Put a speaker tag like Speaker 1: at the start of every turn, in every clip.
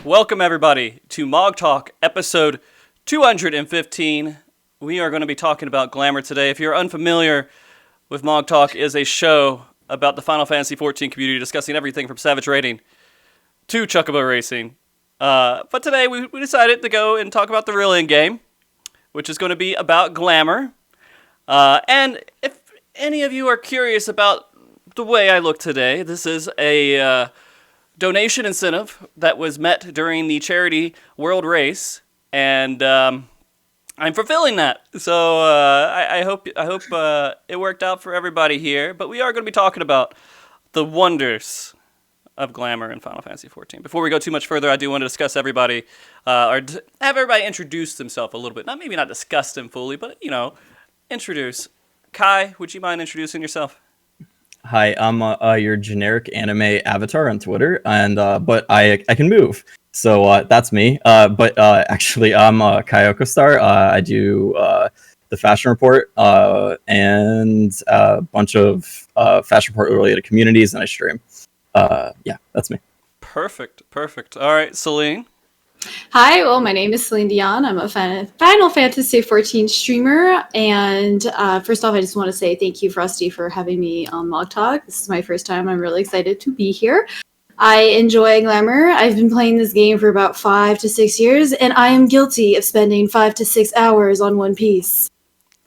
Speaker 1: Welcome everybody to MogTalk episode 215. We are going to be talking about Glamour today. If you're unfamiliar with MogTalk, is a show about the Final Fantasy XIV community discussing everything from Savage Raiding to Chocobo Racing. But today we decided to go and talk about the real end game, which is going to be about Glamour. And if any of you are curious about the way I look today, this is a donation incentive that was met during the charity World Race, and I'm fulfilling that. So I hope it worked out for everybody here. But we are going to be talking about the wonders of Glamour in Final Fantasy XIV. Before we go too much further, I do want to discuss everybody, or have everybody introduce themselves a little bit. Maybe not discuss them fully, but introduce. Kai, would you mind introducing yourself?
Speaker 2: Hi, I'm your generic anime avatar on Twitter, and but I can move, so that's me. But actually, I'm a Kaiyoko star. I do the fashion report and a bunch of fashion report related communities, and I stream. Yeah, that's me.
Speaker 1: Perfect. All right, Selene.
Speaker 3: Hi, well, my name is Selene Dionne. I'm a Final Fantasy XIV streamer, and first off, I just want to say thank you, Frosty, for having me on MogTalk. This is my first time. I'm really excited to be here. I enjoy Glamour. I've been playing this game for about 5 to 6 years, and I am guilty of spending 5 to 6 hours on one piece,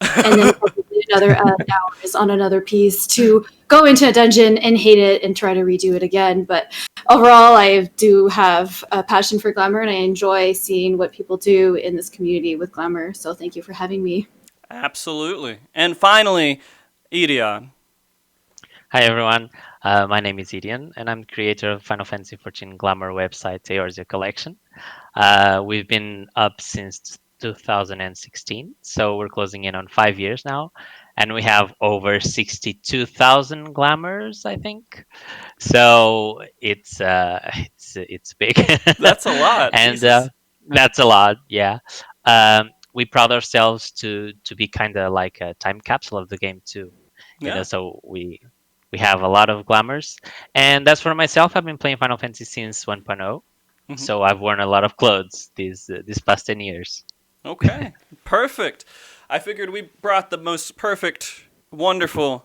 Speaker 3: and then probably another hours on another piece to go into a dungeon and hate it and try to redo it again. But overall, I do have a passion for Glamour, and I enjoy seeing what people do in this community with Glamour. So thank you for having me.
Speaker 1: Absolutely. And finally, Edeon.
Speaker 4: Hi, everyone. My name is Edeon, and I'm the creator of Final Fantasy XIV Glamour website, Eorzea Collection. We've been up since 2016, so we're closing in on 5 years now. And we have over 62,000 glamours, I think. So it's big.
Speaker 1: That's a lot.
Speaker 4: And that's a lot, yeah. We proud ourselves to be kind of like a time capsule of the game too. So we have a lot of glamours. And that's for myself. I've been playing Final Fantasy since 1.0. Mm-hmm. So I've worn a lot of clothes these past 10 years.
Speaker 1: Okay, perfect. I figured we brought the most perfect, wonderful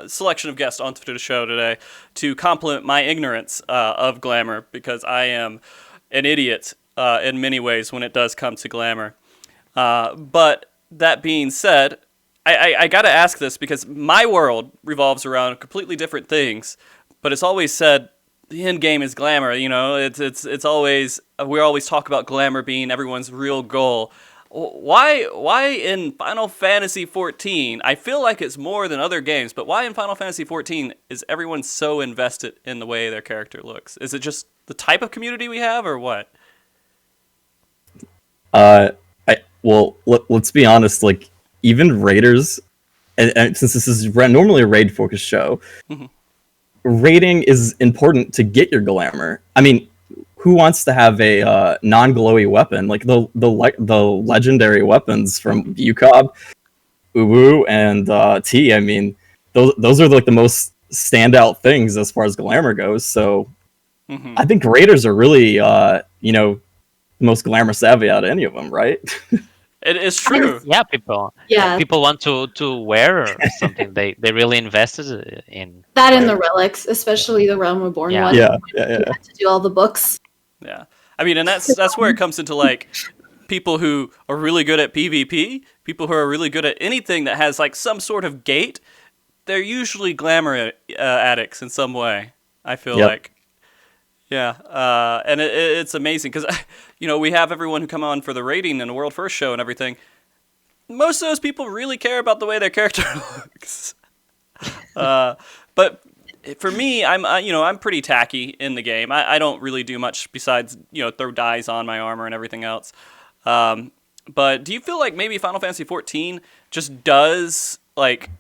Speaker 1: selection of guests onto the show today to complement my ignorance of Glamour, because I am an idiot in many ways when it does come to Glamour. But that being said, I got to ask this because my world revolves around completely different things, but it's always said the end game is Glamour. It's always, we always talk about Glamour being everyone's real goal. Why in Final Fantasy XIV, I feel like it's more than other games, but why in Final Fantasy XIV is everyone so invested in the way their character looks? Is it just the type of community we have, or what?
Speaker 2: Let's be honest, like, even raiders, and since this is normally a raid-focused show, mm-hmm. Raiding is important to get your Glamour. I mean, who wants to have a non-glowy weapon? Like the legendary weapons from UCOB, Uwu, and T. I mean, those are like the most standout things as far as Glamour goes. So mm-hmm. I think Raiders are really the most Glamour savvy out of any of them, right?
Speaker 1: It is true.
Speaker 4: Yeah, people want to wear something. They really invested in
Speaker 3: that in the relics, especially the Realm Reborn one.
Speaker 2: Yeah.
Speaker 3: You had to do all the books.
Speaker 1: Yeah, I mean, and that's where it comes into, like, people who are really good at PvP, people who are really good at anything that has like some sort of gate. They're usually Glamour addicts in some way, I feel like. Yeah, and it's amazing because, we have everyone who come on for the rating and the World First show and everything. Most of those people really care about the way their character looks. But for me, I'm pretty tacky in the game. I don't really do much besides, throw dyes on my armor and everything else. But do you feel like maybe Final Fantasy XIV just does, like,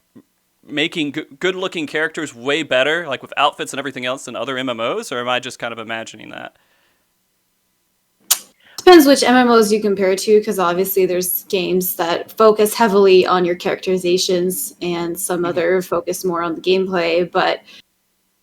Speaker 1: making good-looking characters way better, like with outfits and everything else, than other MMOs, or am I just kind of imagining that?
Speaker 3: Depends which MMOs you compare to, because obviously there's games that focus heavily on your characterizations and some other focus more on the gameplay, but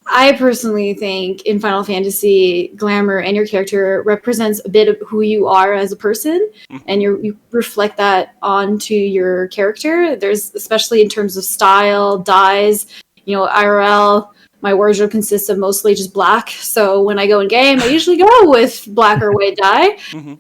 Speaker 3: I personally think in Final Fantasy, glamour and your character represents a bit of who you are as a person, and you reflect that onto your character. There's, especially in terms of style, dyes, IRL, my wardrobe consists of mostly just black. So when I go in game, I usually go with black or white dye.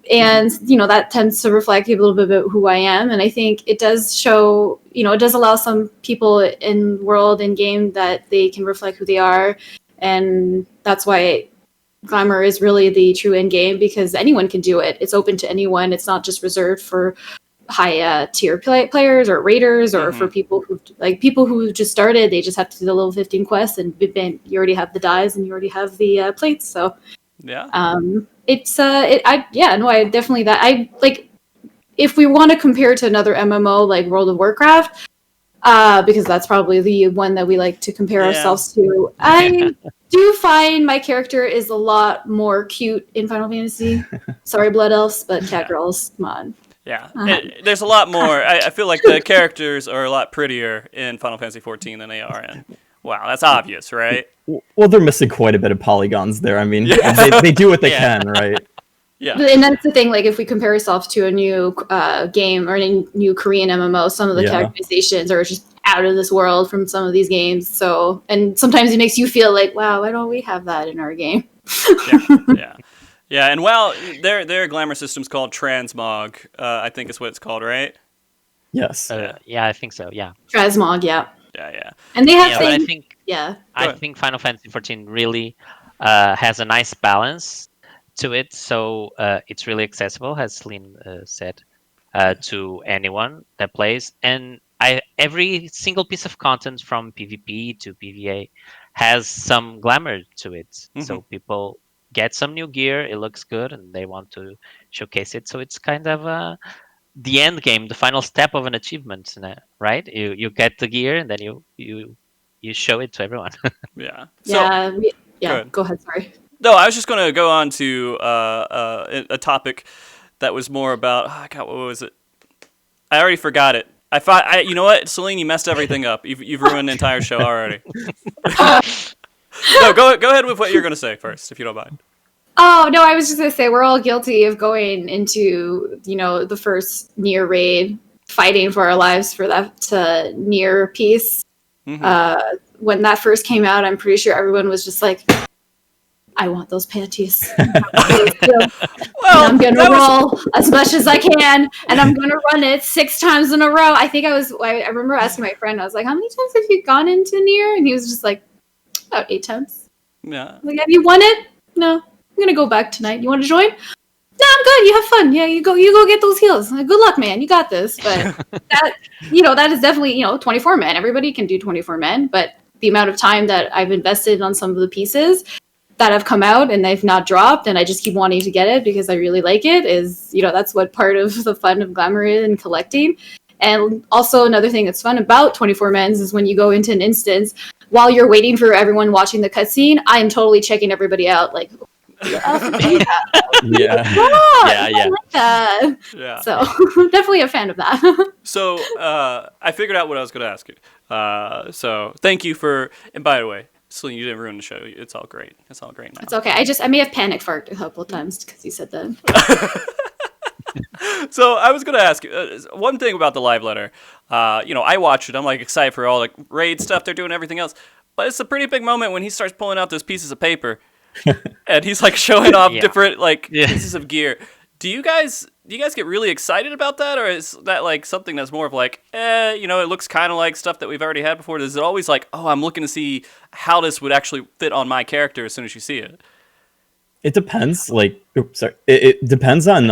Speaker 3: And, that tends to reflect a little bit about who I am. And I think it does show, it does allow some people in world and game that they can reflect who they are. And that's why Glamour is really the true end game, because anyone can do it. It's open to anyone. It's not just reserved for high tier players or raiders, or for people who just started. They just have to do the level 15 quest, and you already have the dyes and you already have the plates. So I definitely, that I like, if we want to compare to another MMO like World of Warcraft, because that's probably the one that we like to compare ourselves to. I do find my character is a lot more cute in Final Fantasy. Sorry, Blood Elves, but cat girls, come on.
Speaker 1: Yeah, there's a lot more. I feel like the characters are a lot prettier in Final Fantasy 14 than they are in. Wow, that's obvious, right?
Speaker 2: Well, they're missing quite a bit of polygons there. I mean, they do what they can, right?
Speaker 1: Yeah.
Speaker 3: And that's the thing, like, if we compare ourselves to a new game or a new Korean MMO, some of the characterizations are just out of this world from some of these games. So, and sometimes it makes you feel like, wow, why don't we have that in our game?
Speaker 1: Yeah, and their glamour system's called Transmog, I think is what it's called, right?
Speaker 2: Yes.
Speaker 4: Yeah, I think so. Yeah.
Speaker 3: Transmog, yeah.
Speaker 1: Yeah.
Speaker 3: And they have
Speaker 4: I think Final Fantasy 14 really has a nice balance to it, so it's really accessible, as Selene said, to anyone that plays. And every single piece of content from PvP to PvA has some glamour to it. So people get some new gear, it looks good, and they want to showcase it. So it's kind of the end game, the final step of an achievement, right? You get the gear, and then you show it to everyone.
Speaker 1: Yeah.
Speaker 3: Go ahead, sorry.
Speaker 1: No, I was just going to go on to a topic that was more about, God, what was it? I already forgot it. You know what, Selene, you messed everything up. You've ruined the entire show already. No, go ahead with what you're going to say first, if you don't mind.
Speaker 3: Oh, no, I was just going to say, we're all guilty of going into, the first near raid, fighting for our lives for that near piece. When that first came out, I'm pretty sure everyone was just like, I want those panties. I'm going to roll as much as I can, and I'm going to run it 6 times in a row. I remember asking my friend, I was like, how many times have you gone into near? And he was just like, about 8 times.
Speaker 1: Yeah.
Speaker 3: Like, have you won it? No. I'm going to go back tonight. You want to join? No, I'm good. You have fun. Yeah, you go get those heals. Good luck, man. You got this. But that is definitely, 24 men. Everybody can do 24 men, but the amount of time that I've invested on some of the pieces that have come out and they've not dropped, and I just keep wanting to get it because I really like it, is, that's what part of the fun of Glamour is and collecting. And also another thing that's fun about 24 Men's is when you go into an instance, while you're waiting for everyone watching the cutscene, I am totally checking everybody out, like, I like that.
Speaker 1: Yeah.
Speaker 3: So definitely a fan of that.
Speaker 1: So I figured out what I was going to ask you. So thank you for, and by the way, Selene, you didn't ruin the show. It's all great. It's all great now.
Speaker 3: It's okay. I may have panic farted a couple of times because you said that.
Speaker 1: So I was going to ask you one thing about the live letter. I watched it. I'm like excited for all the raid stuff they're doing, everything else. But it's a pretty big moment when he starts pulling out those pieces of paper, and he's like showing off different pieces of gear. Do you guys get really excited about that, or is that like something that's more of like, it looks kind of like stuff that we've already had before? Is it always like, oh, I'm looking to see how this would actually fit on my character as soon as you see it?
Speaker 2: It depends. It depends on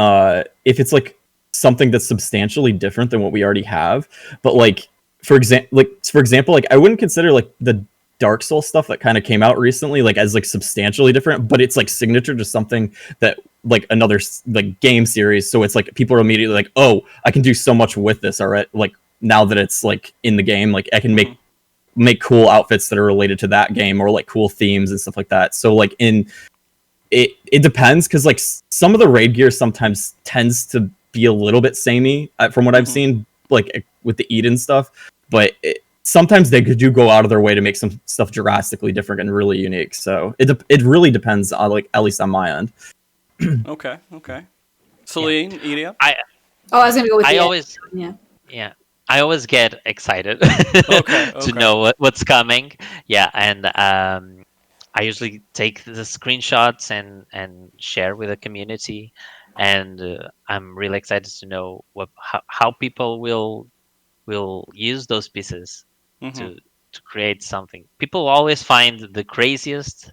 Speaker 2: if it's like something that's substantially different than what we already have. But for example, I wouldn't consider like the Dark Souls stuff that kind of came out recently as like substantially different, but it's like signature to something that like another like game series. So it's like people are immediately like, oh, I can do so much with this. All right, like now that it's like in the game, like I can make cool outfits that are related to that game, or like cool themes and stuff like that. So like it depends, because like some of the raid gear sometimes tends to be a little bit samey from what I've seen, like with the Eden stuff. But sometimes they do go out of their way to make some stuff drastically different and really unique. So it really depends on, like, at least on my end.
Speaker 1: Okay. Selene, Edeon?
Speaker 3: I was gonna go with
Speaker 4: I
Speaker 3: the
Speaker 4: always
Speaker 3: yeah.
Speaker 4: I always get excited
Speaker 1: Okay.
Speaker 4: to know what's coming. Yeah, and I usually take the screenshots and share with the community, and I'm really excited to know how people will use those pieces
Speaker 1: Mm-hmm.
Speaker 4: to create something. People always find the craziest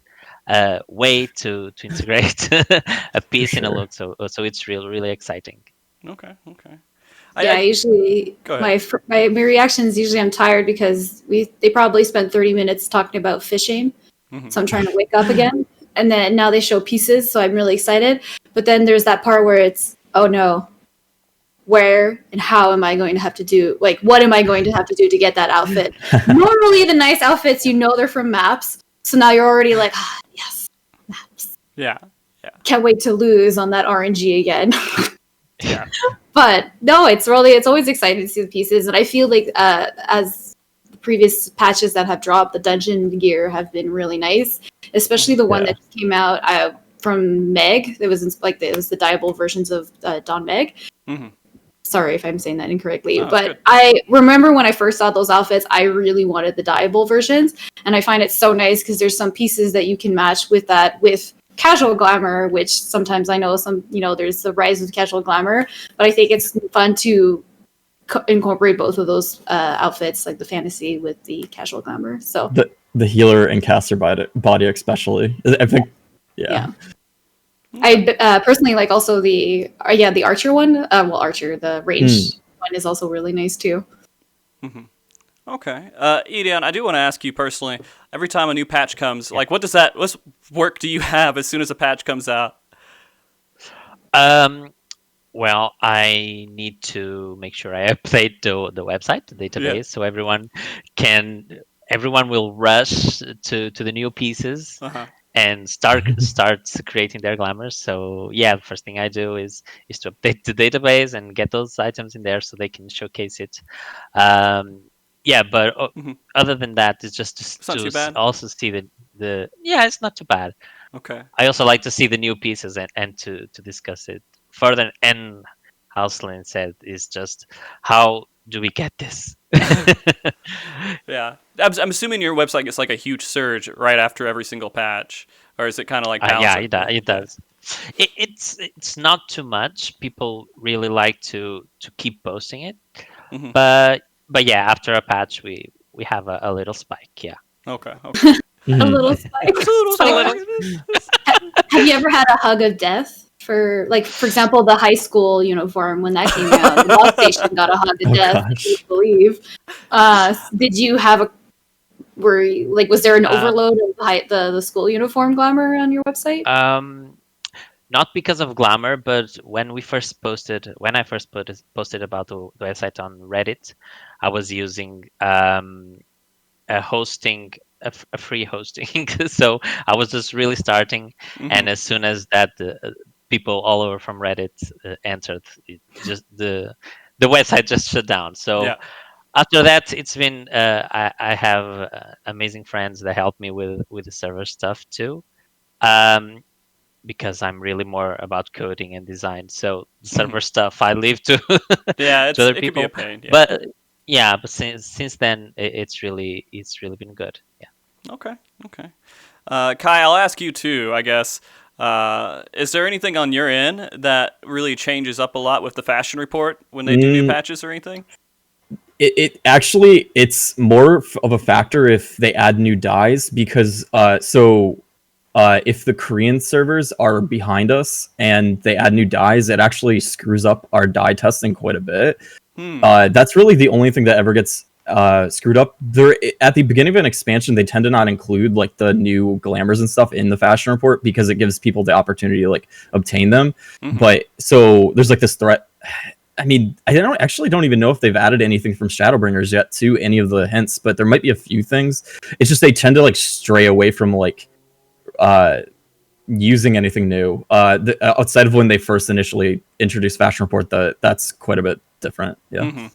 Speaker 4: way to integrate a piece in a
Speaker 2: sure.
Speaker 4: look. So it's really exciting.
Speaker 1: Okay.
Speaker 3: Yeah, I usually
Speaker 1: Go ahead.
Speaker 3: my reaction is usually I'm tired because they probably spent 30 minutes talking about fishing,
Speaker 1: Mhm.
Speaker 3: so I'm trying to wake up again. And then now they show pieces, so I'm really excited. But then there's that part where it's, oh no, where and how am I going to have to do? Like, what am I going to have to do to get that outfit? Normally, the nice outfits, they're from maps, so now you're already like, yes, maps.
Speaker 1: Yeah.
Speaker 3: Can't wait to lose on that RNG again.
Speaker 1: Yeah.
Speaker 3: But no, it's always exciting to see the pieces, and I feel like as the previous patches that have dropped, the dungeon gear have been really nice, especially the one that just came out from Meg. It was the dyeable versions of Don Meg.
Speaker 1: Mm-hmm.
Speaker 3: Sorry if I'm saying that incorrectly,
Speaker 1: No,
Speaker 3: but
Speaker 1: good.
Speaker 3: I remember when I first saw those outfits, I really wanted the dyeable versions, and I find it so nice because there's some pieces that you can match with casual glamour, which sometimes I know there's the rise of casual glamour, but I think it's fun to incorporate both of those outfits, like the fantasy with the casual glamour. So
Speaker 2: The healer and caster body especially. I think, yeah.
Speaker 3: I personally like also the archer one. Archer, the range one is also really nice too.
Speaker 1: Mm-hmm. Okay. Edeon, I do want to ask you personally, every time a new patch comes, like what work do you have as soon as a patch comes out?
Speaker 4: Well, I need to make sure I update the website, the database, so everyone will rush to the new pieces and start creating their glamours. So yeah, the first thing I do is to update the database and get those items in there so they can showcase it. Yeah, but other than that, it's just to also see the it's not too bad.
Speaker 1: Okay.
Speaker 4: I also like to see the new pieces and to discuss it further. And how Selene said is just, how do we get this?
Speaker 1: Yeah, I'm assuming your website gets like a huge surge right after every single patch, or is it kind of like
Speaker 4: it does. It's not too much. People really like to keep posting it, but yeah, after a patch we have a little spike. Yeah.
Speaker 1: Okay.
Speaker 3: A little spike. Have you ever had a hug of death? For example, the high school uniform when that came out, the bus station got a hug of death. I believe. Did you have was there an overload of the school uniform glamour on your website?
Speaker 4: Not because of Glamour, but when I first posted about the website on Reddit, I was using a free hosting. So I was just really starting, and as soon as that people all over from Reddit entered, the website just shut down. So after that, it's been I have amazing friends that help me with the server stuff too, because I'm really more about coding and design. So the server stuff I leave to to other
Speaker 1: it
Speaker 4: people.
Speaker 1: Could be a pain.
Speaker 4: Yeah. But since then, it's really been good. Yeah.
Speaker 1: Okay. Kai, I'll ask you too, I guess. Is there anything on your end that really changes up a lot with the fashion report when they do new patches or anything?
Speaker 2: It actually, it's more of a factor if they add new dyes, because if the Korean servers are behind us and they add new dyes, it actually screws up our dye testing quite a bit. That's really the only thing that ever gets screwed up. At the beginning of an expansion, they tend to not include like the new glamours and stuff in the fashion report because it gives people the opportunity to like obtain them. But so there's like this threat. I mean, I don't even know if they've added anything from Shadowbringers yet to any of the hints, but there might be a few things. It's just they tend to like stray away from like using anything new outside of when they first initially introduced fashion report. That's quite a bit different. Yeah.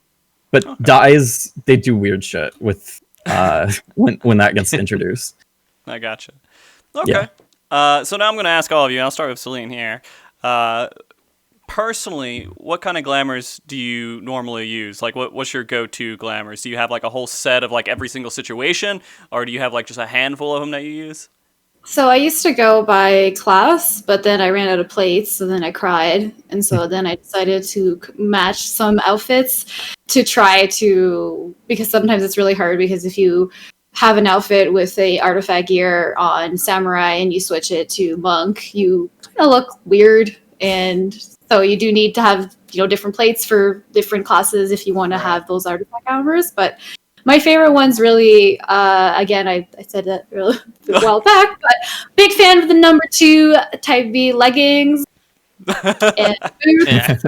Speaker 2: But dyes, they do weird shit with when that gets introduced.
Speaker 1: I gotcha. Okay. So now I'm going to ask all of you. I'll start with Selene here. Personally, what kind of glamours do you normally use? Like, what's your go-to glamours? Do you have like a whole set of like every single situation, or do you have like just a handful of them that you use?
Speaker 3: So I used to go by class, but then I ran out of plates, so then I cried. And so then I decided to match some outfits to try to, because sometimes it's really hard, because if you have an outfit with a artifact gear on samurai and you switch it to monk, you kind of look weird. And so you do need to have, different plates for different classes if you want to have those artifact armors. But my favorite one's really, again, I said that really a while back, but big fan of the number 2 type V leggings and boots.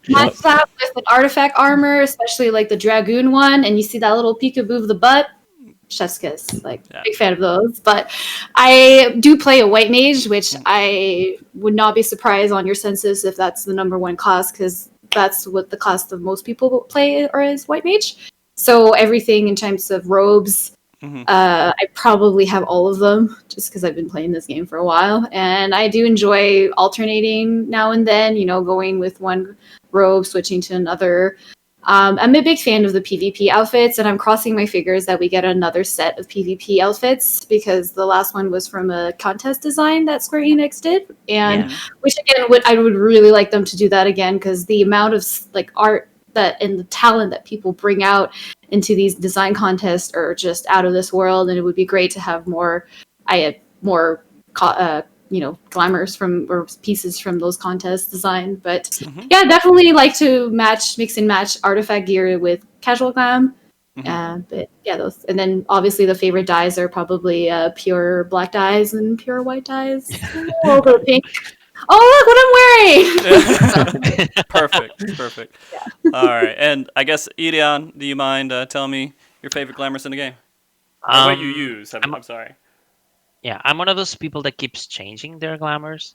Speaker 3: Match that with an artifact armor, especially like the Dragoon one, and you see that little peekaboo of the butt. Chef's kiss, big fan of those. But I do play a white mage, which I would not be surprised on your census if that's the number 1 class, because that's what the class of most people play or is white mage. So everything in terms of robes, I probably have all of them just because I've been playing this game for a while. And I do enjoy alternating now and then, going with one robe, switching to another. I'm a big fan of the PvP outfits, and I'm crossing my fingers that we get another set of PvP outfits, because the last one was from a contest design that Square Enix did. And which again, I would really like them to do that again, because the amount of art that and the talent that people bring out into these design contests are just out of this world, and it would be great to have more glamours from or pieces from those contests designed. But definitely like to mix and match artifact gear with casual glam. But those, and then obviously the favorite dyes are probably pure black dyes and pure white dyes. Oh, the pink. Oh, look what I'm wearing!
Speaker 1: Perfect. Yeah. All right, and I guess Edeon, do you mind telling me your favorite glamours in the game? Or what you use? I'm sorry.
Speaker 4: Yeah, I'm one of those people that keeps changing their glamours,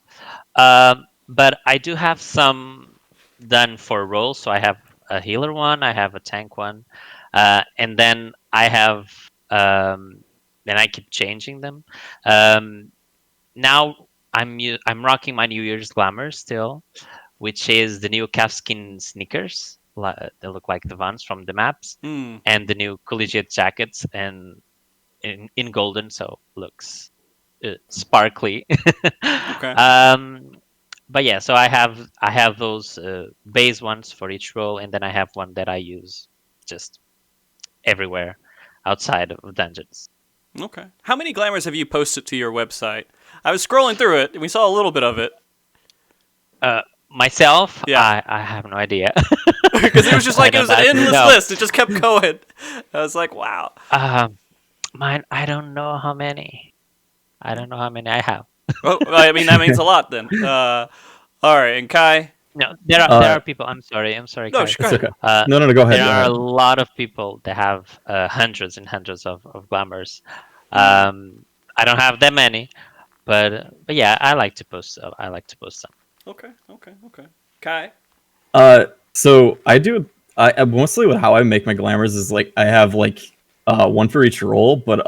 Speaker 4: but I do have some done for roles. So I have a healer one, I have a tank one, and then I have then I keep changing them. Now I'm rocking my New Year's glamour still, which is the new calfskin sneakers. They look like the ones from the maps, and the new collegiate jackets, and in golden, so looks sparkly.
Speaker 1: Okay.
Speaker 4: But yeah, so I have those base ones for each role, and then I have one that I use just everywhere outside of dungeons.
Speaker 1: Okay. How many glamours have you posted to your website? I was scrolling through it, and we saw a little bit of it.
Speaker 4: Myself,
Speaker 1: yeah,
Speaker 4: I have no idea.
Speaker 1: Because it was just like it was an endless list. It just kept going. I was like, wow.
Speaker 4: Mine, I don't know how many I have.
Speaker 1: Well, I mean, that means a lot then. All right, and Kai?
Speaker 4: No, there are people. I'm sorry,
Speaker 1: No,
Speaker 4: Kai.
Speaker 1: sure.
Speaker 2: Okay. No, go ahead.
Speaker 4: There are a lot of people that have hundreds and hundreds of glamours. I don't have that many, but yeah, I like to post. I like to post some.
Speaker 1: Okay. Kai?
Speaker 2: So I do. I mostly with how I make my glamours is like I have like one for each role, but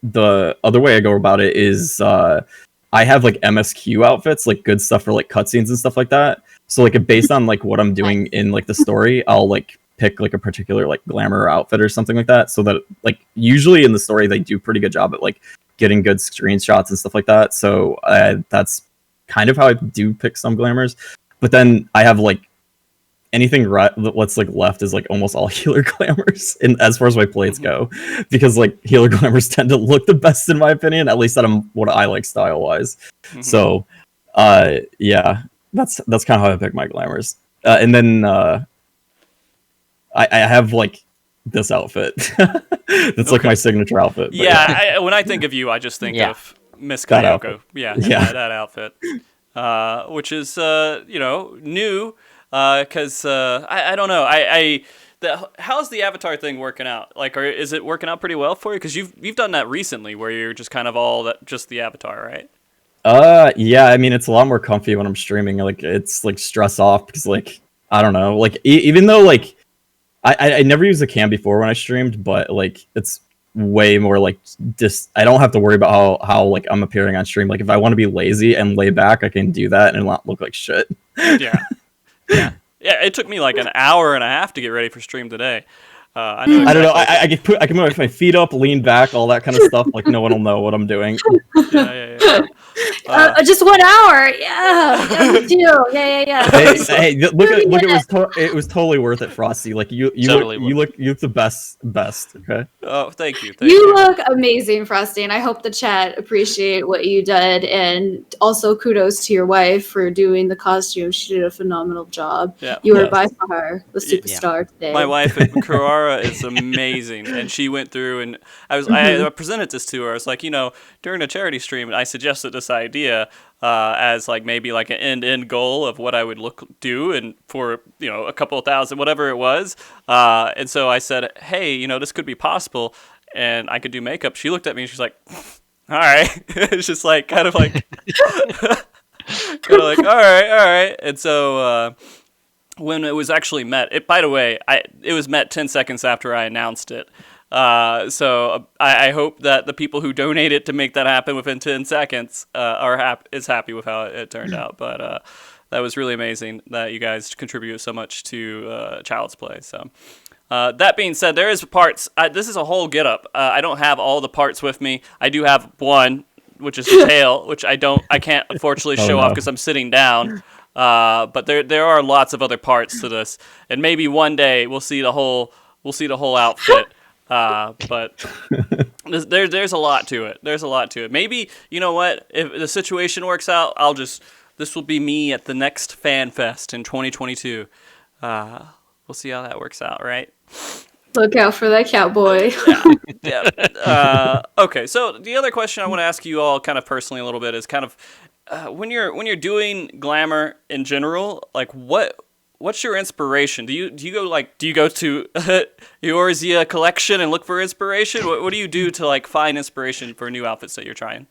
Speaker 2: the other way I go about it is I have like MSQ outfits, like good stuff for like cutscenes and stuff like that. So like based on like what I'm doing in like the story, I'll like pick like a particular like glamour outfit or something like that. So that like usually in the story they do pretty good job at like getting good screenshots and stuff like that. So that's kind of how I do pick some glamours. But then I have like anything what's like left is like almost all healer glamours in as far as my plates go, because like healer glamours tend to look the best in my opinion, at least what I like style wise. So yeah, that's kind of how I pick my glamours. And then I have like this outfit that's like my signature outfit.
Speaker 1: Yeah, when I think of you, I just think of Miss Kaiyoko. That outfit, which is new. Because I don't know. How's the avatar thing working out? Like, is it working out pretty well for you? Because you've done that recently, where you're just kind of just the avatar, right?
Speaker 2: Yeah. I mean, it's a lot more comfy when I'm streaming. Like, it's like stress off because like I don't know. Like, even though like I never used a cam before when I streamed, but like it's way more like just I don't have to worry about how like I'm appearing on stream. Like if I want to be lazy and lay back, I can do that and not look like shit.
Speaker 1: Yeah. Yeah. Yeah, it took me like an hour and a half to get ready for stream today. I know exactly.
Speaker 2: I don't know. I can put my feet up, lean back, all that kind of stuff. Like no one will know what I'm doing.
Speaker 1: Yeah.
Speaker 3: Just 1 hour. Yeah, me too. Yeah.
Speaker 2: Hey, look at it was totally worth it, Frosty. Like you look the best. Okay.
Speaker 1: Oh, thank you.
Speaker 3: You look amazing, Frosty, and I hope the chat appreciate what you did. And also kudos to your wife for doing the costume. She did a phenomenal job.
Speaker 1: Yeah.
Speaker 3: You were by far the superstar today.
Speaker 1: My wife, Kurara, is amazing, and she went through and I presented this to her. I was like, during a charity stream, I suggested this idea as like maybe like an end goal of what I would do and for a couple of thousand, whatever it was. And so I said, hey, this could be possible, and I could do makeup. She looked at me and she's like, all right. It's just like kind of like all right. And so when it was actually met, by the way, it was met 10 seconds after I announced it. So I hope that the people who donated to make that happen within 10 seconds is happy with how it turned out. But that was really amazing that you guys contributed so much to Child's Play. So that being said, there is parts. This is a whole getup. I don't have all the parts with me. I do have one, which is the tail, which I can't unfortunately show off because I'm sitting down. But there are lots of other parts to this, and maybe one day we'll see the whole outfit. But there's a lot to it. Maybe, you know what, if the situation works out, this will be me at the next Fan Fest in 2022. We'll see how that works out, right?
Speaker 3: Look out for that cowboy.
Speaker 1: Yeah. Okay, so the other question I want to ask you all kind of personally a little bit is kind of when you're doing glamour in general, like what's your inspiration? Do you go to ENJOYYYY collection and look for inspiration? What do you do to like find inspiration for new outfits that you're trying?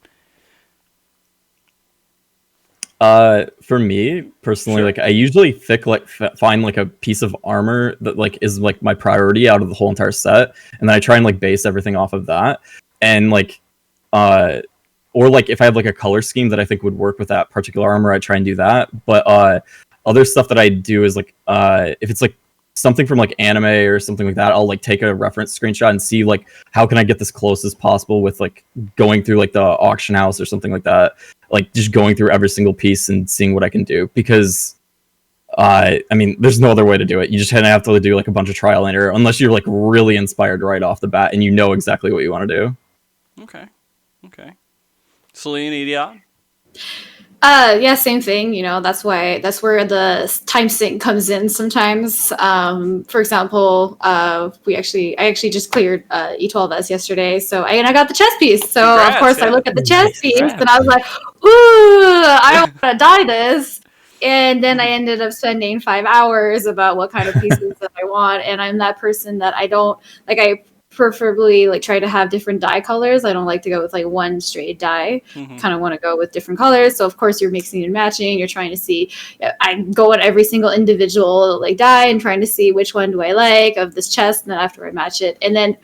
Speaker 2: For me personally, like I usually find like a piece of armor that like is like my priority out of the whole entire set, and then I try and like base everything off of that, and like or like if I have like a color scheme that I think would work with that particular armor, I try and do that. But other stuff that I do is like if it's like something from like anime or something like that, I'll like take a reference screenshot and see like how can I get this close as possible with like going through like the auction house or something like that, like just going through every single piece and seeing what I can do, because I mean there's no other way to do it. You just kind of have to do like a bunch of trial and error unless you're like really inspired right off the bat and you know exactly what you want to do. Okay.
Speaker 1: Selene, Edeon?
Speaker 3: Yeah, same thing. That's where the time sync comes in sometimes. For example, I actually just cleared E12S yesterday, so I got the chess piece. So congrats, of course I look at the chess piece and I was like, ooh, I don't want to dye this. And then I ended up spending 5 hours about what kind of pieces that I want. And I'm that person that I don't like. I preferably like try to have different dye colors. I don't like to go with like one straight dye. Kind of want to go with different colors. So of course you're mixing and matching. You're trying to see. I go on every single individual like dye and trying to see which one do I like of this chest. And then after I match it, and then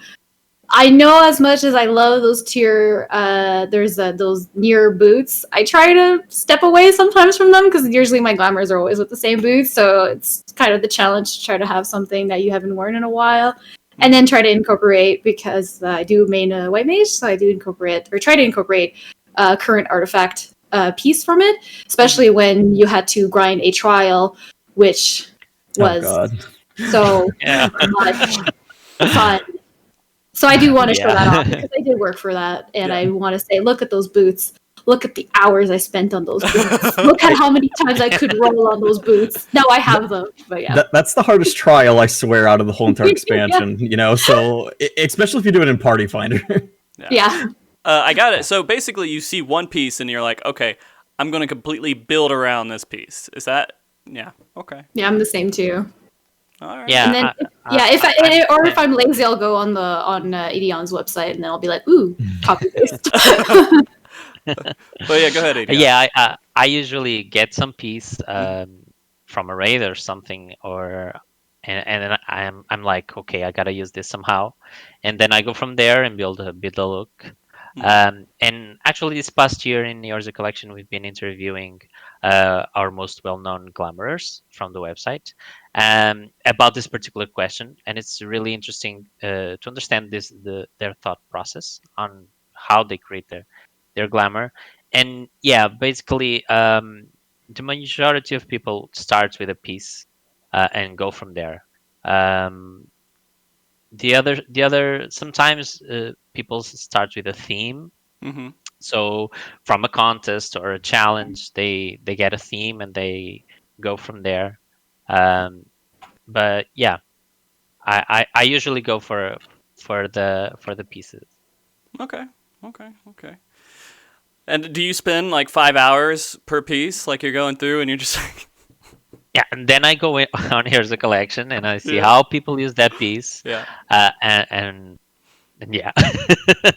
Speaker 3: I know as much as I love those those near boots, I try to step away sometimes from them because usually my glamours are always with the same boots. So it's kind of the challenge to try to have something that you haven't worn in a while. And then try to incorporate, because I do main white mage, so I do try to incorporate current artifact piece from it, especially when you had to grind a trial, which was so much fun. So I do want to show that off because I did work for that, and I want to say, look at those boots. Look at the hours I spent on those boots. Look at how many times I could roll on those boots. Now I have them, but yeah.
Speaker 2: That's the hardest trial, I swear, out of the whole entire expansion, so especially if you do it in Party Finder.
Speaker 3: Yeah.
Speaker 1: I got it. So basically you see one piece and you're like, okay, I'm going to completely build around this piece. Is that? Yeah. Okay.
Speaker 3: Yeah, I'm the same too.
Speaker 1: All right.
Speaker 4: Yeah.
Speaker 3: And then, if I'm lazy, I'll go on Edeon's website and then I'll be like, ooh, copy paste.
Speaker 1: But yeah, go ahead, Edeon.
Speaker 4: Yeah, I usually get some piece from a raid or something, or and then I'm like, okay, I gotta use this somehow, and then I go from there and build a look. And actually, this past year in the Orza collection, we've been interviewing our most well-known glamourers from the website about this particular question, and it's really interesting to understand their thought process on how they create their glamour. And yeah, basically, the majority of people starts with a piece and go from there. Um, the other sometimes people start with a theme.
Speaker 1: Mm-hmm.
Speaker 4: So from a contest or a challenge, they get a theme and they go from there. But yeah, I usually go for the pieces.
Speaker 1: Okay. Okay. And do you spend like 5 hours per piece, like you're going through, and you're just like,
Speaker 4: Yeah, and then I go on Here's a Collection and I see
Speaker 1: Yeah.
Speaker 4: how people use that piece.
Speaker 1: yeah,
Speaker 4: And yeah, some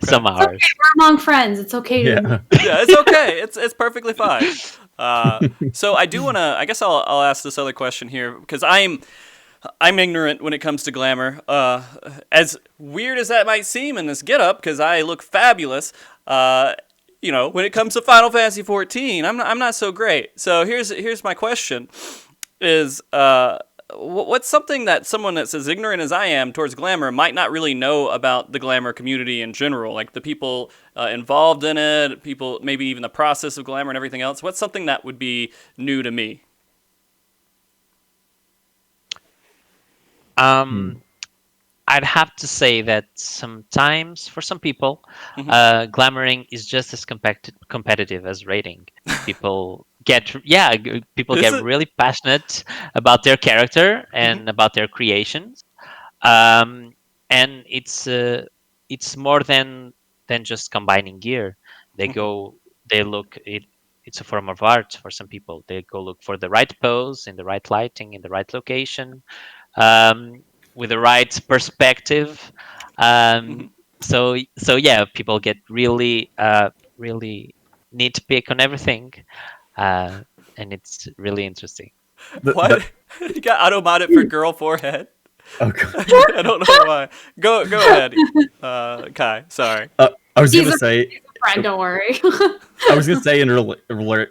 Speaker 3: It's
Speaker 4: hours.
Speaker 3: okay. We're among friends. It's okay to
Speaker 2: Yeah.
Speaker 1: yeah, it's okay. It's perfectly fine. So I do want to. I guess I'll ask this other question here because I'm ignorant when it comes to glamour. As weird as that might seem in this getup, because I look fabulous. When it comes to Final Fantasy 14, I'm not so great. So here's my question: Is what's something that someone that's as ignorant as I am towards glamour might not really know about the glamour community in general, like the people involved in it, people maybe even the process of glamour and everything else? What's something that would be new to me?
Speaker 4: I'd have to say that sometimes, for some people, glamoring is just as competitive as rating. People people
Speaker 1: Is
Speaker 4: get
Speaker 1: it?
Speaker 4: really passionate about their character and about their creations, um, and it's more than just combining gear. They go, they look it. It's a form of art for some people. They go look for the right pose, in the right lighting, in the right location, um, with the right perspective. Um, so yeah, people get really nitpick on everything, uh, and it's really interesting.
Speaker 2: The,
Speaker 1: What? You got automated for girl forehead?
Speaker 2: oh, God.
Speaker 1: I don't know why. Go ahead, Kai. Sorry.
Speaker 2: I was
Speaker 3: He's
Speaker 2: gonna
Speaker 3: a
Speaker 2: say,
Speaker 3: friend. Don't worry.
Speaker 2: I was gonna say in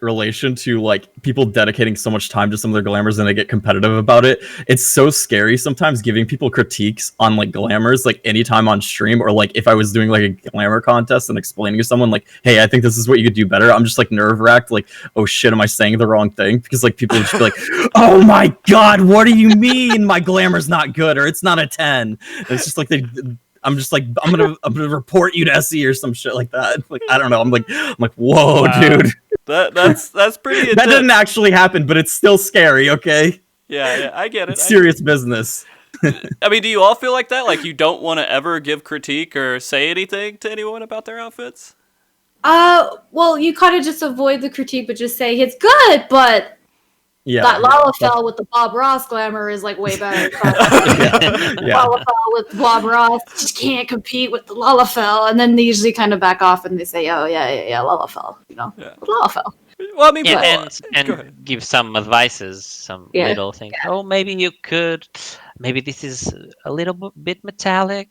Speaker 2: relation to like people dedicating so much time to some of their glamours and they get competitive about it. It's so scary sometimes giving people critiques on like glamours, like anytime on stream, or like if I was doing like a glamour contest and explaining to someone like, "Hey, I think this is what you could do better." I'm just like nerve wracked, like, "Oh shit, am I saying the wrong thing?" Because like people would just be like, "Oh my god, what do you mean my glamour's not good or it's not a 10?" And it's just like I'm just like I'm gonna report you to SE or some shit like that. Like I don't know. I'm like whoa,
Speaker 1: Wow.
Speaker 2: dude.
Speaker 1: That's pretty intense.
Speaker 2: That didn't actually happen, but it's still scary. Okay,
Speaker 1: Yeah, I get it.
Speaker 2: it's serious business.
Speaker 1: I mean, do you all feel like that? Like you don't want to ever give critique or say anything to anyone about their outfits?
Speaker 3: Well, you kind of just avoid the critique, but just say it's good, but
Speaker 2: Yeah,
Speaker 3: that Lalafell with the Bob Ross glamour is like way better.
Speaker 2: yeah.
Speaker 3: Lalafell with Bob Ross just can't compete with the Lalafell, and then they usually kind of back off and they say, "Oh yeah, Lalafell,"
Speaker 1: Yeah.
Speaker 3: Lalafell.
Speaker 1: Well, I mean,
Speaker 4: Yeah,
Speaker 1: but-
Speaker 4: and
Speaker 1: go ahead.
Speaker 4: give some advices, some
Speaker 3: Yeah.
Speaker 4: little things. Oh, maybe this is a little bit metallic,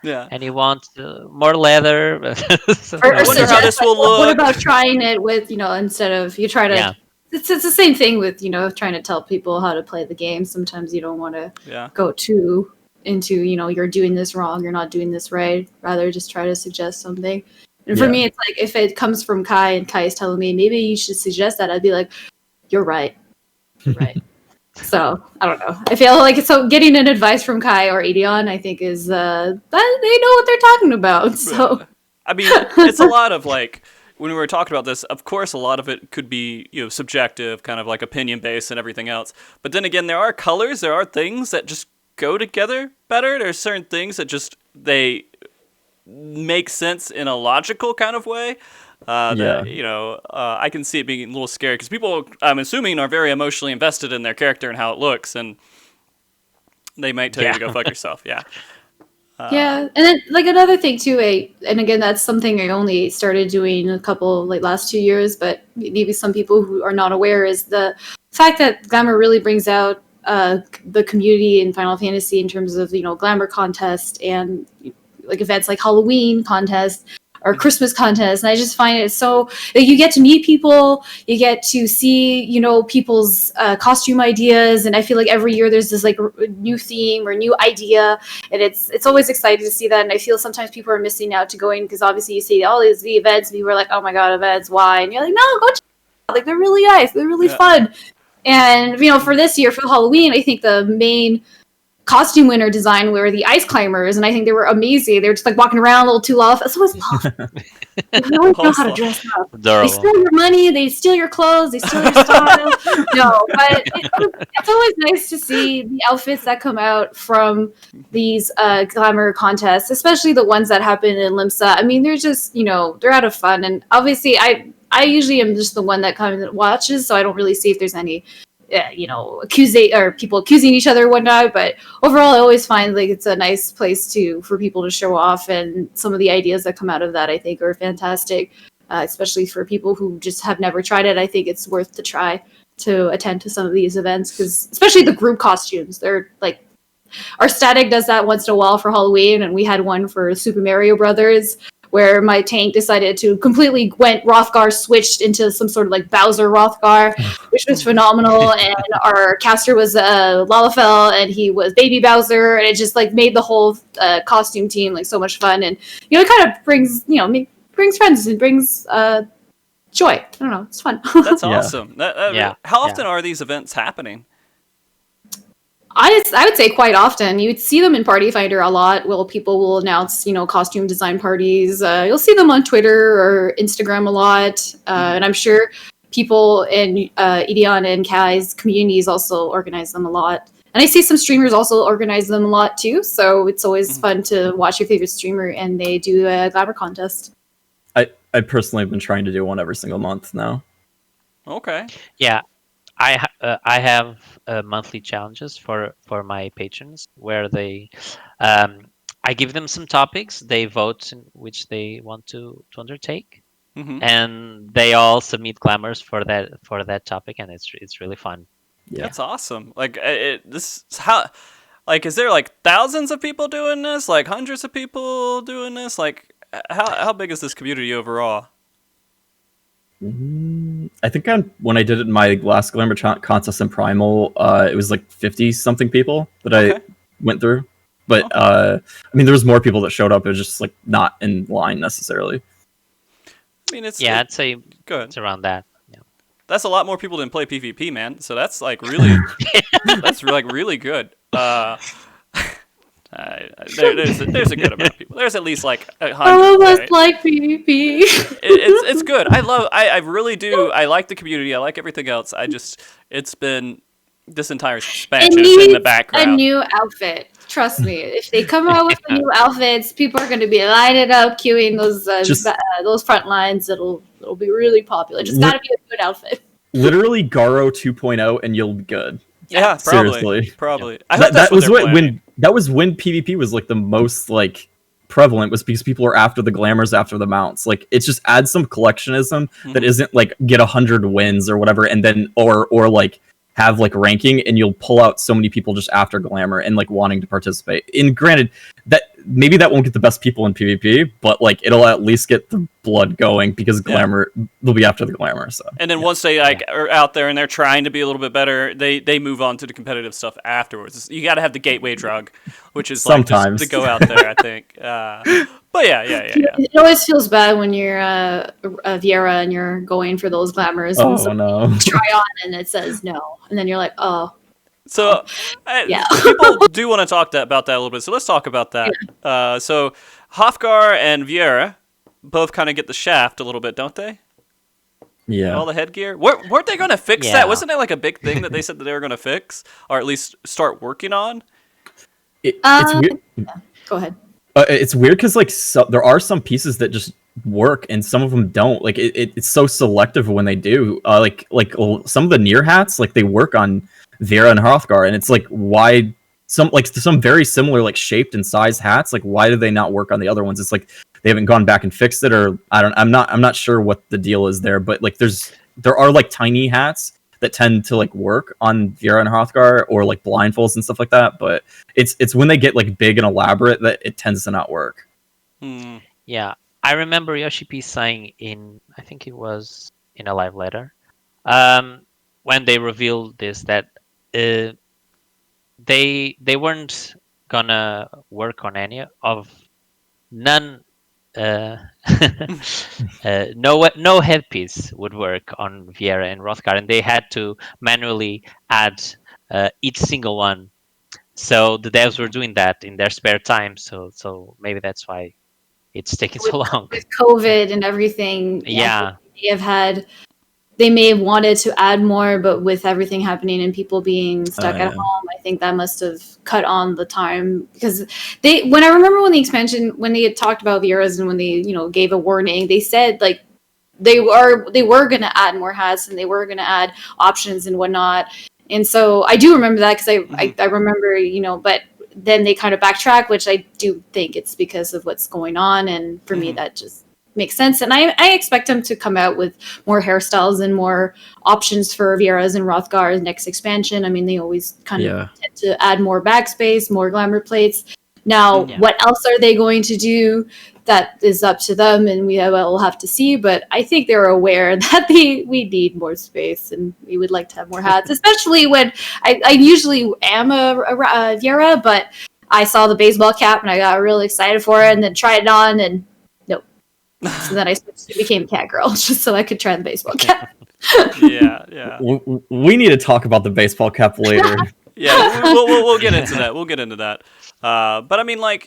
Speaker 1: Yeah.
Speaker 4: and you want more leather.
Speaker 3: Or
Speaker 1: I wonder how
Speaker 3: suggest,
Speaker 1: this will
Speaker 3: What
Speaker 1: look.
Speaker 3: about trying it with instead of you try to?
Speaker 4: Yeah.
Speaker 3: It's the same thing with trying to tell people how to play the game. Sometimes you don't want to
Speaker 1: Yeah.
Speaker 3: go too into you're doing this wrong, you're not doing this right. Rather just try to suggest something. And for
Speaker 2: Yeah.
Speaker 3: me, it's like if it comes from Kai and Kai is telling me maybe you should suggest that, I'd be like, you're right. You're right. So I don't know. I feel like getting an advice from Kai or Edeon, I think is that they know what they're talking about. So
Speaker 1: I mean, it's a lot of like when we were talking about this. Of course, a lot of it could be subjective, kind of like opinion based and everything else. But then again, there are colors. There are things that just go together better. There's certain things that just they make sense in a logical kind of way. That, I can see it being a little scary because people, I'm assuming, are very emotionally invested in their character and how it looks, and they might tell you to go fuck yourself. Yeah.
Speaker 3: yeah, and then like another thing too, and again that's something I only started doing a couple last 2 years, but maybe some people who are not aware is the fact that Glamour really brings out the community in Final Fantasy in terms of glamour contest and like events like Halloween contest or Christmas contest. And I just find it so like, you get to meet people, you get to see people's costume ideas, and I feel like every year there's this like new theme or new idea, and it's always exciting to see that. And I feel sometimes people are missing out to going, because obviously you see all these events and people are like, oh my god, events, why? And you're like, no, go check it out. Like, they're really nice, they're really fun. And for this year, for Halloween, I think the main costume winner design were the ice climbers, and I think they were amazing. They were just like walking around a little too off. It's always off. They really know how to dress up.
Speaker 4: Adorable.
Speaker 3: They steal your money, they steal your clothes, they steal your style. No, but it's always nice to see the outfits that come out from these glamour contests, especially the ones that happen in Limsa. I mean, they're just they're out of fun, and obviously I usually am just the one that comes and watches, so I don't really see if there's any people accusing each other or whatnot. But overall, I always find like it's a nice place for people to show off, and some of the ideas that come out of that I think are fantastic, especially for people who just have never tried it. I think it's worth to try to attend to some of these events, because especially the group costumes, they're like, our Static does that once in a while for Halloween, and we had one for Super Mario Brothers, where my tank decided to completely went Rothgar, switched into some sort of like Bowser Rothgar, which was phenomenal. And our caster was Lalafell, and he was Baby Bowser, and it just like made the whole costume team like so much fun. And it kind of brings brings friends and brings joy. I don't know, it's fun.
Speaker 1: That's awesome. How often are these events happening?
Speaker 3: I would say quite often. You'd see them in Party Finder a lot. Well, people will announce, costume design parties. You'll see them on Twitter or Instagram a lot. And I'm sure people in Edeon and Kai's communities also organize them a lot. And I see some streamers also organize them a lot too. So it's always fun to watch your favorite streamer and they do a glamour contest.
Speaker 2: I personally have been trying to do one every single month now.
Speaker 1: Okay.
Speaker 4: Yeah. I have monthly challenges for my patrons where they I give them some topics, they vote in which they want to undertake, and they all submit glamours for that topic, and it's really fun.
Speaker 2: Yeah,
Speaker 1: that's awesome. Like is there like thousands of people doing this? Like hundreds of people doing this? Like how big is this community overall?
Speaker 2: I think when I did it in my last Glamour contest in Primal, it was like 50-something people that I went through. But, I mean, there was more people that showed up. It was just, like, not in line necessarily.
Speaker 1: I mean,
Speaker 4: I'd say
Speaker 1: good.
Speaker 4: It's around that. Yeah.
Speaker 1: That's a lot more people than play PvP, man. So that's, like, really... that's, like, really good. There's a good amount of people. There's at least like 100.
Speaker 3: All of us like PvP.
Speaker 1: It's good. I really do. I like the community. I like everything else. It's been this entire expansion is in the background.
Speaker 3: A new outfit. Trust me. If they come out with the new outfits, people are going to be lining up, queuing those front lines. It'll be really popular. Just got to be a good outfit.
Speaker 2: Literally Garo 2.0 and you'll be good.
Speaker 1: Yeah,
Speaker 2: seriously.
Speaker 1: Probably. I hope that
Speaker 2: was when PvP was like the most like prevalent, was because people are after the glamours, after the mounts. Like it just adds some collectionism that isn't like get 100 wins or whatever, and then or like have like ranking, and you'll pull out so many people just after glamour and like wanting to participate. And granted, that maybe that won't get the best people in PvP, but like it'll at least get the blood going, because glamour they'll be after the glamour. So
Speaker 1: and then once they are out there and they're trying to be a little bit better, they move on to the competitive stuff afterwards. You got to have the gateway drug, which is like just to go out there, I think. But yeah.
Speaker 3: It always feels bad when you're a Viera and you're going for those glamours.
Speaker 2: Oh no!
Speaker 3: Try on and it says no, and then you're like, oh.
Speaker 1: So, people do want to talk about that a little bit. So let's talk about that. So Hofgar and Viera both kind of get the shaft a little bit, don't they?
Speaker 2: Yeah.
Speaker 1: All the headgear. Weren't they going to fix that? Wasn't that like a big thing that they said that they were going to fix, or at least start working on?
Speaker 2: It's weird.
Speaker 3: Go ahead.
Speaker 2: It's weird because like there are some pieces that just work and some of them don't. Like it's so selective when they do. Like some of the near hats, like they work on Viera and Hrothgar, and it's like, why some very similar like shaped and sized hats, like why do they not work on the other ones? It's like they haven't gone back and fixed it, or I'm not sure what the deal is there, but like there are like tiny hats that tend to like work on Viera and Hrothgar or like blindfolds and stuff like that. But it's when they get like big and elaborate that it tends to not work.
Speaker 4: Yeah, I remember Yoshi P saying I think it was in a live letter, when they revealed this, that they weren't gonna work on any of none. No headpiece would work on Viera and Hrothgar, and they had to manually add each single one. So the devs were doing that in their spare time. So maybe that's why it's taking so long.
Speaker 3: With COVID and everything,
Speaker 4: Yeah.
Speaker 3: they may have wanted to add more, but with everything happening and people being stuck at home, I think that must have cut on the time, because when I remember when the expansion, when they had talked about Viera's and when they, gave a warning, they said like they were going to add more hats and they were going to add options and whatnot. And so I do remember that, because I remember, but then they kind of backtrack, which I do think it's because of what's going on. And for me, that just makes sense. And I expect them to come out with more hairstyles and more options for Viera's and Hrothgar's next expansion. I mean, they always kind of tend to add more backspace, more glamour plates. Now, what else are they going to do? That is up to them, and we'll have to see. But I think they're aware that we need more space, and we would like to have more hats, especially when I usually am a Viera, but I saw the baseball cap and I got really excited for it, and then tried it on, and nope. So then I became cat girl just so I could try the baseball cap.
Speaker 1: Yeah.
Speaker 2: We need to talk about the baseball cap later.
Speaker 1: Yeah, we'll get into that. We'll get into that. But I mean, like,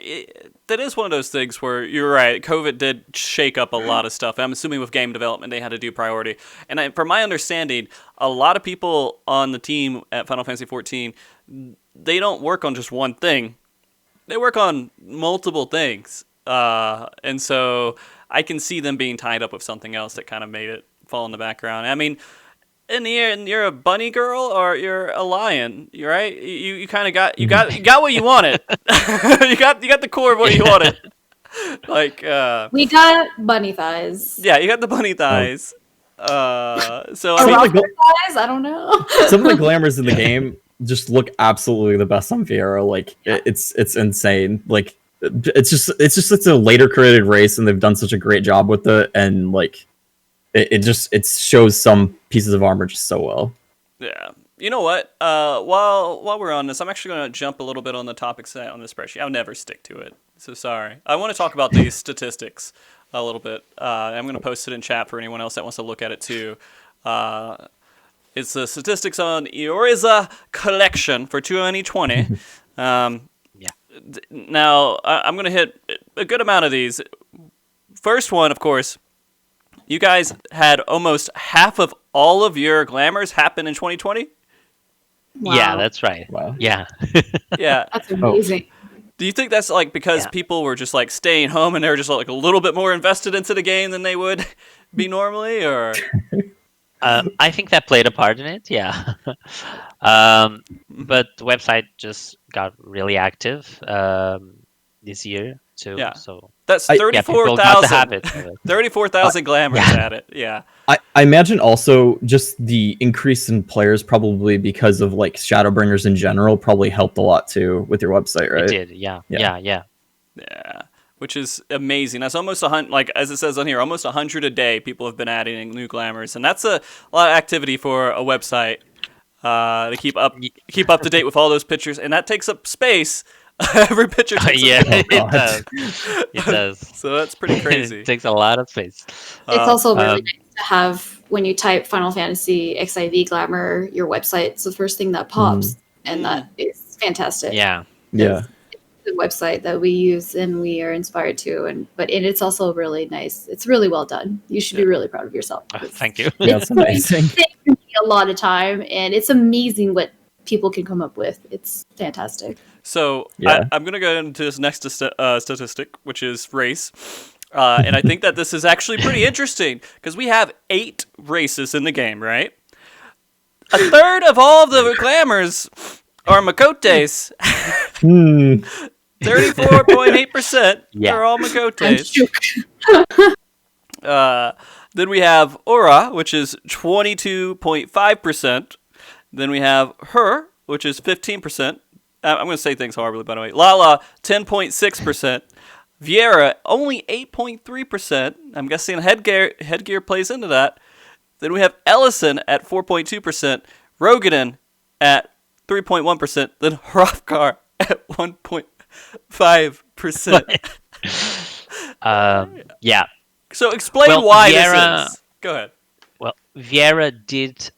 Speaker 1: that is one of those things where you're right. COVID did shake up a lot of stuff. I'm assuming with game development, they had to do priority. And from my understanding, a lot of people on the team at Final Fantasy XIV, they don't work on just one thing. They work on multiple things. And so I can see them being tied up with something else that kind of made it fall in the background. I mean, in the end, you're a bunny girl or you're a lion, right? You kind of got what you wanted. you got the core of what you wanted. Like
Speaker 3: we got bunny thighs.
Speaker 1: Yeah, you got the bunny thighs. So
Speaker 3: I mean, thighs? I don't know.
Speaker 2: Some of the glamours in the game just look absolutely the best on Viera. Like it's insane. Like it's a later created race, and they've done such a great job with it, and like. It shows some pieces of armor just so well.
Speaker 1: Yeah. You know what? While we're on this, I'm actually going to jump a little bit on the topics on the spreadsheet. I'll never stick to it, so sorry. I want to talk about these statistics a little bit. I'm going to post it in chat for anyone else that wants to look at it too. It's the statistics on ENJOYYYY collection for 2020. Now, I'm going to hit a good amount of these. First one, of course. You guys had almost half of all of your glamours happen in 2020?
Speaker 3: Wow.
Speaker 4: Yeah, that's right.
Speaker 2: Wow.
Speaker 4: Yeah.
Speaker 1: Yeah.
Speaker 3: That's amazing.
Speaker 1: Do you think that's like because people were just like staying home and they were just like a little bit more invested into the game than they would be normally, or?
Speaker 4: I think that played a part in it, yeah. But the website just got really active this year too.
Speaker 1: Yeah.
Speaker 4: So
Speaker 1: that's 34,000. 34,000 glamours at it. Yeah.
Speaker 2: I imagine also just the increase in players probably because of like Shadowbringers in general probably helped a lot too with your website, right?
Speaker 4: It did, yeah.
Speaker 1: Which is amazing. That's almost 100, like as it says on here, almost 100 a day. People have been adding new glamours, and that's a lot of activity for a website to keep up to date with all those pictures, and that takes up space. Every picture takes
Speaker 4: it does. It does.
Speaker 1: So that's pretty crazy.
Speaker 4: It takes a lot of space.
Speaker 3: It's also really nice to have, when you type Final Fantasy XIV Glamour, your website's the first thing that pops, and that is fantastic.
Speaker 4: Yeah.
Speaker 2: Yeah.
Speaker 3: The website that we use and we are inspired to, but it's also really nice. It's really well done. You should be really proud of yourself.
Speaker 4: Thank you.
Speaker 2: Yeah, that's amazing.
Speaker 3: It takes me a lot of time, and it's amazing what people can come up with. It's fantastic.
Speaker 1: So I'm going to go into this next statistic, which is race. And I think that this is actually pretty interesting because we have 8 races in the game, right? A third of all of the glamours are Makotes. 34.8% are all Makotes. Then we have Aura, which is 22.5%. Then we have Her, which is 15%. I'm going to say things horribly, by the way. Lala, 10.6%. Viera, only 8.3%. I'm guessing headgear plays into that. Then we have Ellison at 4.2%. Rogaden at 3.1%. Then Hrothgar at 1.5%.
Speaker 4: Yeah.
Speaker 1: So explain why
Speaker 4: Viera,
Speaker 1: this is. Go ahead.
Speaker 4: Well, Viera did.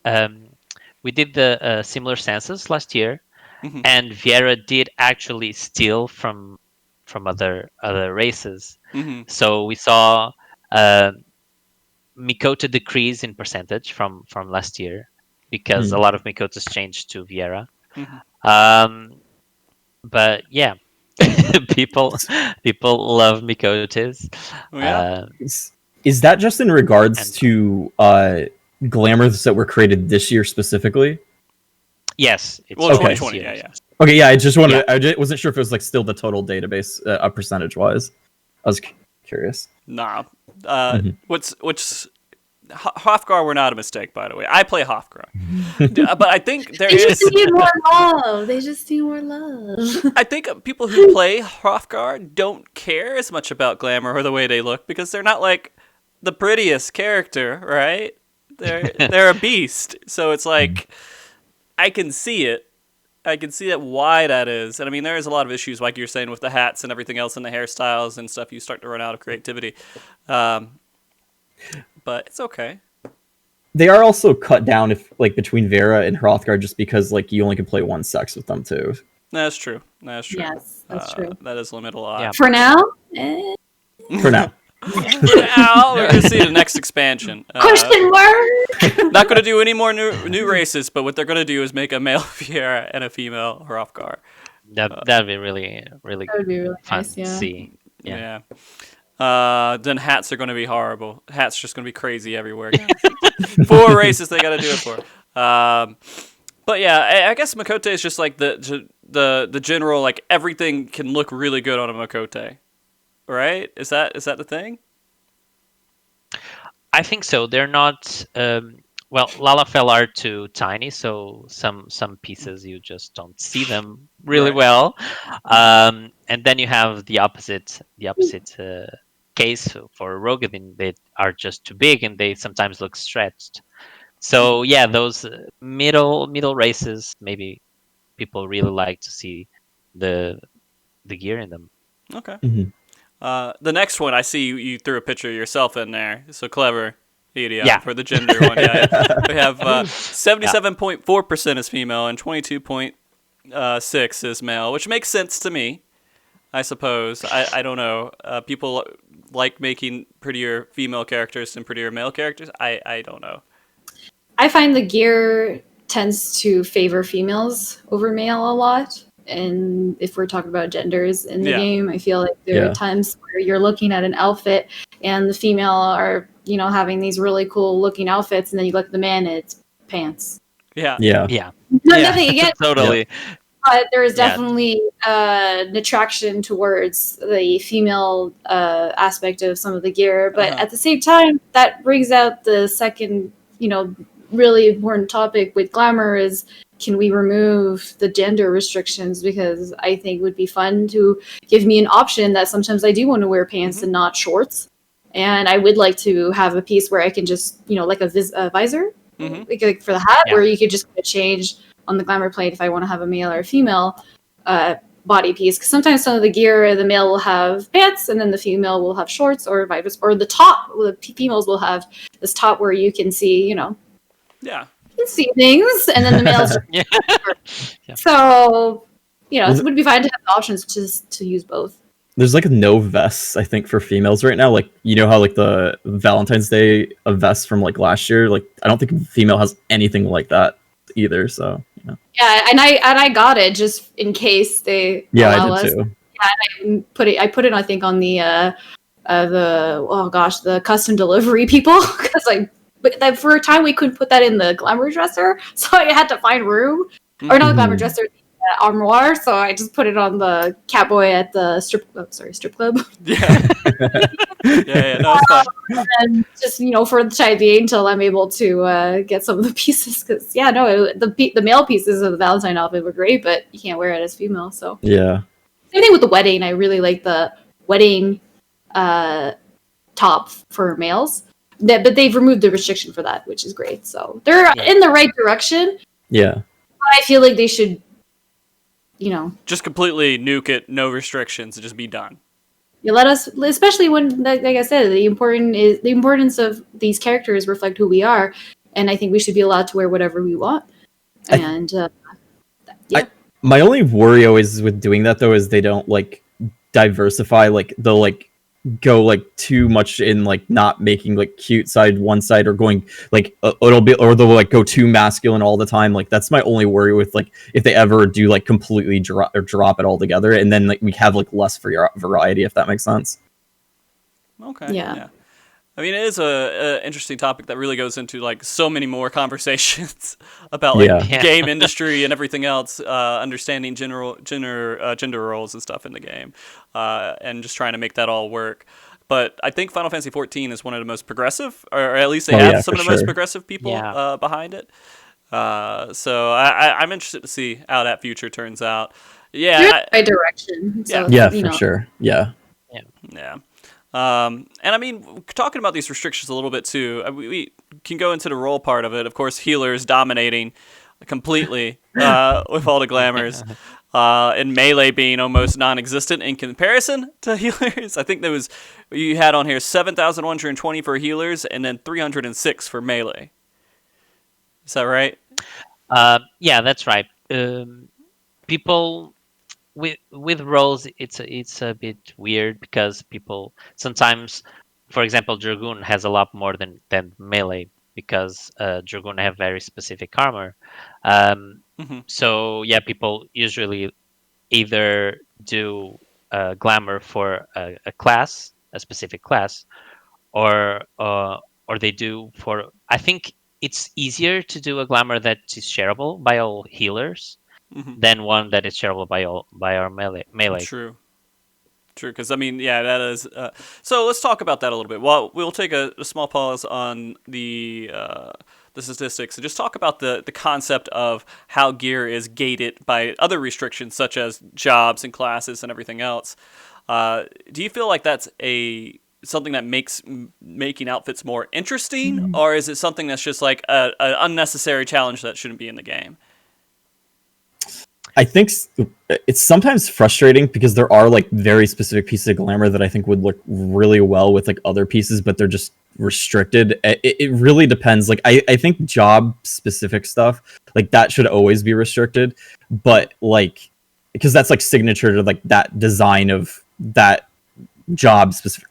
Speaker 4: We did the similar census last year, and Viera did actually steal from other races. So we saw Mikota decrease in percentage from last year because a lot of Mikotas changed to Viera. But yeah, people love Mikotas.
Speaker 1: Oh, yeah.
Speaker 2: Is that just in regards to glamours that were created this year specifically?
Speaker 4: Yes. It's
Speaker 1: 2020. Yeah.
Speaker 2: Okay, yeah. I just wanted. I wasn't sure if it was like still the total database, percentage wise. I was curious.
Speaker 1: Nah. What's Hrothgar were not a mistake, by the way. I play Hrothgar, but I think there
Speaker 3: They
Speaker 1: is.
Speaker 3: just need more love. They just need more love.
Speaker 1: I think people who play Hrothgar don't care as much about glamour or the way they look because they're not like the prettiest character, right? They're a beast, so it's like I can see it. I can see why that is. And I mean, there is a lot of issues, like you're saying, with the hats and everything else and the hairstyles and stuff. You start to run out of creativity. But it's okay.
Speaker 2: They are also cut down between Vera and Hrothgar just because you only can play one sex with them too.
Speaker 1: That's true. Yes,
Speaker 3: that's true.
Speaker 1: That is limited a lot.
Speaker 4: Yeah.
Speaker 3: For now?
Speaker 2: For now.
Speaker 1: Now, we're going to see the next expansion.
Speaker 3: Question mark?
Speaker 1: Not going to do any more new races, but what they're going to do is make a male Viera and a female Hrothgar.
Speaker 4: That'd be really
Speaker 3: That would be really
Speaker 4: fun
Speaker 3: nice,
Speaker 4: to
Speaker 3: yeah.
Speaker 4: see. Yeah.
Speaker 1: Then hats are going to be horrible. Hats just going to be crazy everywhere. 4 races they got to do it for. But yeah, I guess Makote is just like the general, like everything can look really good on a Makote. Right? Is that the thing?
Speaker 4: I think so. They're not. Lalafell are too tiny, so some pieces you just don't see them really well. And then you have the opposite case for Rogadin. They are just too big and they sometimes look stretched. So yeah, those middle races, maybe people really like to see the gear in them.
Speaker 1: Okay. The next one, I see you threw a picture of yourself in there. So clever, Edeon, for the gender one. Yeah. We have 77.4% is female and 22.6% is male, which makes sense to me, I suppose. I don't know. People like making prettier female characters than prettier male characters. I don't know.
Speaker 3: I find the gear tends to favor females over male a lot. And if we're talking about genders in the game, I feel like there are times where you're looking at an outfit and the female are, having these really cool looking outfits, and then you look at the man and it's pants.
Speaker 1: Yeah.
Speaker 3: Nothing against
Speaker 4: totally.
Speaker 3: But there is definitely an attraction towards the female aspect of some of the gear. But at the same time, that brings out the second, really important topic with Glamour is, can we remove the gender restrictions? Because I think it would be fun to give me an option that sometimes I do want to wear pants and not shorts. And I would like to have a piece where I can just, like a visor, like for the hat, where you could just change on the Glamour plate if I want to have a male or a female body piece. Because sometimes some of the gear, the male will have pants and then the female will have shorts or visors. Or the top, the females will have this top where you can see,
Speaker 1: Yeah.
Speaker 3: you can see things, and then the males. So, it would be fine to have the options to use both.
Speaker 2: There's no vests, I think, for females right now. How the Valentine's Day vest from last year. I don't think a female has anything like that either. So
Speaker 3: Yeah, and I got it just in case they allow
Speaker 2: I did
Speaker 3: us.
Speaker 2: too.
Speaker 3: Yeah, and I put it I think on the custom delivery people because but for a time we couldn't put that in the Glamour dresser, so I had to find room or not the Glamour dresser, armoire, so I just put it on the catboy at the strip club.
Speaker 1: Yeah. Yeah, no, it's fine.
Speaker 3: And just for the time being until I'm able to get some of the pieces, because the male pieces of the Valentine outfit were great, but you can't wear it as female. So
Speaker 2: Yeah.
Speaker 3: same thing with the wedding. I really like the wedding top for males, but they've removed the restriction for that, which is great. So they're in the right direction.
Speaker 2: Yeah.
Speaker 3: I feel like they should,
Speaker 1: just completely nuke it, no restrictions, and just be done.
Speaker 3: you let us, especially when, like I said, the importance of these characters reflect who we are, and I think we should be allowed to wear whatever we want. And
Speaker 2: my only worry always with doing that though is they don't like diversify, like they'll like go like too much in like not making like cute side one side, or going like it'll be, or they'll like go too masculine all the time. Like that's my only worry with like if they ever do like completely drop it all together, and then like we have like less variety, if that makes sense.
Speaker 1: Okay.
Speaker 3: Yeah.
Speaker 1: I mean, it is a interesting topic that really goes into like so many more conversations about like game industry and everything else, understanding gender roles and stuff in the game, and just trying to make that all work. But I think Final Fantasy XIV is one of the most progressive, or at least they have some of the most progressive people behind it. So I'm interested to see how that future turns out. Yeah,
Speaker 3: you're in the right direction. So,
Speaker 2: for sure. Yeah.
Speaker 1: And I mean, talking about these restrictions a little bit too, we can go into the role part of it. Of course, healers dominating completely with all the glamours, and melee being almost non-existent in comparison to healers. I think you had on here 7,120 for healers and then 306 for melee. Is that right?
Speaker 4: Yeah, that's right. People with roles, it's a bit weird because people sometimes, for example, Dragoon has a lot more than melee, because Dragoon have very specific armor. So yeah, people usually either do Glamour for a class, a specific class, or they do for. I think it's easier to do a Glamour that is shareable by all healers than one that is shareable by our melee.
Speaker 1: True, because I mean, yeah, that is. So let's talk about that a little bit. Well, we'll take a small pause on the statistics and just talk about the concept of how gear is gated by other restrictions, such as jobs and classes and everything else. Do you feel like that's something that makes making outfits more interesting, or is it something that's just like an unnecessary challenge that shouldn't be in the game?
Speaker 2: I think it's sometimes frustrating because there are like very specific pieces of Glamour that I think would look really well with like other pieces, but they're just restricted. It really depends. Like I think job specific stuff like that should always be restricted, but like because that's like signature to like that design of that job specific.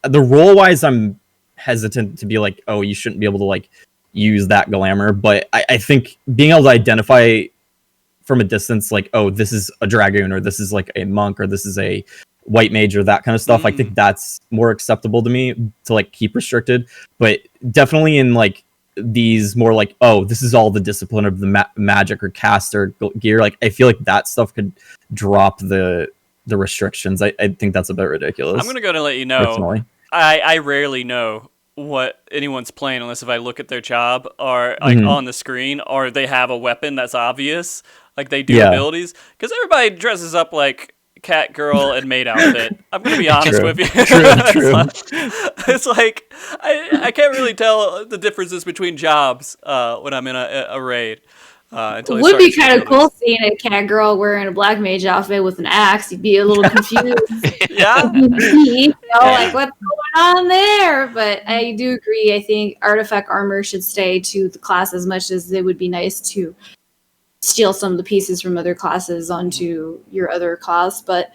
Speaker 2: The role wise, I'm hesitant to be like, oh, you shouldn't be able to like use that Glamour, but I think being able to identify from a distance, like, oh, this is a Dragoon, or this is like a monk, or this is a white mage, or that kind of stuff. I think that's more acceptable to me to like keep restricted. But definitely in like these more like, oh, this is all the discipline of the magic or caster gear. Like, I feel like that stuff could drop the restrictions. I think that's a bit ridiculous.
Speaker 1: I'm gonna go to let you know. Personally. I rarely know what anyone's playing unless if I look at their job or like on the screen, or they have a weapon that's obvious. Like they do abilities, because everybody dresses up like cat girl and maid outfit. I'm gonna be honest with you.
Speaker 2: True.
Speaker 1: It's like I can't really tell the differences between jobs when I'm in a raid.
Speaker 3: It would be kind of cool seeing a cat girl wearing a black mage outfit with an axe. You'd be a little confused. Like what's going on there? But I do agree. I think artifact armor should stay to the class as much as it would be nice to steal some of the pieces from other classes onto your other class. But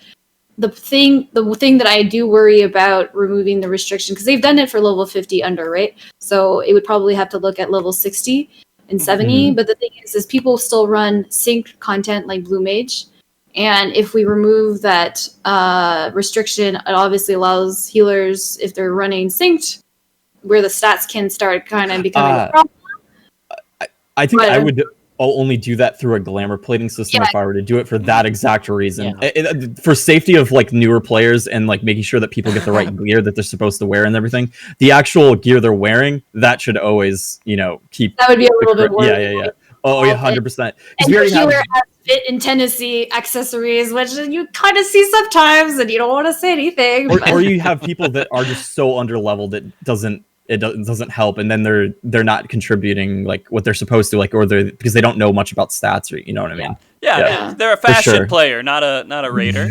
Speaker 3: the thing that I do worry about removing the restriction, because they've done it for level 50 under, right? So it would probably have to look at level 60 and 70. But the thing is people still run synced content like Blue Mage. And if we remove that restriction, it obviously allows healers, if they're running synced, where the stats can start kind of becoming a problem.
Speaker 2: I think I'll only do that through a glamour plating system if I were to do it for that exact reason.
Speaker 4: Yeah.
Speaker 2: For safety of like newer players and like making sure that people get the right gear that they're supposed to wear and everything. The actual gear they're wearing, that should always, keep.
Speaker 3: That would be a little bit worse.
Speaker 2: Yeah. Oh yeah, 100%.
Speaker 3: And your healer has fit in Tennessee accessories, which you kind of see sometimes, and you don't want to say anything.
Speaker 2: Or you have people that are just so underleveled it doesn't help, and then they're not contributing like what they're supposed to, like, or they're because they don't know much about stats, or you know what I mean.
Speaker 1: Yeah. They're a fashion player, not a raider.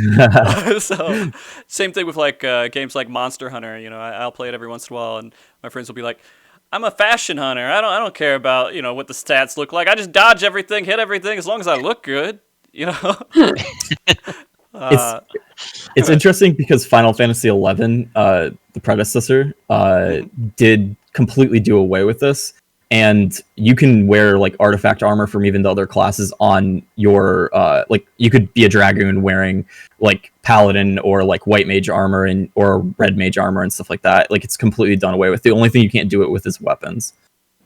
Speaker 1: So same thing with like games like Monster Hunter. I'll play it every once in a while, and my friends will be like, I'm a fashion hunter. I don't care about what the stats look like. I just dodge everything, hit everything, as long as I look good.
Speaker 2: It's interesting because Final Fantasy XI, the predecessor, did completely do away with this, and you can wear like artifact armor from even the other classes on your like you could be a dragoon wearing like paladin or like white mage armor or red mage armor and stuff like that. Like it's completely done away with. The only thing you can't do it with is weapons.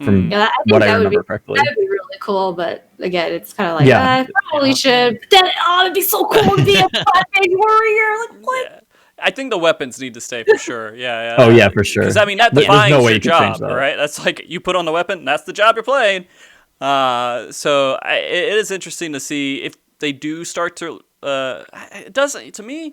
Speaker 2: From
Speaker 3: I
Speaker 2: what I remember correctly,
Speaker 3: that would be really cool. But again, it's kind of like I probably should. But then, it'd be so cool to be a black mage warrior. Like what?
Speaker 1: Yeah. I think the weapons need to stay for sure. Yeah.
Speaker 2: Oh yeah, for sure.
Speaker 1: Because that defines your job, right? That's like you put on the weapon, that's the job you're playing. So it is interesting to see if they do start to. It doesn't to me.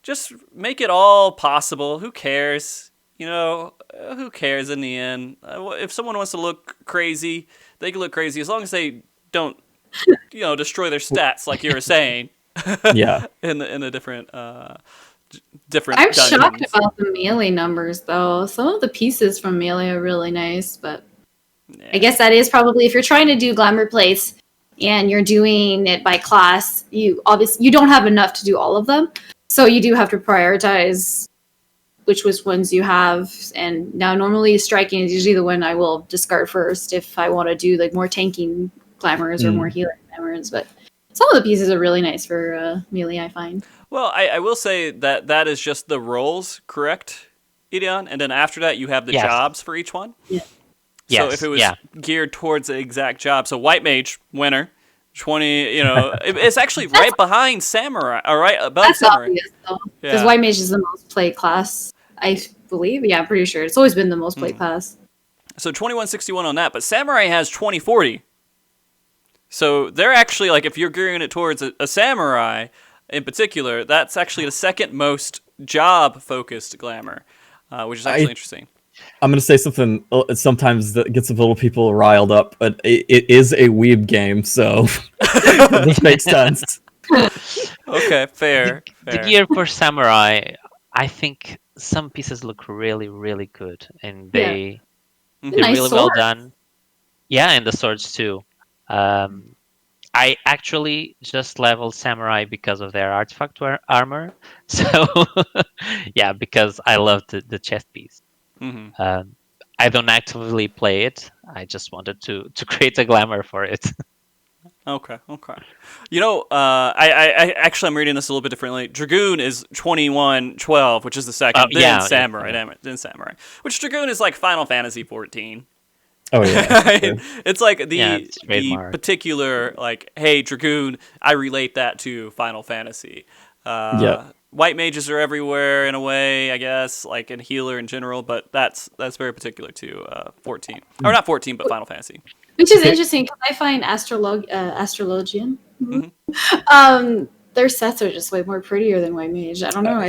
Speaker 1: Just make it all possible. Who cares? Who cares in the end? If someone wants to look crazy, they can look crazy as long as they don't, destroy their stats like you were saying.
Speaker 2: Yeah.
Speaker 1: in the different.
Speaker 3: I'm shocked about the melee numbers, though. Some of the pieces from melee are really nice, but I guess that is probably if you're trying to do glamour plates and you're doing it by class, you don't have enough to do all of them, so you do have to prioritize which ones you have. And now normally striking is usually the one I will discard first if I want to do like more tanking glamours or more healing glamours, but some of the pieces are really nice for melee, I find.
Speaker 1: Well, I will say that is just the roles, correct, Edeon? And then after that, you have the jobs for each one?
Speaker 3: Yeah.
Speaker 1: So if it was geared towards the exact job, so White Mage, winner, 20, it's actually right behind Samurai, or right above
Speaker 3: that's
Speaker 1: Samurai.
Speaker 3: Obvious, though. Because White Mage is the most played class, I believe. Yeah, I'm pretty sure. It's always been the most played class.
Speaker 1: So 2161 on that, but Samurai has 2040. So they're actually, like, if you're gearing it towards a Samurai in particular, that's actually the second most job-focused glamour, which is actually interesting.
Speaker 2: I'm going to say something sometimes that gets a little people riled up, but it is a weeb game, so this makes sense.
Speaker 1: Okay, fair.
Speaker 4: The gear for Samurai, I think some pieces look really, really good, and they're
Speaker 3: nice
Speaker 4: really well done. Yeah, and the swords too. I actually just leveled Samurai because of their artifact armor. So, yeah, because I love the chest piece.
Speaker 1: Mm-hmm.
Speaker 4: I don't actively play it. I just wanted to create a glamour for it.
Speaker 1: Okay. I actually I'm reading this a little bit differently. Dragoon is 2112, which is the second. Then Samurai. Which Dragoon is like Final Fantasy 14.
Speaker 2: Oh yeah,
Speaker 1: it's like the particular like, hey, Dragoon. I relate that to Final Fantasy. White mages are everywhere in a way, I guess, like in healer in general, but that's very particular to 14 or not 14, but Final Fantasy.
Speaker 3: Which is interesting because I find Astrologian. Their sets are just way more prettier than White Mage. I don't know.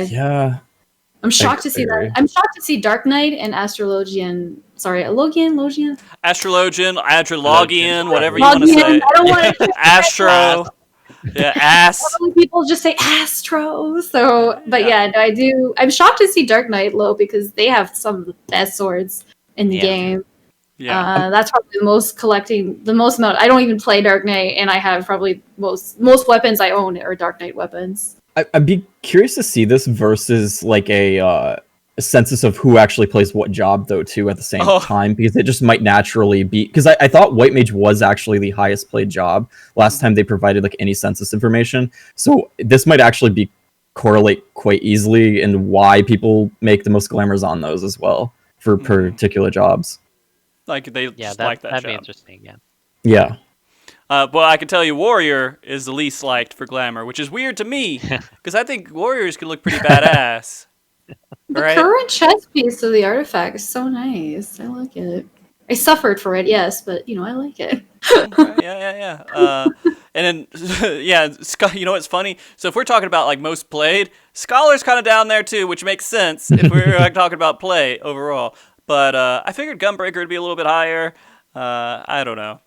Speaker 3: I'm shocked to see that. I'm shocked to see Dark Knight and Astrologian. Sorry, Logian.
Speaker 1: Astrologian, whatever you want to say.
Speaker 3: I don't want to
Speaker 1: Astro. Yeah, ass.
Speaker 3: People just say Astro. So, but I do. I'm shocked to see Dark Knight low because they have some of the best swords in the game. Yeah, that's probably the most amount. I don't even play Dark Knight, and I have probably most weapons I own are Dark Knight weapons.
Speaker 2: I'd be curious to see this versus like a census of who actually plays what job though too at the same time, because it just might naturally be, because I thought White Mage was actually the highest played job last time they provided like any census information, so this might actually correlate quite easily in why people make the most glamours on those as well for particular jobs.
Speaker 1: Like they like that
Speaker 4: that'd
Speaker 1: job.
Speaker 4: Be interesting.
Speaker 2: Yeah.
Speaker 1: But I can tell you, Warrior is the least liked for Glamour, which is weird to me because I think Warriors can look pretty badass.
Speaker 3: The
Speaker 1: Right?
Speaker 3: current chest piece of the artifact is so nice. I like it. I suffered for it, yes, but I like it.
Speaker 1: Okay, yeah. And then, yeah, you know what's funny? So if we're talking about like most played, Scholar's kind of down there too, which makes sense if we're like talking about play overall. But I figured Gunbreaker would be a little bit higher. I don't know.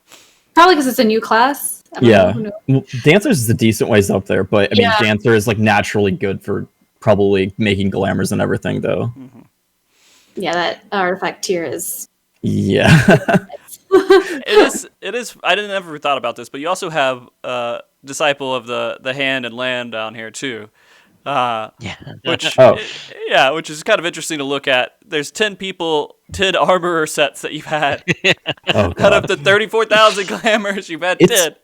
Speaker 3: Probably because it's a new class. I don't know, who knows?
Speaker 2: Well, Dancers is a decent ways up there, but I mean, Dancer is like naturally good for probably making Glamours and everything, though.
Speaker 1: Mm-hmm.
Speaker 3: Yeah, that artifact tier is.
Speaker 2: Yeah.
Speaker 1: It is. I didn't ever thought about this, but you also have Disciple of the Hand and Land down here too. Which which is kind of interesting to look at. There's 10 armorer sets that you've had. Out of the 34,000 glamours, you've had 10.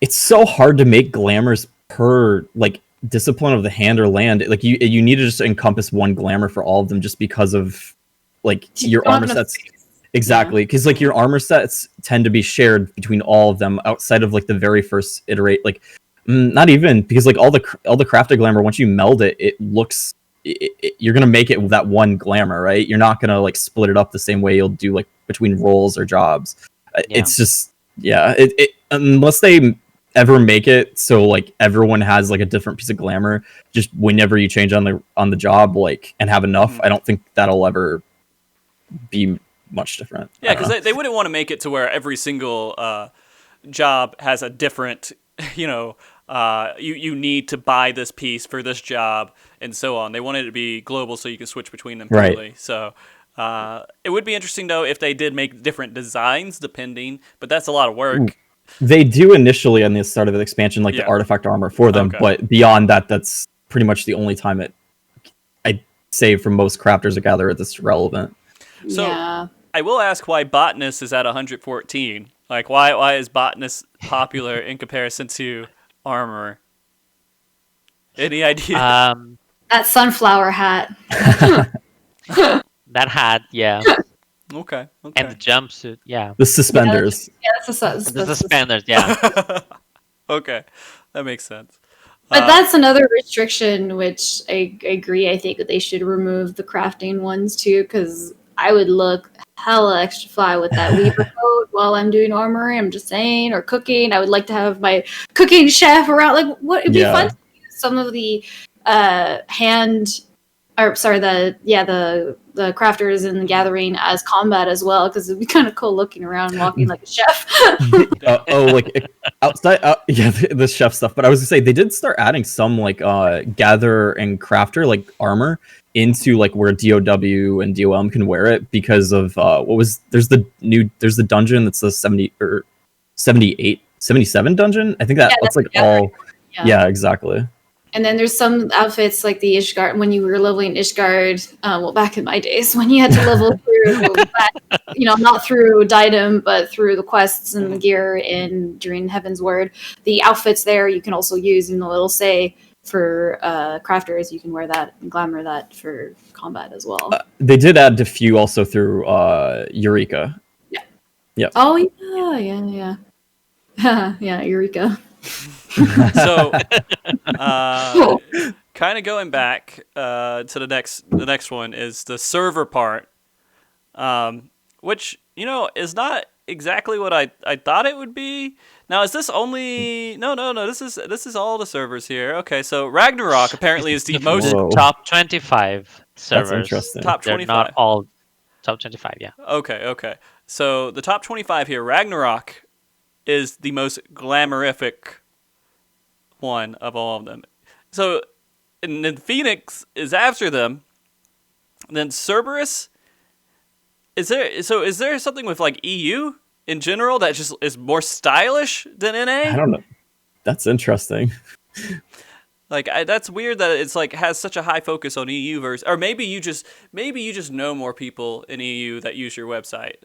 Speaker 2: It's so hard to make glamours per like discipline of the hand or land. Like you need to just encompass one glamour for all of them, just because of like your armor sets. Exactly, because like your armor sets tend to be shared between all of them outside of like the very first iterate. Like not even, because like all the crafted glamour, once you meld it, it looks you're gonna make it that one glamour, right? You're not gonna like split it up the same way you'll do like between roles or jobs. It's just it unless they ever make it so like everyone has like a different piece of glamour just whenever you change on the job, like, and have enough. I don't think that'll ever be much different.
Speaker 1: Yeah, because they wouldn't want to make it to where every single job has a different, you need to buy this piece for this job and so on. They want it to be global so you can switch between them freely. Right. So it would be interesting though if they did make different designs depending, but that's a lot of work.
Speaker 2: They do initially on the start of the expansion, like the artifact armor for them, but beyond that, that's pretty much the only time I'd say for most crafters or gatherers that's relevant.
Speaker 1: So I will ask why Botanist is at 114. Like, why is Botanist popular in comparison to Armor? Any idea?
Speaker 3: That sunflower hat.
Speaker 4: That hat, yeah.
Speaker 1: Okay.
Speaker 4: And the jumpsuit, yeah.
Speaker 2: The suspenders.
Speaker 3: That's
Speaker 4: the suspenders, yeah.
Speaker 1: Okay, that makes sense.
Speaker 3: But that's another restriction, which I agree. I think that they should remove the crafting ones too, because I would look hella extra fly with that weaver coat while I'm doing armor. I'm just saying, or cooking. I would like to have my cooking chef around. Like, what it'd be fun to use some of the the crafters in the gathering as combat as well, because it'd be kind of cool looking around and walking like a chef.
Speaker 2: Like outside, the chef stuff. But I was gonna say they did start adding some like gatherer and crafter like armor into like where DOW and DOM can wear it, because of there's the dungeon that's the 70 or 78 77 dungeon. I think that's like all. Yeah, exactly.
Speaker 3: And then there's some outfits like the Ishgard, when you were leveling Ishgard, back in my days, when you had to level through, not through Diadem, but through the quests and the gear during Heaven's Word. The outfits there you can also use in the little say for crafters. You can wear that and glamour that for combat as well.
Speaker 2: They did add a few also through Eureka.
Speaker 3: Yeah.
Speaker 2: Yep.
Speaker 3: Oh, yeah. Yeah, Eureka.
Speaker 1: So, kind of going back to the next one is the server part, which is not exactly what I thought it would be. Now, is this only no? This is all the servers here. Okay, so Ragnarok apparently is the most
Speaker 4: top 25 servers.
Speaker 2: That's interesting.
Speaker 1: Top 25.
Speaker 4: They're not all top 25. Yeah.
Speaker 1: Okay. So the top 25 here, Ragnarok is the most glamorific one of all of them. So, and then Phoenix is after them. And then Cerberus. Is there something with like EU in general that just is more stylish than NA?
Speaker 2: I don't know. That's interesting.
Speaker 1: Like that's weird that it's like has such a high focus on EU versus, or maybe you just know more people in EU that use your website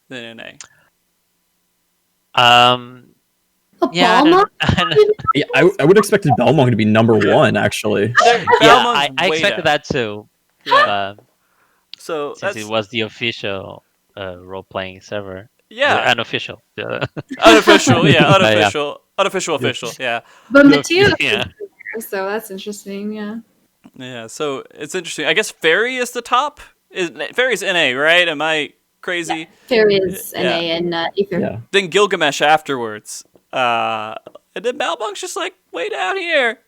Speaker 1: than NA.
Speaker 3: Obama?
Speaker 2: Yeah, I would expect Belmont to be number one, actually.
Speaker 4: I expected that too.
Speaker 1: Yeah.
Speaker 4: So since it was the official role-playing server.
Speaker 1: Yeah.
Speaker 4: Unofficial.
Speaker 1: Unofficial, yeah,
Speaker 4: Yeah.
Speaker 1: unofficial. Unofficial, official, yeah.
Speaker 3: But Matteo
Speaker 4: Yeah.
Speaker 3: so that's interesting. Yeah.
Speaker 1: Yeah, so it's interesting. I guess Fairy is the top. Fairy's NA, right? Am I crazy?
Speaker 3: There is
Speaker 1: Yeah.
Speaker 3: NA and Ether.
Speaker 2: Yeah.
Speaker 1: Then Gilgamesh afterwards. And then Balbunk's just like way down here.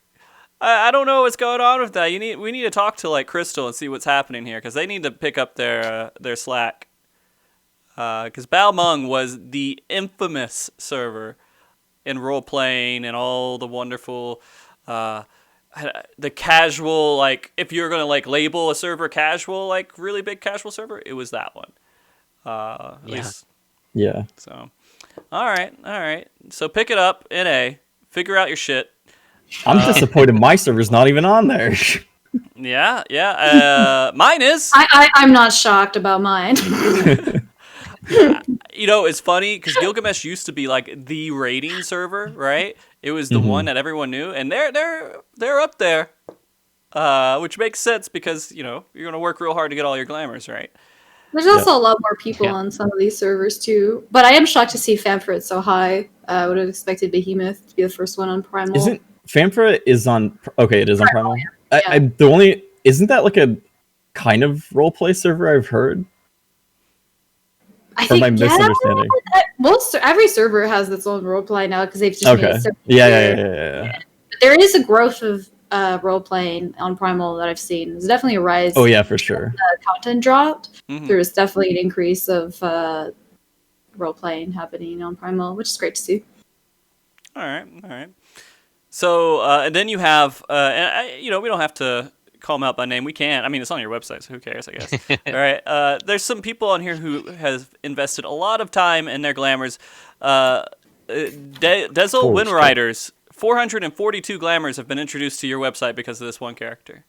Speaker 1: I don't know what's going on with that. We need to talk to like Crystal and see what's happening here because they need to pick up their slack. Because Balmung was the infamous server in role playing and all the wonderful, the casual, like if you're gonna like label a server casual, like really big casual server, it was that one. At least,
Speaker 2: Yeah.
Speaker 1: so, all right. So pick it up, NA. Figure out your shit.
Speaker 2: I'm disappointed my server's not even on there.
Speaker 1: Yeah. Mine is.
Speaker 3: I'm not shocked about mine.
Speaker 1: You know, it's funny because Gilgamesh used to be like the rating server, right? It was the one that everyone knew, and they're up there, which makes sense because you're gonna work real hard to get all your glamours, right?
Speaker 3: There's also a lot more people on some of these servers too. But I am shocked to see Famfrit so high. I would have expected Behemoth to be the first one on Primal.
Speaker 2: Isn't Famfra is on? Okay, it is on Primal.
Speaker 3: Yeah.
Speaker 2: Isn't that like a kind of roleplay server I've heard?
Speaker 3: I
Speaker 2: Or
Speaker 3: think,
Speaker 2: am I misunderstanding?
Speaker 3: Every server has its own roleplay now because they've just made
Speaker 2: Okay.
Speaker 3: it so
Speaker 2: Yeah.
Speaker 3: But there is a growth of role playing on Primal that I've seen. There's definitely a rise.
Speaker 2: Oh yeah, for sure.
Speaker 3: Content dropped.
Speaker 1: Mhm.
Speaker 3: There's definitely an increase of role playing happening on Primal, which is great to see.
Speaker 1: All right. So, and then you have, we don't have to call them out by name. We can. I mean, it's on your website, so who cares, I guess. All right. There's some people on here who have invested a lot of time in their glamours. Dezel
Speaker 2: Holy
Speaker 1: Windriders, 442 glamours have been introduced to your website because of this one character.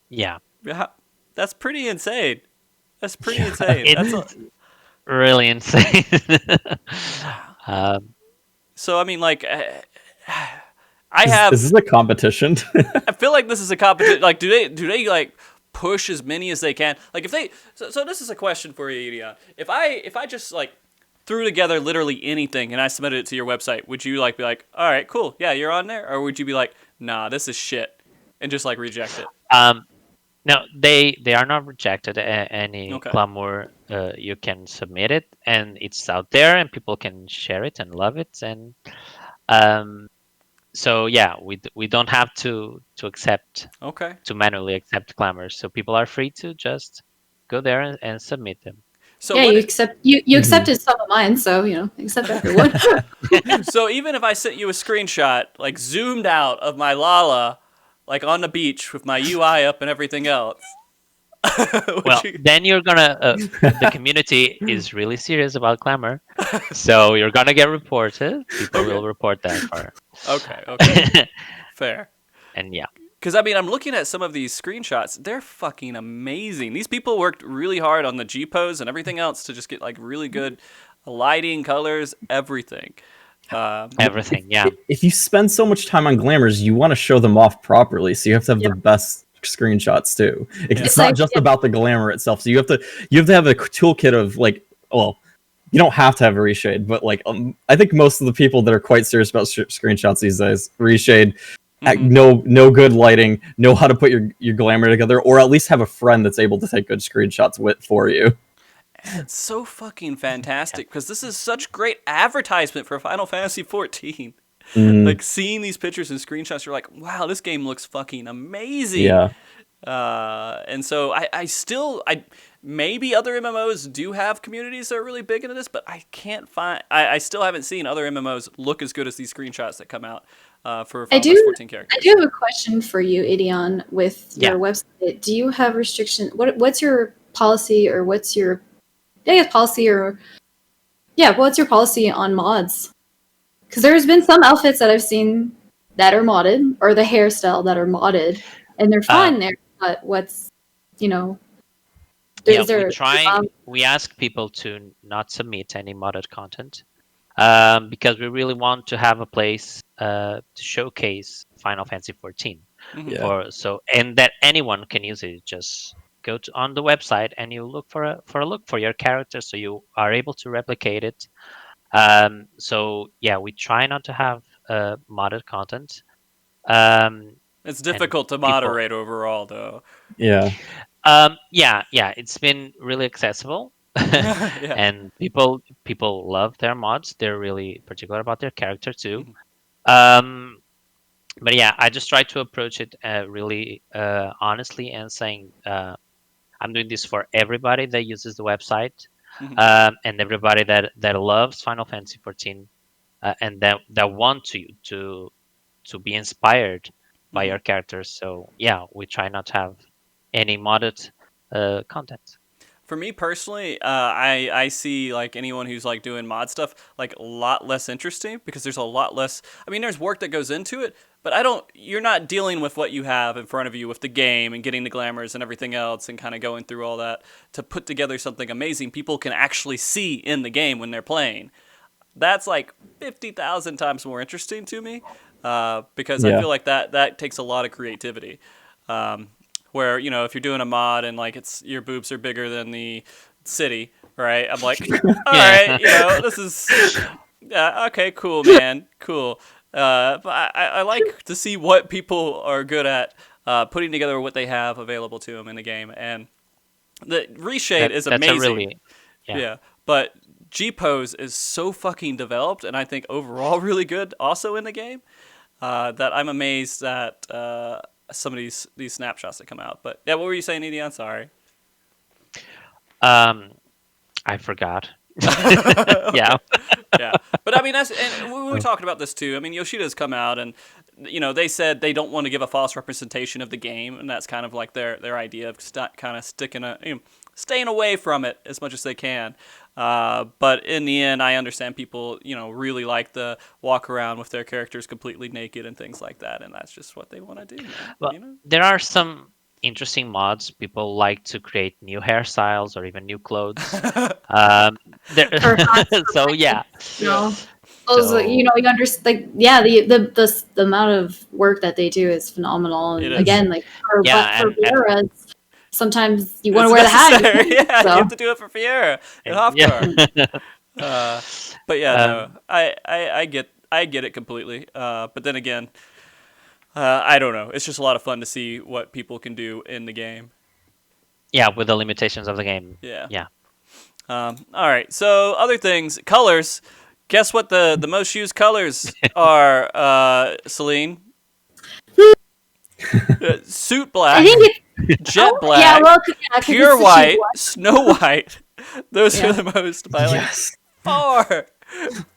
Speaker 4: Yeah.
Speaker 1: Yeah, that's pretty insane. That's pretty insane.
Speaker 4: It's really insane.
Speaker 1: So, I mean, like,
Speaker 2: Is this a competition?
Speaker 1: I feel like this is a competition. Like, do they like push as many as they can? Like, if they, so this is a question for you, Edeon. If I just like threw together literally anything and I submitted it to your website, would you like be like, all right, cool, yeah, you're on there, or would you be like, nah, this is shit, and just like reject it?
Speaker 4: No, they are not rejected. Any
Speaker 1: Okay.
Speaker 4: Glamour, you can submit it, and it's out there, and people can share it and love it, and so yeah, we don't have to accept to manually accept Glamour, so people are free to just go there and submit them.
Speaker 1: So
Speaker 3: yeah, you accepted some of mine, so accept everyone.
Speaker 1: So even if I sent you a screenshot, like zoomed out of my Lala, like on the beach with my UI up and everything else.
Speaker 4: Well, then you're gonna. The community is really serious about Glamour, so you're gonna get reported. People will report that part.
Speaker 1: Okay. Fair.
Speaker 4: And yeah.
Speaker 1: Because, I mean, I'm looking at some of these screenshots. They're fucking amazing. These people worked really hard on the G-pose and everything else to just get, like, really good lighting, colors, everything.
Speaker 4: Everything, yeah.
Speaker 2: If you spend so much time on glamours, you want to show them off properly, so you have to have the best screenshots too. It's not just about the glamour itself. So you have to have a toolkit of like, well, you don't have to have a reshade, but like I think most of the people that are quite serious about screenshots these days reshade. No good lighting, know how to put your glamour together, or at least have a friend that's able to take good screenshots for you.
Speaker 1: It's so fucking fantastic because this is such great advertisement for Final Fantasy XIV. Like seeing these pictures and screenshots, you're like, wow, this game looks fucking amazing.
Speaker 2: Yeah.
Speaker 1: And so I maybe other MMOs do have communities that are really big into this, but I can't find. I still haven't seen other MMOs look as good as these screenshots that come out for Final Fantasy 14 characters.
Speaker 3: I do have a question for you, Edeon, with your website. Do you have restriction? What's your policy, or what's your policy on mods? Because there's been some outfits that I've seen that are modded, or the hairstyle that are modded, and they're fine there. But what's,
Speaker 4: we ask people to not submit any modded content because we really want to have a place to showcase Final Fantasy 14. And that anyone can use it. Just go on the website and you look for a look for your character, so you are able to replicate it. So yeah, we try not to have modded content.
Speaker 1: It's difficult to moderate overall, though.
Speaker 2: Yeah.
Speaker 4: Yeah, it's been really accessible.
Speaker 1: Yeah.
Speaker 4: And people love their mods. They're really particular about their character too. But yeah, I just try to approach it really honestly and saying I'm doing this for everybody that uses the website, and everybody that loves Final Fantasy 14, and that want to be inspired by your characters. So yeah, we try not to have any modded content.
Speaker 1: For me personally, I see like anyone who's like doing mod stuff like a lot less interesting because there's a lot less. I mean, there's work that goes into it, but you're not dealing with what you have in front of you with the game and getting the glamours and everything else and kind of going through all that to put together something amazing people can actually see in the game when they're playing. That's like 50,000 times more interesting to me because I feel like that takes a lot of creativity. Where, you know, if you're doing a mod and like your boobs are bigger than the city, right? I'm like, all right, you know, this is okay, cool, man, cool. But I like to see what people are good at putting together what they have available to them in the game, and the reshade is amazing. Yeah, but G-Pose is so fucking developed, and I think overall really good also in the game that I'm amazed at. Some of these snapshots that come out. But yeah, what were you saying, Edeon? Sorry.
Speaker 4: I forgot. Yeah.
Speaker 1: Yeah. But I mean, and we were talking about this too. I mean, Yoshida's come out and, you know, they said they don't want to give a false representation of the game, and that's kind of like their idea of kind of staying away from it as much as they can. But in the end, I understand people, you know, really like the walk around with their characters completely naked and things like that, and that's just what they want to do. Man,
Speaker 4: well,
Speaker 1: you know?
Speaker 4: There are some interesting mods. People like to create new hairstyles or even new clothes. So yeah.
Speaker 3: No. Also, you know, you understand, like, yeah, the amount of work that they do is phenomenal. And again, like for Fiera, sometimes you want to wear the hat.
Speaker 1: Yeah, so. You have to do it for Fiera and Hofgar. But yeah, no, I get it completely. But then again, I don't know. It's just a lot of fun to see what people can do in the game.
Speaker 4: Yeah, with the limitations of the game.
Speaker 1: Yeah. All right. So other things, colors. Guess what the most used colors are, Selene? Suit black.
Speaker 3: I think
Speaker 1: Jet black, pure white, snow white. Those are the most by like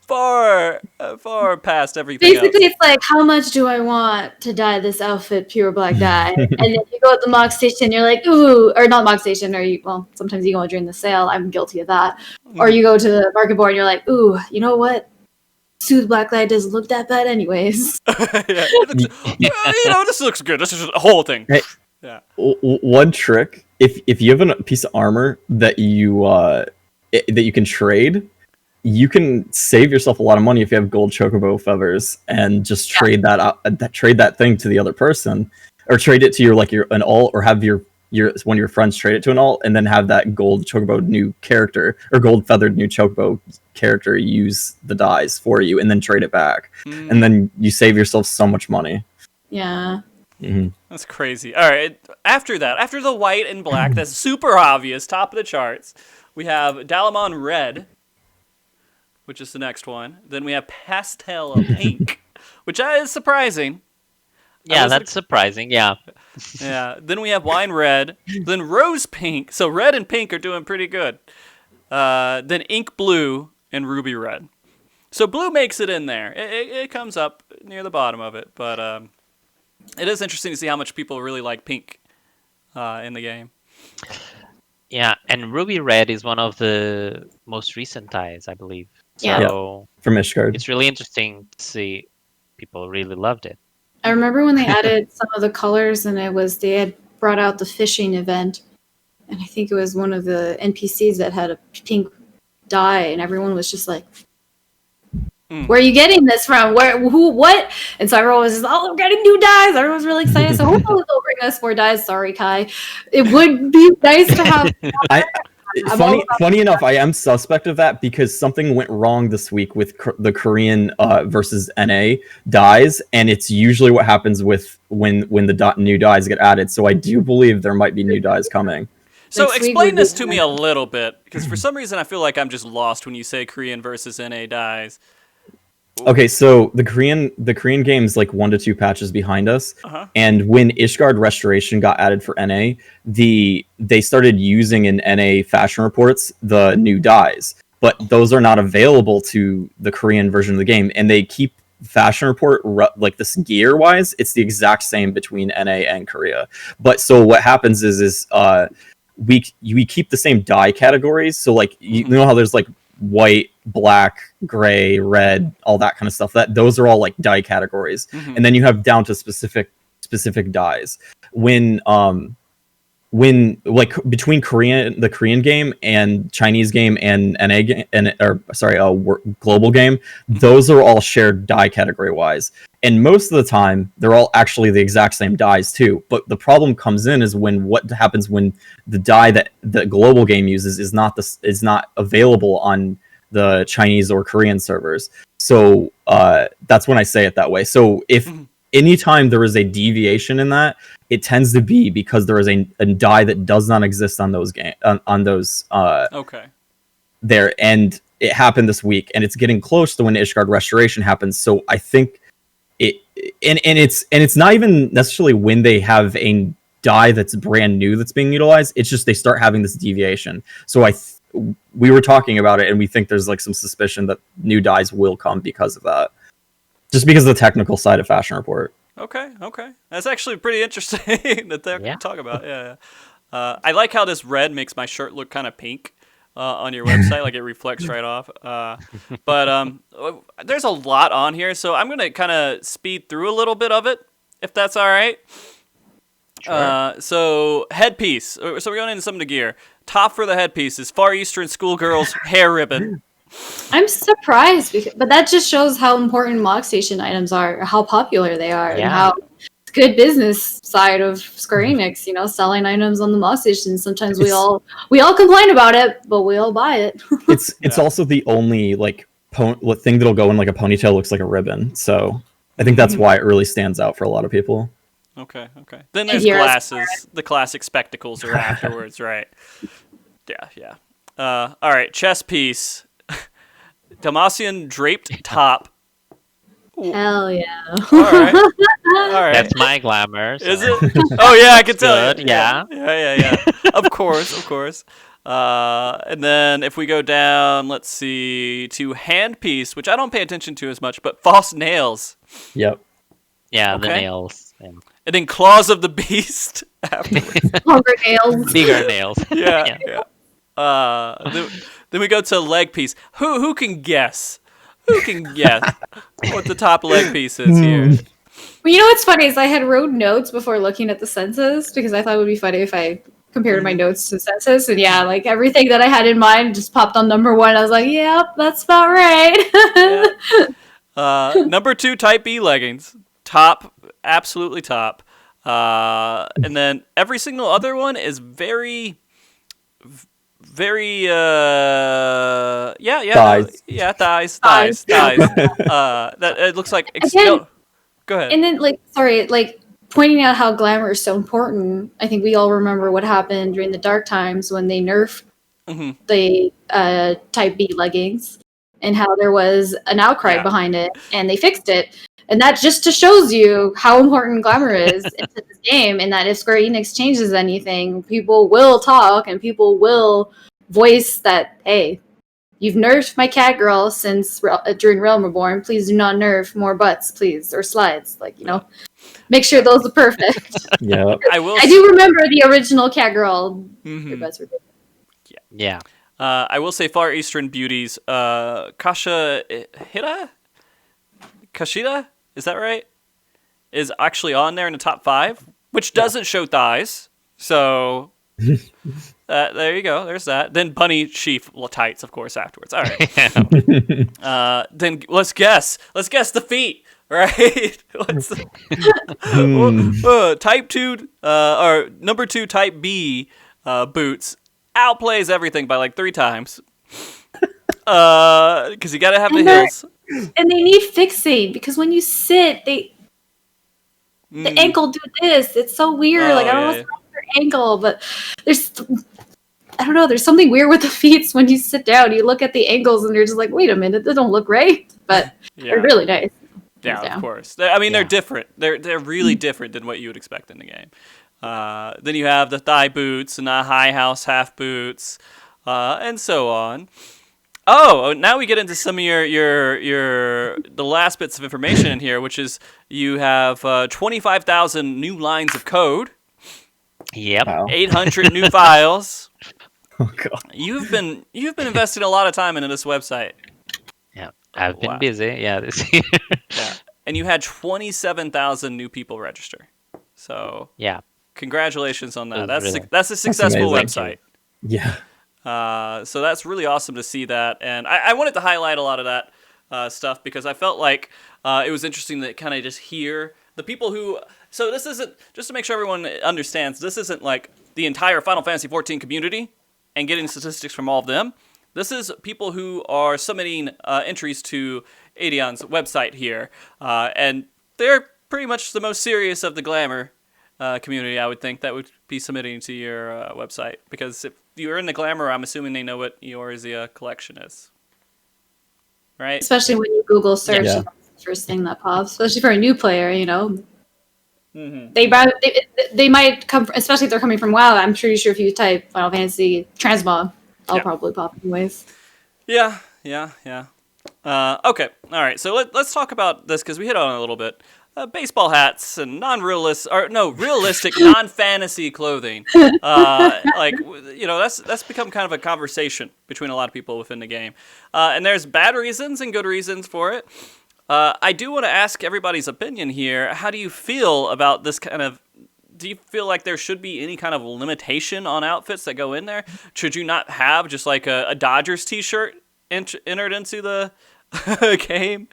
Speaker 1: far past everything.
Speaker 3: Basically, it's like, how much do I want to dye this outfit pure black dye? And then you go at the Mog Station, you're like, ooh, or not Mog Station, or sometimes you go during the sale. I'm guilty of that. Or you go to the market board and you're like, ooh, you know what? Suit black dye doesn't look that bad anyways.
Speaker 1: This looks good. This is a whole thing.
Speaker 2: Hey, yeah. One trick, if you have a piece of armor that you can trade, you can save yourself a lot of money if you have gold chocobo feathers and just trade that thing to the other person, or trade it to an alt, or have your one of your friends trade it to an alt, and then have that gold chocobo new character or gold feathered new chocobo character use the dyes for you, and then trade it back, and then you save yourself so much money.
Speaker 3: Yeah.
Speaker 1: Mm-hmm. That's crazy. All right, after the white and black, that's super obvious, top of the charts. We have Dalamon Red, which is the next one. Then we have Pastel Pink, which is surprising.
Speaker 4: Yeah, that's surprising. Yeah.
Speaker 1: Yeah. Then we have Wine Red. Then Rose Pink. So red and pink are doing pretty good. Then Ink Blue and Ruby Red. So blue makes it in there. It comes up near the bottom of it, but it is interesting to see how much people really like pink in the game.
Speaker 4: Yeah, and Ruby Red is one of the most recent dyes, I believe. So
Speaker 2: from Ishgard.
Speaker 4: It's really interesting to see people really loved it.
Speaker 3: I remember when they added some of the colors, and they had brought out the fishing event, and I think it was one of the NPCs that had a pink dye, and everyone was just like, Where are you getting this from? Where, who, what? And so everyone was just, oh, we're getting new dyes. Everyone's really excited. So hopefully they'll bring us more dyes. Sorry, Kai. It would be nice to have.
Speaker 2: I
Speaker 3: I'm
Speaker 2: funny enough, I am suspect of that because something went wrong this week with the Korean versus NA dyes, and it's usually what happens with when the new dyes get added. So I do believe there might be new dyes coming.
Speaker 1: So
Speaker 3: Next week
Speaker 1: explain
Speaker 3: would
Speaker 1: this
Speaker 3: be
Speaker 1: to me a little bit, because for some reason I feel like I'm just lost when you say Korean versus NA dyes.
Speaker 2: Okay, so the Korean game's like 1 to 2 patches behind us, and when Ishgard Restoration got added for NA, they started using in NA fashion reports the new dyes, but those are not available to the Korean version of the game, and they keep fashion report like this gear wise, it's the exact same between NA and Korea. But so what happens is we keep the same dye categories. So like you know how there's like white, black, gray, red, all that kind of stuff. Those are all like dye categories, and then you have down to specific dyes. When like between the Korean game and Chinese game and NA game global game, those are all shared dye category wise. And most of the time, they're all actually the exact same dyes too. But the problem comes in is what happens when the dye that the global game uses is not available on the Chinese or Korean servers. So that's when I say it that way. So if anytime there is a deviation in that, it tends to be because there is a dye that does not exist on those there, and it happened this week, and it's getting close to when Ishgard Restoration happens. So I think it's not even necessarily when they have a dye that's brand new that's being utilized. It's just they start having this deviation. So we were talking about it, and we think there's like some suspicion that new dyes will come because of that, just because of the technical side of Fashion Report.
Speaker 1: Okay. That's actually pretty interesting that they're going to talk about. Yeah. I like how this red makes my shirt look kind of pink on your website. Like it reflects right off. But there's a lot on here, so I'm going to kind of speed through a little bit of it, if that's all right.
Speaker 4: Sure.
Speaker 1: So headpiece. So we're going into some of the gear. Top for the headpiece is Far Eastern Schoolgirl's hair ribbon.
Speaker 3: I'm surprised, but that just shows how important Mog Station items are, how popular they are, and how good business side of Square Enix, selling items on the Mog Station. Sometimes we all complain about it, but we all buy it.
Speaker 2: It's also the only like thing that'll go in like a ponytail looks like a ribbon. So I think that's why it really stands out for a lot of people.
Speaker 1: Okay. Then there's glasses. The classic spectacles are afterwards, right? Yeah. All right, chest piece. Damacian draped top.
Speaker 3: Hell yeah.
Speaker 1: All right.
Speaker 4: That's my glamour. So.
Speaker 1: Is it? Oh, yeah, I can tell.
Speaker 4: Good, yeah.
Speaker 1: Of course. And then if we go down, let's see, to handpiece, which I don't pay attention to as much, but false nails.
Speaker 2: Yep.
Speaker 4: Yeah, the nails. Yeah.
Speaker 1: And then claws of the beast afterwards.
Speaker 3: Longer nails.
Speaker 4: Bigger nails.
Speaker 1: Yeah. Then we go to leg piece. Who can guess? Who can guess what the top leg piece is here?
Speaker 3: Well, what's funny is I had wrote notes before looking at the census because I thought it would be funny if I compared my notes to the census. And yeah, like everything that I had in mind just popped on number one. I was like, yep, that's about right.
Speaker 1: Number 2, type B leggings. Top, absolutely top. And then every single other one is very thighs. That it looks like. Go ahead.
Speaker 3: And then, pointing out how Glamour is so important. I think we all remember what happened during the dark times when they nerfed the Type B leggings, and how there was an outcry behind it, and they fixed it. And that just shows you how important Glamour is into this game, and that if Square Enix changes anything, people will talk and people will voice that, hey, you've nerfed my cat girl since during Realm Reborn. Please do not nerf more butts, please, or slides. Make sure those are perfect.
Speaker 2: Yeah,
Speaker 3: I do remember the original cat girl. Your butts were good.
Speaker 4: Yeah.
Speaker 1: I will say Far Eastern Beauties. Kashida, is that right? Is actually on there in the top 5, which doesn't show thighs. So There you go. There's that. Then bunny sheaf tights, of course, afterwards. All right. Then let's guess. Let's guess the feet. Right? Type 2, or number 2, Type B boots outplays everything by like 3 times. Because you gotta have the heels.
Speaker 3: And they need fixing, because when you sit, the ankle do this. It's so weird. I don't know what's wrong with your ankle, but I don't know, there's something weird with the feet when you sit down. You look at the ankles and you're just like, wait a minute, they don't look right. But they're really nice.
Speaker 1: Yeah, of course. They're different. They're really different than what you would expect in the game. Then you have the thigh boots and the high house half boots, and so on. Oh, now we get into some of the last bits of information in here, which is you have 25,000 new lines of code.
Speaker 4: Yep.
Speaker 2: Wow.
Speaker 1: 800 new files.
Speaker 2: Oh god.
Speaker 1: You've been investing a lot of time into this website.
Speaker 4: Yeah, I've been busy. Yeah, this year.
Speaker 1: Yeah, and you had 27,000 new people register. So
Speaker 4: yeah,
Speaker 1: congratulations on that.
Speaker 4: That's
Speaker 1: That's a successful website.
Speaker 2: Yeah.
Speaker 1: So that's really awesome to see that, and I wanted to highlight a lot of that stuff because I felt like it was interesting to kind of just hear the people who. So this isn't, just to make sure everyone understands, this isn't like the entire Final Fantasy XIV community and getting statistics from all of them. This is people who are submitting entries to Edeon's website here, and they're pretty much the most serious of the Glamour community, I would think, that would be submitting to your website. Because if you're in the Glamour, I'm assuming they know what ENJOYYYY collection is. Right?
Speaker 3: Especially when you Google search, that's the first thing that pops. Especially for a new player,
Speaker 1: Mm-hmm.
Speaker 3: They might come, especially if they're coming from WoW. I'm pretty sure if you type Final Fantasy Transmog, I'll probably pop anyways.
Speaker 1: Yeah. Okay, all right. So let's talk about this because we hit on it a little bit. Baseball hats and realistic non-fantasy clothing. That's become kind of a conversation between a lot of people within the game. And there's bad reasons and good reasons for it. I do want to ask everybody's opinion here. How do you feel about this kind of? Do you feel like there should be any kind of limitation on outfits that go in there? Should you not have just like a Dodgers T-shirt entered into the game?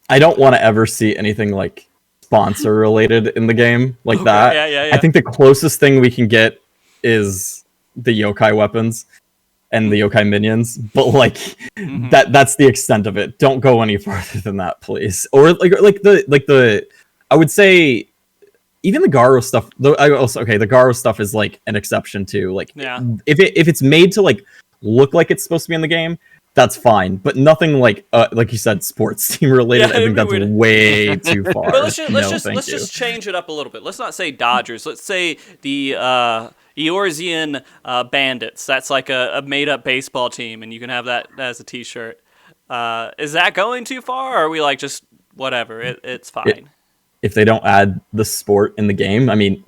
Speaker 2: I don't want to ever see anything like sponsor related in the game like that.
Speaker 1: Yeah.
Speaker 2: I think the closest thing we can get is the yokai weapons and the yokai minions, but like that's the extent of it. Don't go any farther than that, please. Or the I would say even the Garo stuff. The Garo stuff is like an exception too. Like if it's made to like look like it's supposed to be in the game, that's fine, but nothing like you said, sports team related. I think that's way too far.
Speaker 1: But let's just change it up a little bit. Let's not say Dodgers. Let's say the Eorzean Bandits. That's like a made-up baseball team, and you can have that as a T-shirt. Is that going too far, or are we like just whatever? It's fine.
Speaker 2: If they don't add the sport in the game, I mean,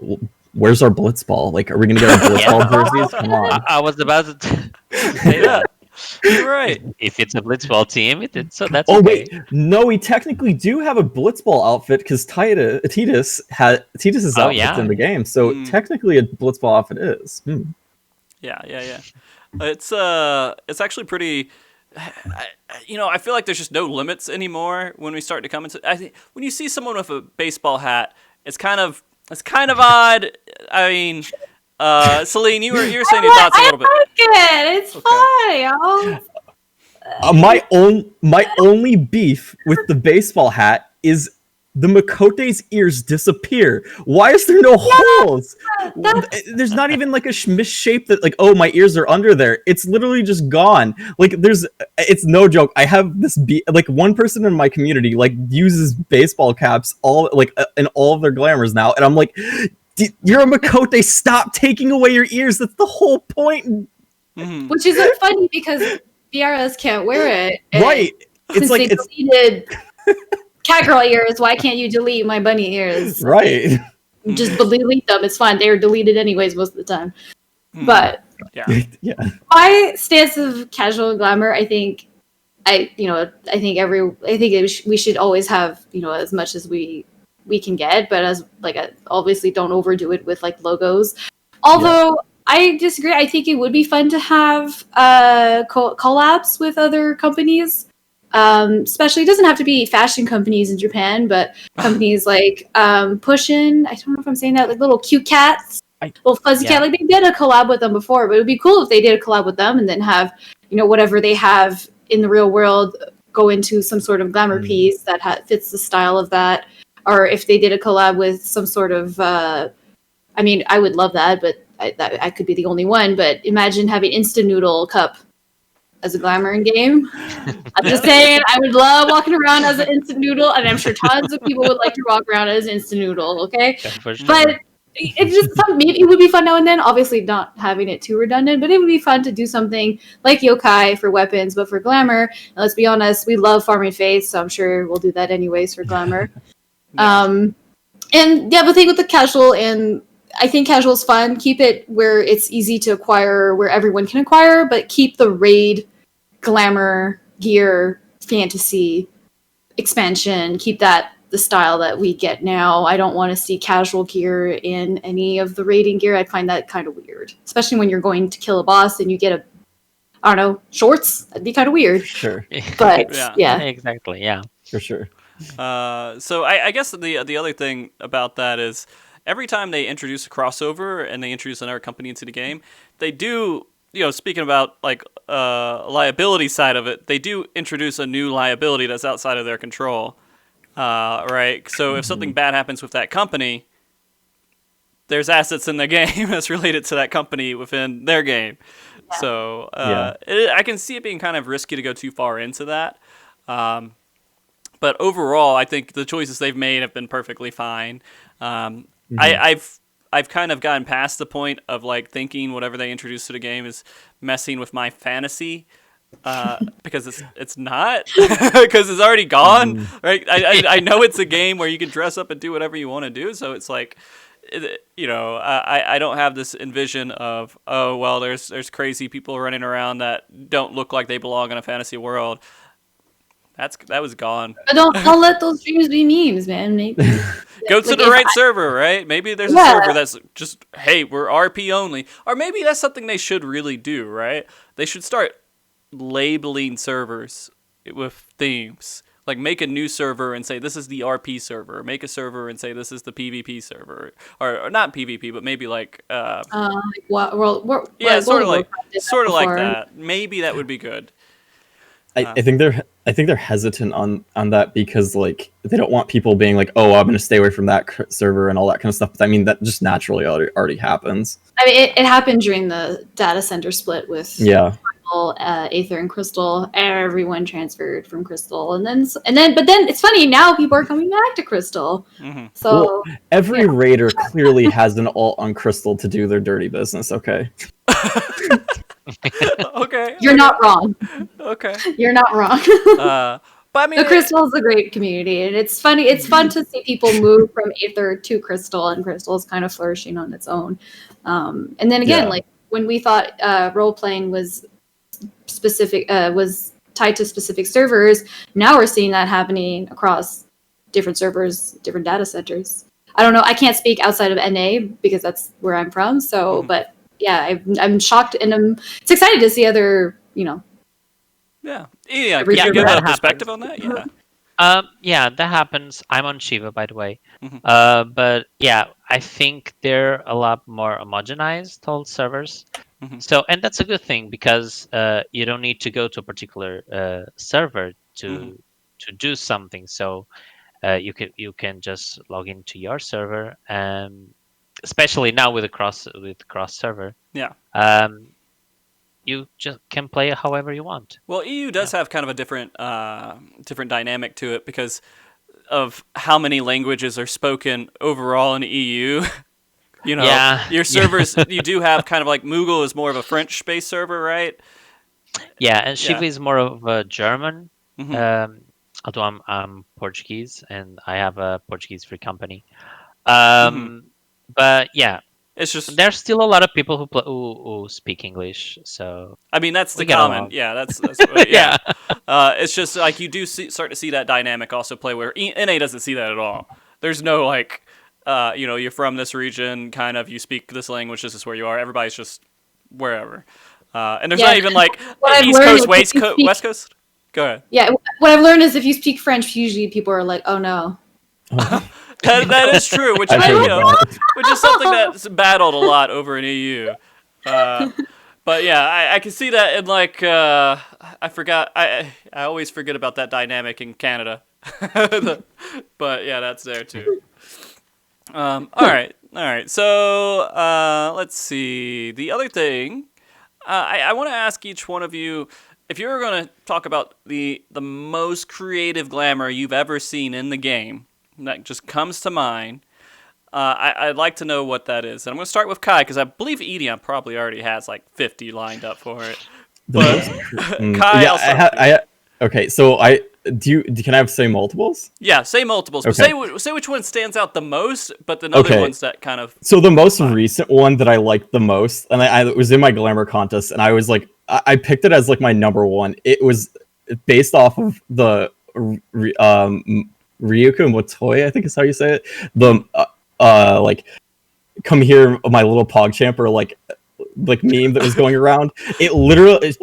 Speaker 2: where's our Blitzball? Like, are we gonna get our Blitzball jerseys? Come on.
Speaker 4: I was about to say that.
Speaker 1: You're right.
Speaker 4: If it's a Blitzball team, so that's
Speaker 2: okay.
Speaker 4: Wait,
Speaker 2: no, we technically do have a Blitzball outfit because Titus's outfit's in the game, so technically a Blitzball outfit is.
Speaker 1: Yeah. It's actually pretty. I feel like there's just no limits anymore when we start to come into. I think when you see someone with a baseball hat, it's kind of odd. I mean. Selene, you were saying your thoughts a little bit.
Speaker 3: I like it. It's fine.
Speaker 2: My only beef with the baseball hat is the Makote's ears disappear. Why is there no holes? There's not even like a misshape that like, oh, my ears are under there. It's literally just gone. Like it's no joke. I have this like one person in my community like uses baseball caps all like in all of their glamours now, and I'm like, you're a Makote, stop taking away your ears. That's the whole point.
Speaker 3: Which is funny because BRS can't wear it.
Speaker 2: Right.
Speaker 3: Since they deleted catgirl ears, why can't you delete my bunny ears?
Speaker 2: Right.
Speaker 3: Just delete them. It's fine. They are deleted anyways most of the time. But my stance of casual glamour, I think we should always have, as much as we can get, but as like obviously don't overdo it with like logos. Although I disagree. I think it would be fun to have collabs with other companies. Especially, it doesn't have to be fashion companies in Japan, but companies like Pushin. I don't know if I'm saying that, like little cute cats, little fuzzy cat. Like they did a collab with them before, but it would be cool if they did a collab with them and then have whatever they have in the real world go into some sort of glamour piece that fits the style of that, or if they did a collab with some sort of. I mean, I would love that, but I could be the only one. But imagine having instant noodle cup as a glamour in game. I'm just saying, I would love walking around as an instant noodle, and I'm sure tons of people would like to walk around as instant noodle. Okay,
Speaker 4: for sure.
Speaker 3: but it's just maybe it would be fun now and then. Obviously, not having it too redundant, but it would be fun to do something like yokai for weapons, but for glamour. And let's be honest, we love farming faith, so I'm sure we'll do that anyways for glamour. And yeah, the thing with the casual, and I think casual is fun. Keep it where it's easy to acquire, where everyone can acquire, but keep the raid, glamour, gear, fantasy expansion. Keep that the style that we get now. I don't want to see casual gear in any of the raiding gear. I find that kind of weird, especially when you're going to kill a boss and you get shorts. That'd be kind of weird.
Speaker 2: Sure.
Speaker 3: But yeah.
Speaker 4: Exactly. Yeah.
Speaker 2: For sure.
Speaker 1: So I guess the other thing about that is every time they introduce a crossover and they introduce another company into the game, they do, speaking about like liability side of it, they do introduce a new liability that's outside of their control, right? So if something bad happens with that company, there's assets in the game that's related to that company within their game. Yeah. So I can see it being kind of risky to go too far into that. But overall, I think the choices they've made have been perfectly fine. I've kind of gotten past the point of like thinking whatever they introduce to the game is messing with my fantasy, because it's not, because it's already gone. Right? I know it's a game where you can dress up and do whatever you want to do, so it's like, I don't have this envision of, oh well, there's crazy people running around that don't look like they belong in a fantasy world. That was gone.
Speaker 3: But don't let those dreams be memes, man. Maybe
Speaker 1: go to the right server, right? Maybe there's a server that's just, hey, we're RP only, or maybe that's something they should really do, right? They should start labeling servers with themes. Like make a new server and say this is the RP server. Make a server and say this is the PvP server, or not PvP, but maybe like
Speaker 3: world
Speaker 1: sort of like that. Maybe that would be good.
Speaker 2: I think they're hesitant on that because like they don't want people being like, oh, I'm going to stay away from that server and all that kind of stuff. But I mean, that just naturally already happens.
Speaker 3: I mean, it happened during the data center split with Aether and Crystal. Everyone transferred from Crystal, and then it's funny now people are coming back to Crystal. So
Speaker 2: every raider clearly has an alt on Crystal to do their dirty business. Okay.
Speaker 1: Okay.
Speaker 3: You're not wrong.
Speaker 1: Okay.
Speaker 3: You're not wrong.
Speaker 1: But I mean,
Speaker 3: the Crystal is a great community, and it's funny. It's fun to see people move from Aether to Crystal, and Crystal is kind of flourishing on its own. And then again, like when we thought role playing was specific, was tied to specific servers, now we're seeing that happening across different servers, different data centers. I don't know. I can't speak outside of NA because that's where I'm from. So, but. Yeah, I'm shocked, and it's excited to see other,
Speaker 1: Yeah. Can you give a perspective on that?
Speaker 4: Yeah, that happens. I'm on Shiva, by the way. But yeah, I think they're a lot more homogenized, all servers. So, and that's a good thing because you don't need to go to a particular server to do something. So you can just log into your server and. Especially now with cross server, you just can play it however you want.
Speaker 1: Well, EU does have kind of a different dynamic to it because of how many languages are spoken overall in the EU. Your servers, you do have kind of like Moogle is more of a French-based server, right?
Speaker 4: Yeah, and Shiva is more of a German. Although I'm Portuguese and I have a Portuguese-free company. But yeah, it's just there's still a lot of people who speak English. So
Speaker 1: I mean, that's the common. Yeah, that's it's just like you do start to see that dynamic also play where NA doesn't see that at all. There's no like you're from this region, kind of, you speak this language, this is where you are. Everybody's just wherever. And there's not even like East Coast, West Coast. Go ahead.
Speaker 3: Yeah, what I've learned is if you speak French, usually people are like, "Oh no."
Speaker 1: That is true, which is something that's battled a lot over in EU. But yeah, I can see that in like I forgot. I always forget about that dynamic in Canada. But yeah, that's there too. All right. So let's see. The other thing, I want to ask each one of you if you're going to talk about the most creative glamour you've ever seen in the game that just comes to mind. I'd like to know what that is. And I'm going to start with Kai, because I believe Edeon probably already has like 50 lined up for it. But Kai,
Speaker 2: yeah, okay, so can I say multiples?
Speaker 1: Yeah, say multiples.
Speaker 2: Okay.
Speaker 1: But say which one stands out the most, but then other ones that kind of...
Speaker 2: So the most recent one that I liked the most, and I was in my Glamour contest, and I was like, I picked it as like my number one. It was based off of the Ryuko Motoi, I think is how you say it. The like, come here, my little pog champ, or like meme that was going around. It literally,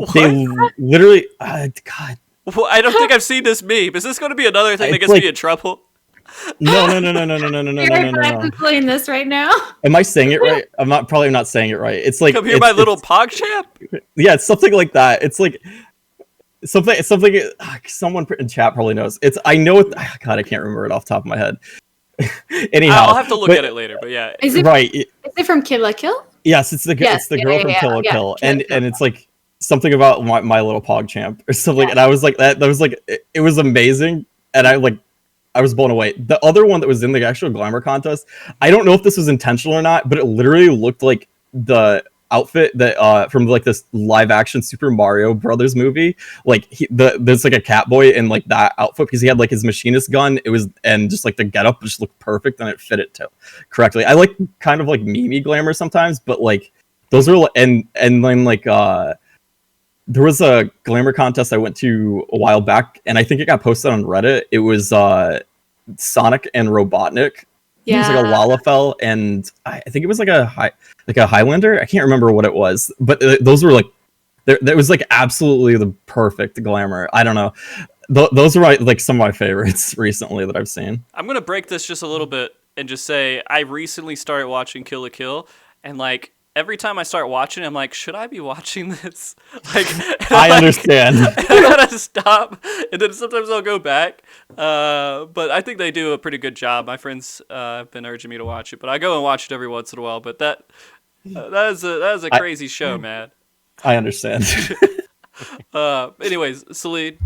Speaker 2: God.
Speaker 1: Well, I don't think I've seen this meme. Is this going to be another thing that gets me in trouble?
Speaker 2: No.
Speaker 3: You're playing this right now.
Speaker 2: Am I saying it right? I'm probably not saying it right. It's like,
Speaker 1: come here, my little pog champ.
Speaker 2: Yeah, it's something like that. It's like something. Someone in chat probably knows. I know it. God, I can't remember it off the top of my head. Anyhow,
Speaker 1: I'll have to look at it later. But yeah,
Speaker 3: is it from Kill la Kill?
Speaker 2: Yes, it's the girl from Kill la Kill, and it's like something about my little pog champ or something. Yeah. And I was like that was like it was amazing, and I was blown away. The other one that was in the actual Glamour contest, I don't know if this was intentional or not, but it literally looked like the outfit that from like this live action Super Mario Brothers movie. Like there's like a Catboy in like that outfit because he had like his machinist gun. It was, and just like the getup just looked perfect and it fit it correctly. I like kind of like meme glamour sometimes, but like those are and then like there was a Glamour contest I went to a while back, and I think it got posted on Reddit. It was Sonic and Robotnik. Yeah. He was like a Lalafell, and I think it was like a Highlander. I can't remember what it was, but those were like, that was like absolutely the perfect glamour. I don't know. Those are like some of my favorites recently that I've seen. I'm
Speaker 1: gonna break this just a little bit and just say I recently started watching Kill la Kill, and like every time I start watching, I'm like, should I be watching this? Like,
Speaker 2: I understand.
Speaker 1: I gotta stop, and then sometimes I'll go back. But I think they do a pretty good job. My friends have been urging me to watch it, but I go and watch it every once in a while. But that is a crazy show, man.
Speaker 2: I understand.
Speaker 1: Anyways, Selene.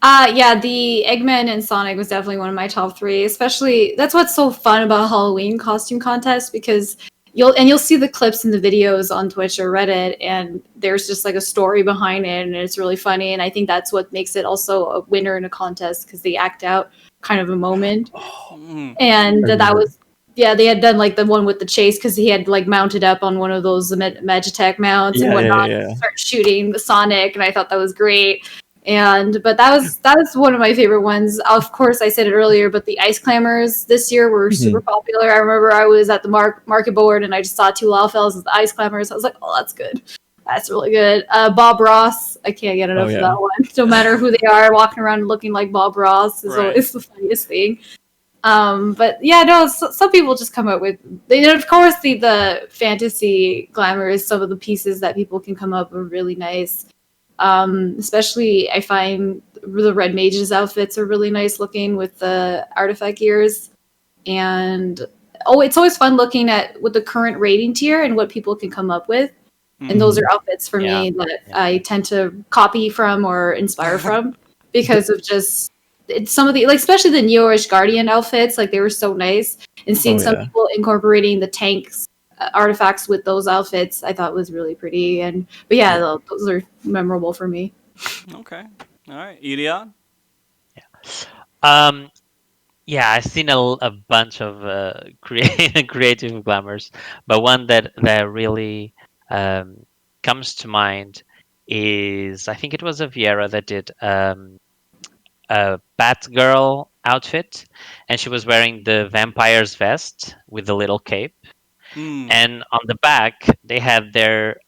Speaker 3: Yeah, the Eggman and Sonic was definitely one of my top 3. Especially, that's what's so fun about Halloween costume contests, because you'll see the clips and the videos on Twitch or Reddit, and there's just like a story behind it, and it's really funny. And I think that's what makes it also a winner in a contest, because they act out kind of a moment. And that was, yeah, they had done like the one with the chase, because he had like mounted up on one of those Magitech mounts and whatnot, and start shooting the Sonic, and I thought that was great. But that was one of my favorite ones. Of course, I said it earlier, but the ice clambers this year were super popular. I remember I was at the market board and I just saw 2 Lalfells as the ice clambers. I was like, oh, that's good. That's really good. Bob Ross, I can't get enough of that one. No matter who they are, walking around looking like Bob Ross is always the funniest thing. But yeah, no, some people just come up with, of course, the fantasy glamour is some of the pieces that people can come up with really nice. Especially I find the Red Mage's outfits are really nice looking with the artifact ears. And it's always fun looking at with the current rating tier and what people can come up with. And those are outfits for me that I tend to copy from or inspire from, because of just some of the, like, especially the Neo-ish Guardian outfits, like they were so nice. And seeing some people incorporating the tanks artifacts with those outfits, I thought was really pretty. But yeah, those are memorable for me.
Speaker 1: Okay, all right, Edeon.
Speaker 4: Yeah, I've seen a bunch of creative glamours, but one that really comes to mind is, I think it was a Viera that did a Batgirl outfit, and she was wearing the vampire's vest with the little cape. And on the back, they had their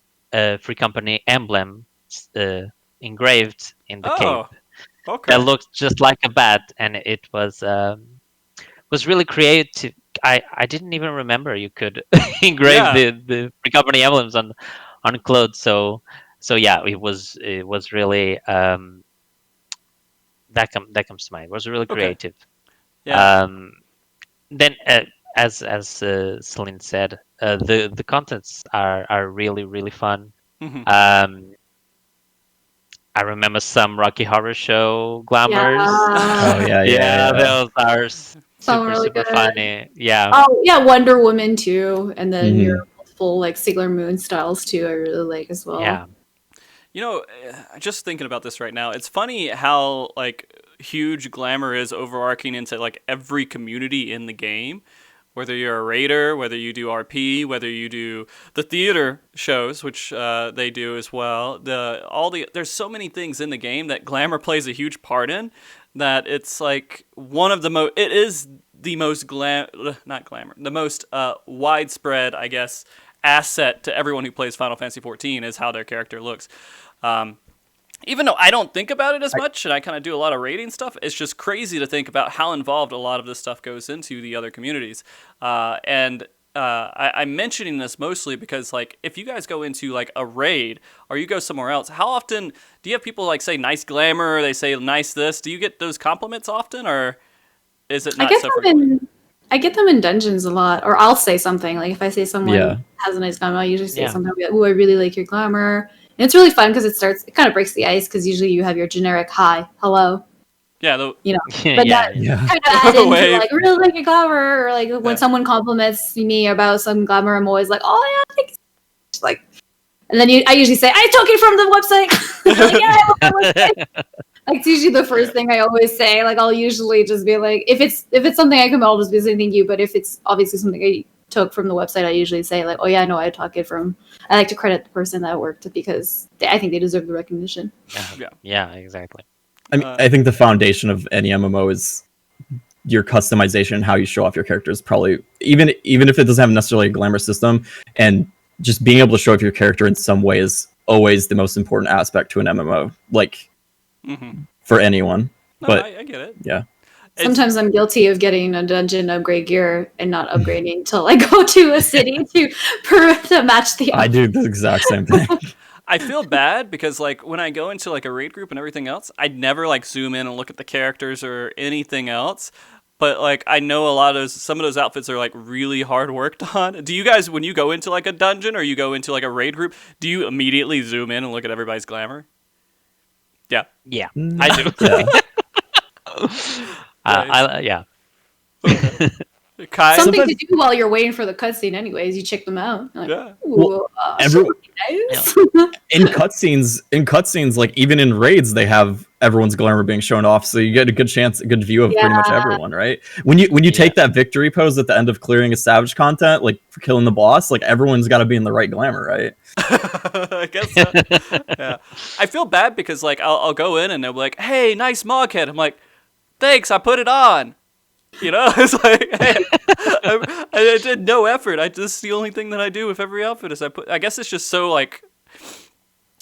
Speaker 4: Free Company emblem engraved in the cape.
Speaker 1: Okay.
Speaker 4: That looked just like a bat, and it was really creative. I didn't even remember you could engrave the Free Company emblems on clothes. So yeah, it was really that comes to mind. It was really creative.
Speaker 1: Yeah.
Speaker 4: Then as Celine said, the contents are really fun. I remember some Rocky Horror Show glamours.
Speaker 2: Oh yeah.
Speaker 4: Those are
Speaker 3: Some really
Speaker 4: super
Speaker 3: good.
Speaker 4: funny. Yeah.
Speaker 3: Oh yeah, Wonder Woman too, and then
Speaker 2: Mhm.
Speaker 3: your multiple like Sailor Moon styles too. I really like as well.
Speaker 4: Yeah.
Speaker 1: You know, just thinking about this right now, it's funny how like huge Glamour is overarching into like every community in the game. Whether you're a raider, whether you do RP, whether you do the theater shows, which they do as well. There's so many things in the game that Glamour plays a huge part in. That it's like one of the most. It is the most the most widespread, I guess, asset to everyone who plays Final Fantasy XIV is how their character looks. Even though I don't think about it as much, and I kind of do a lot of rating stuff, it's just crazy to think about how involved a lot of this stuff goes into the other communities. I'm mentioning this mostly because, like, if you guys go into like a raid or you go somewhere else, how often do you have people like say nice Glamour? Or they say nice this. Do you get those compliments often, or is it not so frequent?
Speaker 3: I get them in dungeons a lot, or I'll say something like if I say someone has a nice glamour, I usually say something like, "Oh, I really like your glamour." And it's really fun because it kind of breaks the ice because usually you have your generic hi, hello.
Speaker 1: Yeah,
Speaker 3: but
Speaker 4: yeah.
Speaker 3: kind of add into like really like your glamour, or like when someone compliments me about some glamour, I'm always like, oh yeah, thanks. Like, and then I usually say, I took it from the website. Like, yeah, I love that website. Like, it's usually the first thing I always say. Like, I'll usually just be like, if it's something I can, I'll just be saying thank you. But if it's obviously something I took from the website, I usually say like, oh yeah, no, I took it from. I like to credit the person that worked because I think they deserve the recognition.
Speaker 4: Yeah, exactly.
Speaker 2: I mean, I think the foundation of any MMO is your customization and how you show off your characters. Probably even if it doesn't have necessarily a glamour system, and just being able to show off your character in some way is always the most important aspect to an MMO. Like for anyone.
Speaker 1: No,
Speaker 2: but
Speaker 1: I get it.
Speaker 2: Yeah.
Speaker 3: Sometimes I'm guilty of getting a dungeon upgrade gear and not upgrading until I go to a city to match the.
Speaker 2: I do the exact same thing.
Speaker 1: I feel bad because like when I go into like a raid group and everything else, I'd never like zoom in and look at the characters or anything else. But like I know some of those outfits are like really hard worked on. Do you guys, when you go into like a dungeon or you go into like a raid group, do you immediately zoom in and look at everybody's glamour? Yeah.
Speaker 4: Yeah, I do. Yeah.
Speaker 1: Okay. Kai?
Speaker 3: Something to do while you're waiting for the cutscene anyways. You check them out. Like,
Speaker 1: Yeah.
Speaker 3: Ooh,
Speaker 2: nice. In cutscenes, like even in raids, they have everyone's glamour being shown off, so you get a good view of pretty much everyone, right? When you take that victory pose at the end of clearing established content, like for killing the boss, like everyone's got to be in the right glamour, right?
Speaker 1: I guess so. Yeah. I feel bad because like I'll go in and they'll be like, "Hey, nice Moghead." I'm like, "Thanks, I put it on." You know, it's like, hey, I did no effort. This is the only thing that I do with every outfit is I guess it's just so like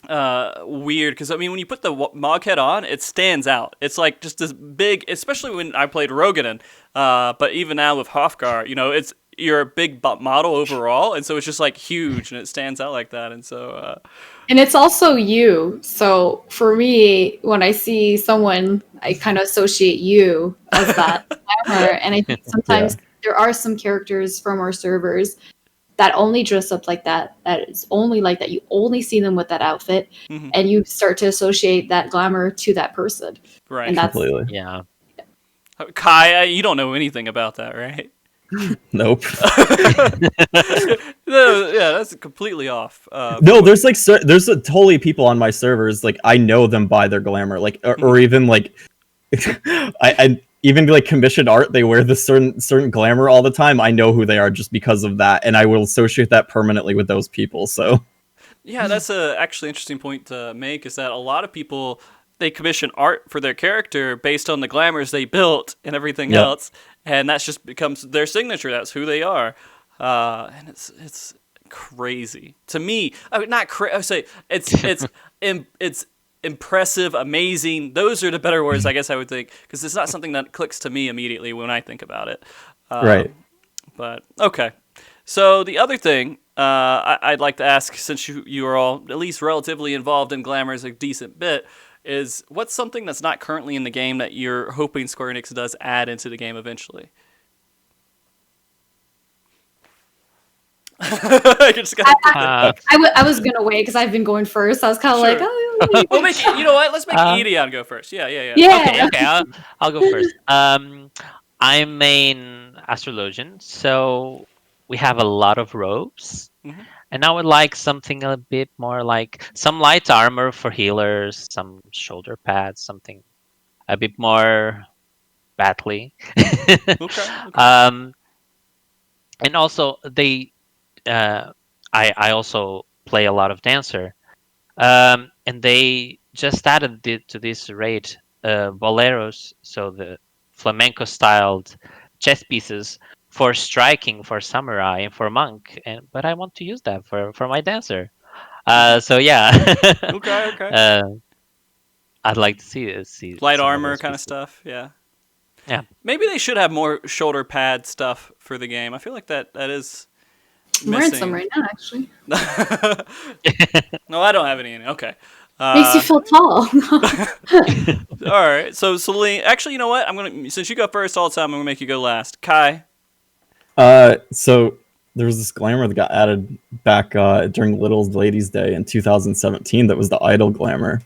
Speaker 1: weird because I mean when you put the Moghead on, it stands out. It's like just this big, especially when I played Rogadin. But even now with Hofgar, you know, you're a big model overall, and so it's just like huge and it stands out like that, and so.
Speaker 3: And it's also you. So for me, when I see someone, I kind of associate you as that glamour. And I think sometimes there are some characters from our servers that only dress up like that. That is only like that. You only see them with that outfit, and you start to associate that glamour to that person.
Speaker 1: Right.
Speaker 3: And that's
Speaker 2: completely.
Speaker 4: Yeah.
Speaker 1: Kai, you don't know anything about that, right?
Speaker 2: Nope.
Speaker 1: No, yeah, that's completely off.
Speaker 2: No, there's totally people on my servers, like I know them by their glamour, like or even like I even like commissioned art, they wear this certain glamour all the time. I know who they are just because of that, and I will associate that permanently with those people. So
Speaker 1: yeah, that's a actually interesting point to make, is that a lot of people they commission art for their character based on the glamours they built and everything
Speaker 2: Yep.
Speaker 1: else, and that just becomes their signature. That's who they are, and it's crazy to me. I mean, not I would say it's it's impressive, amazing. Those are the better words, I guess I would think, because it's not something that clicks to me immediately when I think about it.
Speaker 2: Right.
Speaker 1: But okay, so the other thing I'd like to ask, since you are all at least relatively involved in Glamour's a decent bit, is what's something that's not currently in the game that you're hoping Square Enix does add into the game eventually? I
Speaker 3: was gonna wait because I've been going first. I was kind of
Speaker 1: Sure.
Speaker 3: like, oh,
Speaker 1: Well, you know what? Let's make Edeon go first. Yeah.
Speaker 3: yeah.
Speaker 4: Okay, I'll go first. I'm main astrologian, so we have a lot of robes, and I would like something a bit more like some light armor for healers, some shoulder pads, something a bit more battly.
Speaker 1: Okay.
Speaker 4: And also I also play a lot of dancer, and they just added to this raid boleros, so the flamenco styled chess pieces for striking, for samurai, and for monk. But I want to use that for my dancer. So yeah.
Speaker 1: Okay.
Speaker 4: I'd like to see
Speaker 1: Light
Speaker 4: some
Speaker 1: armor
Speaker 4: those
Speaker 1: kind of
Speaker 4: pieces.
Speaker 1: stuff. Yeah.
Speaker 4: Yeah.
Speaker 1: Maybe they should have more shoulder pad stuff for the game. I feel like that is
Speaker 3: I'm wearing
Speaker 1: missing.
Speaker 3: some right now, actually.
Speaker 1: No, I don't have any. Okay.
Speaker 3: Makes you feel tall.
Speaker 1: All right. So Selene, actually, you know what? Since you go first all the time, I'm gonna make you go last. Kai.
Speaker 2: So there was this glamour that got added back during Little Ladies Day in 2017. That was the Idol glamour,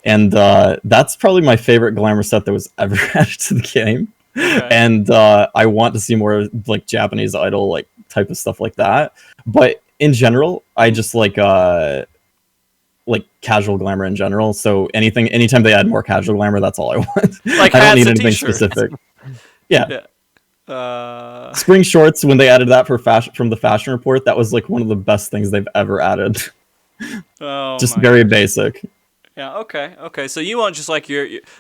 Speaker 2: and that's probably my favorite glamour set that was ever added to the game.
Speaker 1: Okay.
Speaker 2: And I want to see more like Japanese Idol like type of stuff like that. But in general, I just like casual glamour in general. So anytime they add more casual glamour, that's all I want.
Speaker 1: Like
Speaker 2: I don't
Speaker 1: hats
Speaker 2: need
Speaker 1: and
Speaker 2: anything
Speaker 1: t-shirts.
Speaker 2: specific. Yeah.
Speaker 1: Yeah.
Speaker 2: Spring shorts, when they added that from the fashion report, that was like one of the best things they've ever added.
Speaker 1: Oh,
Speaker 2: Just very basic.
Speaker 1: Yeah. Okay. So you want just like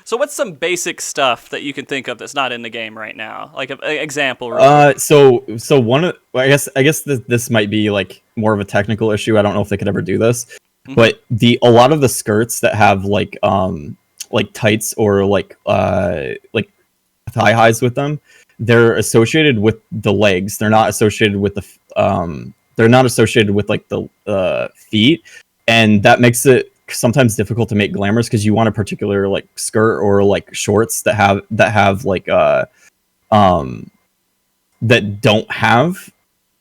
Speaker 1: so what's some basic stuff that you can think of that's not in the game right now? Like an example.
Speaker 2: So one of I guess this might be like more of a technical issue. I don't know if they could ever do this, but a lot of the skirts that have like tights or like thigh highs with them, they're associated with the legs. They're not associated with they're not associated with like the feet, and that makes it sometimes difficult to make glamours because you want a particular like skirt or like shorts that have like that don't have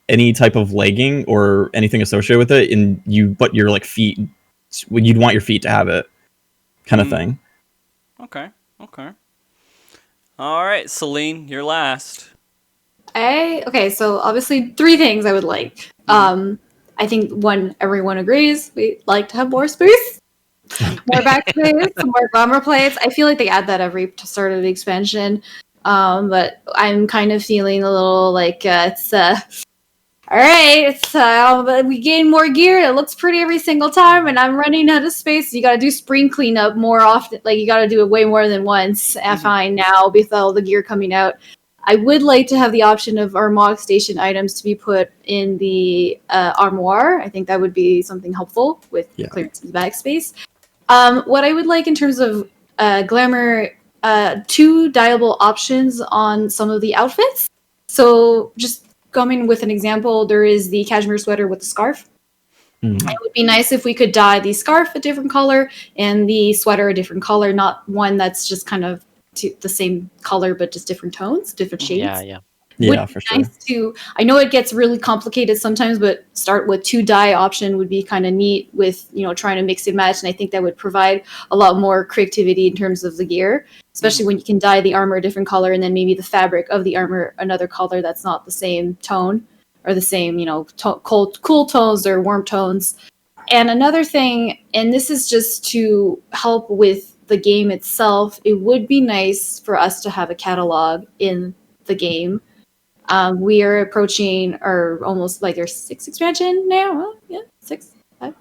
Speaker 2: any type of legging or anything associated with it, but your like feet, you'd want your feet to have it, kind of thing.
Speaker 1: Okay. All right, Selene, you're last.
Speaker 3: Okay, so obviously 3 things I would like. I think everyone agrees, we like to have more space, more backspace, some more glamour plates. I feel like they add that every start of the expansion, but I'm kind of feeling a little like it's all right. It's we gain more gear. It looks pretty every single time, and I'm running out of space. You got to do spring cleanup more often. Like you got to do it way more than once. I find now with all the gear coming out. I would like to have the option of our Mog Station items to be put in the armoire. I think that would be something helpful with clearance of bag space. What I would like in terms of glamour, 2 dyeable options on some of the outfits. So just coming with an example, there is the cashmere sweater with the scarf. It would be nice if we could dye the scarf a different color and the sweater a different color, not one that's just kind of the same color but just different tones, different shades.
Speaker 2: Yeah, for sure.
Speaker 3: Nice I know it gets really complicated sometimes, but start with 2 dye option would be kind of neat with trying to mix and match, and I think that would provide a lot more creativity in terms of the gear, especially when you can dye the armor a different color and then maybe the fabric of the armor another color that's not the same tone or the same cool tones or warm tones. And another thing, and this is just to help with the game itself, it would be nice for us to have a catalog in the game. We are approaching, or almost like their 6th expansion now. 6, 5.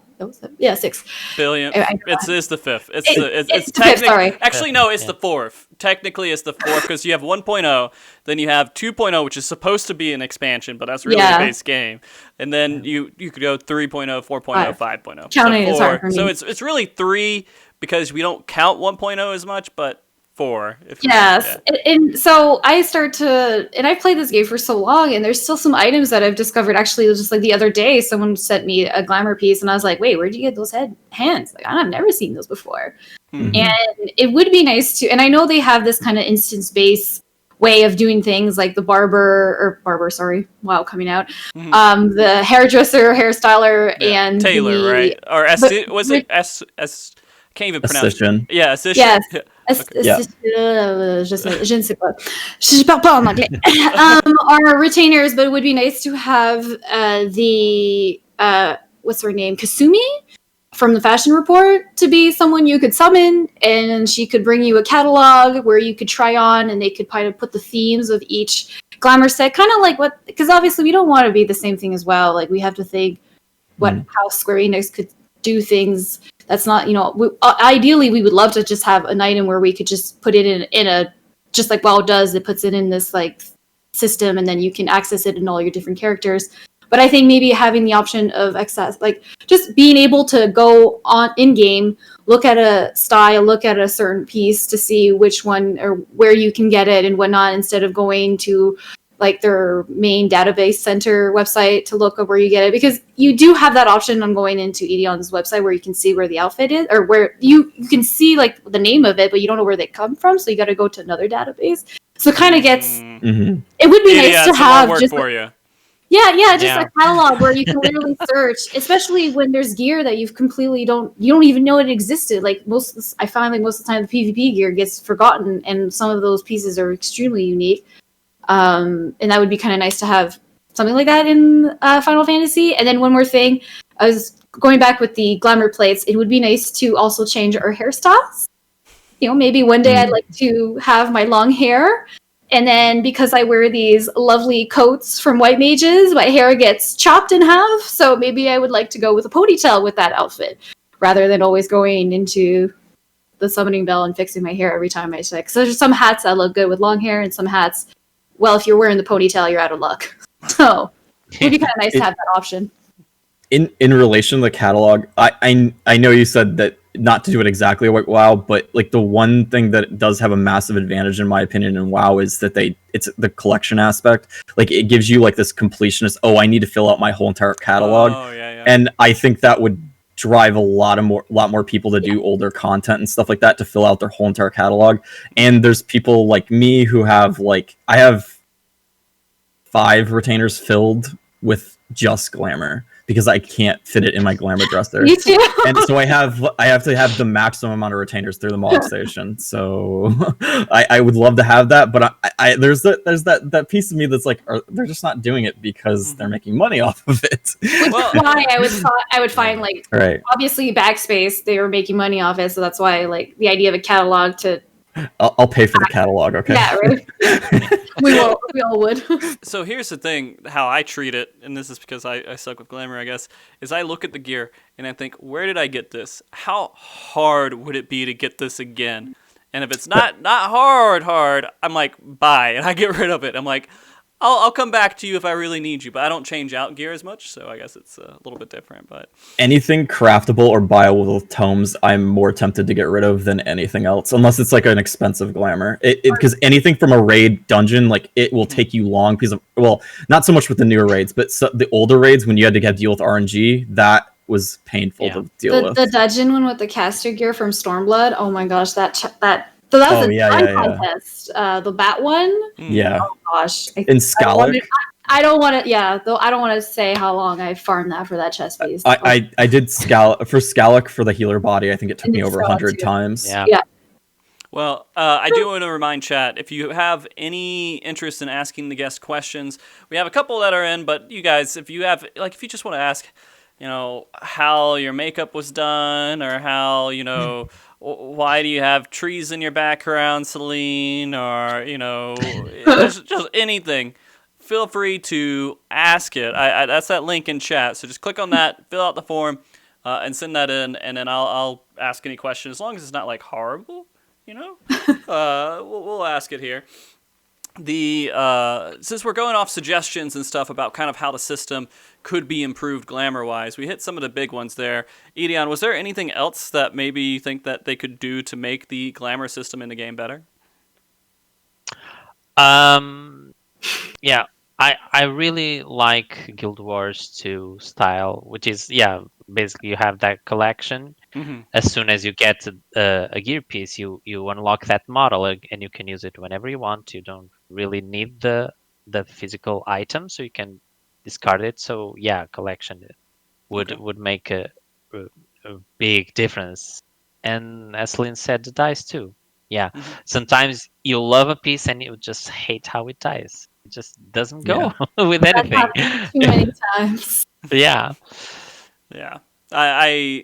Speaker 3: Yeah, 6
Speaker 1: billion.
Speaker 3: I
Speaker 1: It's the fifth. It's
Speaker 3: the fifth, sorry.
Speaker 1: Actually, no, it's
Speaker 4: Yeah.
Speaker 1: the fourth. Technically, it's the fourth because you have 1.0, then you have 2.0, which is supposed to be an expansion, but that's really
Speaker 3: Yeah.
Speaker 1: the base game, and then you could go 3.0, 4.0, 5.0.
Speaker 3: Counting is hard for me.
Speaker 1: So it's really 3 because we don't count 1.0 as much, but 4.
Speaker 3: Yes, and so I and I've played this game for so long, and there's still some items that I've discovered. Actually, it was just like the other day, someone sent me a glamour piece, and I was like, "Wait, where'd you get those hands? Like, I've never seen those before."
Speaker 1: Mhm.
Speaker 3: And it would be nice to, and I know they have this kind of instance-based way of doing things, like the barber, sorry, wow, coming out,
Speaker 1: Mhm.
Speaker 3: the hairdresser, hairstyler, and
Speaker 1: Taylor, right? Or was it S? Can't even pronounce.
Speaker 2: Assistant.
Speaker 1: Yeah, assistant.
Speaker 3: Yes.
Speaker 2: Yeah.
Speaker 3: Je ne sais pas. Je parle pas en anglais. Are retainers, but it would be nice to have what's her name? Kasumi from the Fashion Report to be someone you could summon, and she could bring you a catalog where you could try on, and they could kind of put the themes of each glamour set, kind of like because obviously we don't want to be the same thing as well. Like, we have to think how Square Enix could do things. That's not, ideally we would love to just have an item where we could just put it in a, just like WoW does, it puts it in this like system, and then you can access it in all your different characters. But I think maybe having the option of access, like just being able to go on in game, look at a style, look at a certain piece to see which one or where you can get it and whatnot, instead of going to like their main database center website to look up where you get it, because you do have that option on going into Edeon's website where you can see where the outfit is, or where you can see like the name of it, but you don't know where they come from, so you got to go to another database. So it kind of gets. It would be nice to have
Speaker 1: work
Speaker 3: just
Speaker 1: for you.
Speaker 3: Yeah, just a catalog where you can literally search, especially when there's gear that you don't even know it existed. Like I find like most of the time the PvP gear gets forgotten, and some of those pieces are extremely unique. And that would be kind of nice to have something like that in Final Fantasy. And then one more thing, I was going back with the glamour plates. It would be nice to also change our hairstyles. Maybe one day I'd like to have my long hair, and then because I wear these lovely coats from White Mages, my hair gets chopped in half. So maybe I would like to go with a ponytail with that outfit, rather than always going into the summoning bell and fixing my hair every time I check. So there's some hats that look good with long hair, and some hats, well, if you're wearing the ponytail, you're out of luck. So it would be kind of nice to have that option.
Speaker 2: In relation to the catalog, I know you said that not to do it exactly like WoW, but like the one thing that does have a massive advantage in my opinion in WoW is that it's the collection aspect. Like, it gives you like this completionist, I need to fill out my whole entire catalog.
Speaker 1: Oh, yeah.
Speaker 2: And I think that would drive a lot more people to do older content and stuff like that, to fill out their whole entire catalog. And there's people like me who have I have 5 retainers filled with just glamour because I can't fit it in my glamour dresser.
Speaker 3: Me too.
Speaker 2: And so I have to have the maximum amount of retainers through the mod station. So I would love to have that, but there's that piece of me that's like, they're just not doing it because they're making money off of it.
Speaker 3: Which is why I would find like,
Speaker 2: right.
Speaker 3: Obviously Backspace, they were making money off it, so that's why like the idea of a catalog to.
Speaker 2: I'll pay for the catalog, okay?
Speaker 3: Yeah, right. we all would.
Speaker 1: So here's the thing, how I treat it, and this is because I suck with glamour, I guess, is I look at the gear and I think, where did I get this? How hard would it be to get this again? And if it's not hard, I'm like, bye, and I get rid of it. I'm like, I'll come back to you if I really need you, but I don't change out gear as much, so I guess it's a little bit different. But
Speaker 2: anything craftable or buyable with tomes, I'm more tempted to get rid of than anything else, unless it's like an expensive glamour. Because anything from a raid dungeon, like, it will take you long because of, well, not so much with the newer raids, but the older raids when you had to deal with RNG, that was painful to deal with.
Speaker 3: The dungeon one with the caster gear from Stormblood. Oh my gosh, So that was a contest. The bat one.
Speaker 2: Yeah.
Speaker 3: Oh gosh.
Speaker 2: In Scallock.
Speaker 3: I don't want to. Yeah, though I don't want to say how long I farmed that for that chest piece.
Speaker 2: I did Scallock for the healer body. I think it took me over 100 times.
Speaker 4: Yeah.
Speaker 1: Well, I do want to remind chat, if you have any interest in asking the guest questions, we have a couple that are in, but you guys, if you just want to ask, how your makeup was done, or how, why do you have trees in your background, Selene, or, just anything, feel free to ask it. That's that link in chat. So just click on that, fill out the form. and send that in, and then I'll ask any question as long as it's not like horrible, we'll ask it here. Since we're going off suggestions and stuff about kind of how the system could be improved glamour wise, we hit some of the big ones there. Edeon, was there anything else that maybe you think that they could do to make the glamour system in the game better?
Speaker 4: Yeah, I really like Guild Wars 2 style, which is, basically you have that collection.
Speaker 1: Mm-hmm.
Speaker 4: As soon as you get a gear piece, you unlock that model, and you can use it whenever you want. You don't really need the physical item, so you can discard it. So yeah, collection would make a big difference. And as Selene said, the dice too. Yeah, sometimes you love a piece and you just hate how it dies. It just doesn't go with anything.
Speaker 3: That happens too many times.
Speaker 4: Yeah.
Speaker 1: Yeah. I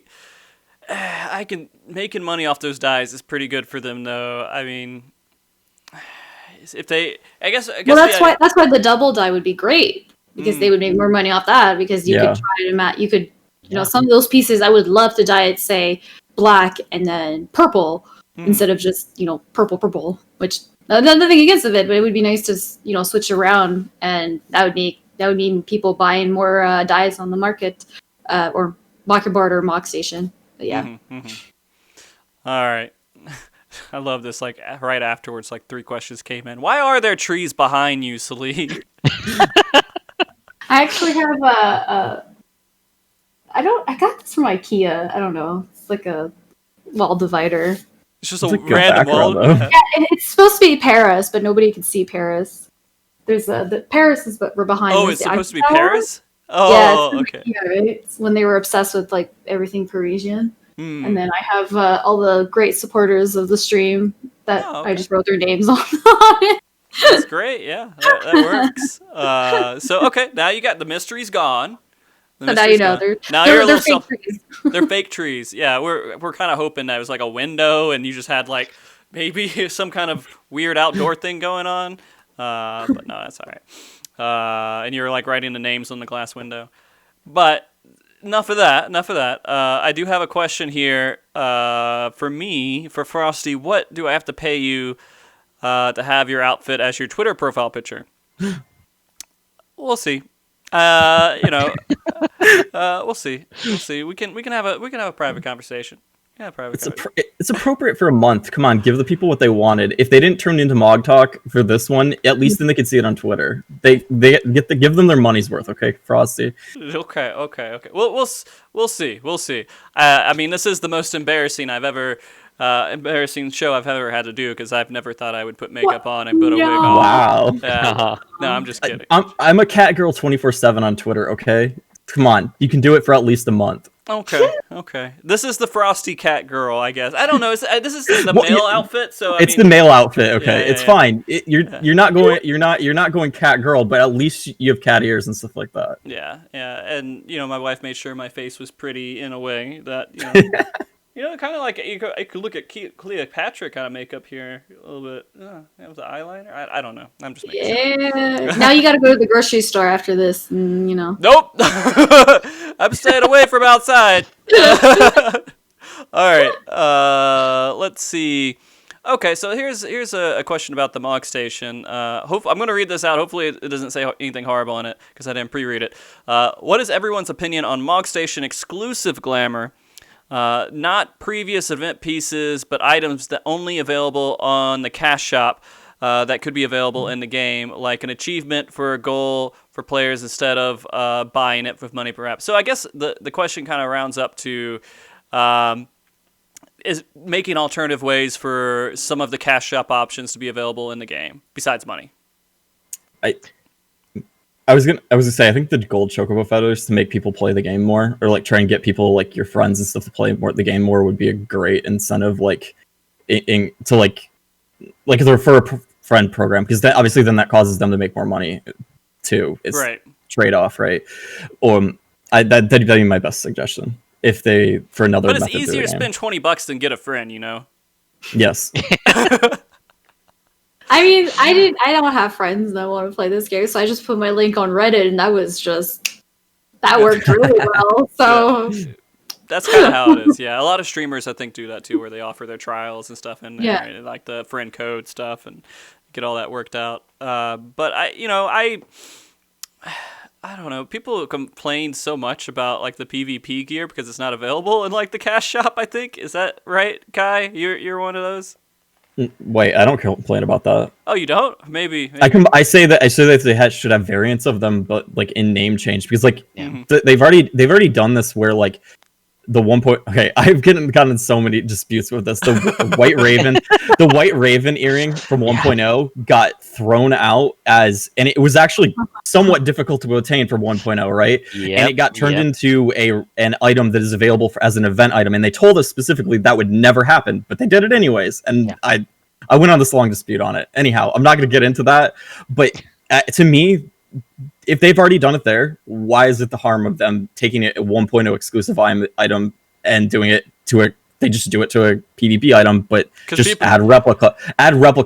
Speaker 1: can making money off those dies is pretty good for them though. I mean, if they, I guess.
Speaker 3: Well, that's why the double die would be great, because they would make more money off that, because you could try to you could, some of those pieces I would love to dye it, say black and then purple instead of just purple, which nothing against it, but it would be nice to switch around, and that would mean people buying more dyes on the market, or market board or mock station. But yeah.
Speaker 1: All right. I love this. Like right afterwards, like 3 questions came in. Why are there trees behind you, Selene?
Speaker 3: I actually have I got this from IKEA. I don't know. It's like a wall divider.
Speaker 1: It's just a random wall.
Speaker 3: Yeah, it's supposed to be Paris, but nobody can see Paris. There's the Paris is what we're behind.
Speaker 1: Oh, it's supposed to be Paris? Oh, yeah, okay.
Speaker 3: Yeah, right? It's when they were obsessed with like everything Parisian. And then I have all the great supporters of the stream that I just wrote their names on it.
Speaker 1: That's great. Yeah, that works. So okay, now you got the mystery's gone.
Speaker 3: So now you know they're fake trees.
Speaker 1: They're fake trees. Yeah, we're kind of hoping that it was like a window and you just had like maybe some kind of weird outdoor thing going on. But no, that's all right. And you're like writing the names on the glass window. But enough of that. I do have a question here for Frosty. What do I have to pay you to have your outfit as your Twitter profile picture? We'll see. We'll see. We can have a private conversation. Yeah,
Speaker 2: it's appropriate for a month. Come on, give the people what they wanted. If they didn't turn into MogTalk for this one, at least then they could see it on Twitter. They give them their money's worth, okay, Frosty?
Speaker 1: Okay. Well, we'll see. I mean, this is the most embarrassing show I've ever had to do, because I've never thought I would put makeup on and put a wig on.
Speaker 2: Wow.
Speaker 1: No, I'm just kidding.
Speaker 2: I'm a cat girl 24/7 on Twitter, okay? Come on, you can do it for at least a month.
Speaker 1: Okay. This is the Frosty cat girl, I guess. I don't know. This is the male outfit, so
Speaker 2: it's the male outfit. Okay, it's fine. You're not going cat girl, but at least you have cat ears and stuff like that.
Speaker 1: Yeah. And my wife made sure my face was pretty in a way that kind of like you could look at Cleopatra kind of makeup here a little bit. With the eyeliner. I don't know. I'm just making sure.
Speaker 3: Now you got to go to the grocery store after this.
Speaker 1: Nope. I'm staying away from outside. All right. Let's see. Okay, so here's a question about the Mog Station. I'm going to read this out. Hopefully it doesn't say anything horrible in it, because I didn't pre-read it. What is everyone's opinion on Mog Station exclusive glamour? Not previous event pieces, but items that only available on the cash shop that could be available in the game, like an achievement for a goal for players instead of buying it with money perhaps. So I guess the question kind of rounds up to is making alternative ways for some of the cash shop options to be available in the game besides money.
Speaker 2: I was gonna say, I think the gold chocobo feathers to make people play the game more, or like try and get people like your friends and stuff to play the game more, would be a great incentive. Like, to like the refer a friend program, because that obviously then that causes them to make more money too. It's
Speaker 1: right.
Speaker 2: Trade off, right? That'd be my best suggestion if they for another.
Speaker 1: But it's easier to spend $20 than get a friend,
Speaker 2: Yes.
Speaker 3: I mean, I don't have friends that want to play this game, so I just put my link on Reddit, and that worked really well. So
Speaker 1: That's kind of how it is. Yeah, a lot of streamers I think do that too, where they offer their trials and stuff in there,
Speaker 3: Yeah.
Speaker 1: and like the friend code stuff, and get all that worked out. But I don't know. People complain so much about like the PvP gear because it's not available in like the cash shop. I think is that right, Kai? You're one of those.
Speaker 2: Wait, I don't complain about that.
Speaker 1: Oh, you don't? Maybe.
Speaker 2: I say that they should have variants of them, but like in name change, because like
Speaker 1: Yeah.
Speaker 2: they've already done this where like the okay, I've gotten in so many disputes with this. The White Raven earring from 1.0 got thrown out and it was actually somewhat difficult to obtain from 1.0, right?
Speaker 4: Yep,
Speaker 2: And it got turned into an item that is available as an event item, and they told us specifically that would never happen, but they did it anyways. And I went on this long dispute on it. Anyhow, I'm not going to get into that, but to me, if they've already done it there, why is it the harm of them taking it a 1.0 exclusive item and doing it they just do it to a PvP item, but just add replica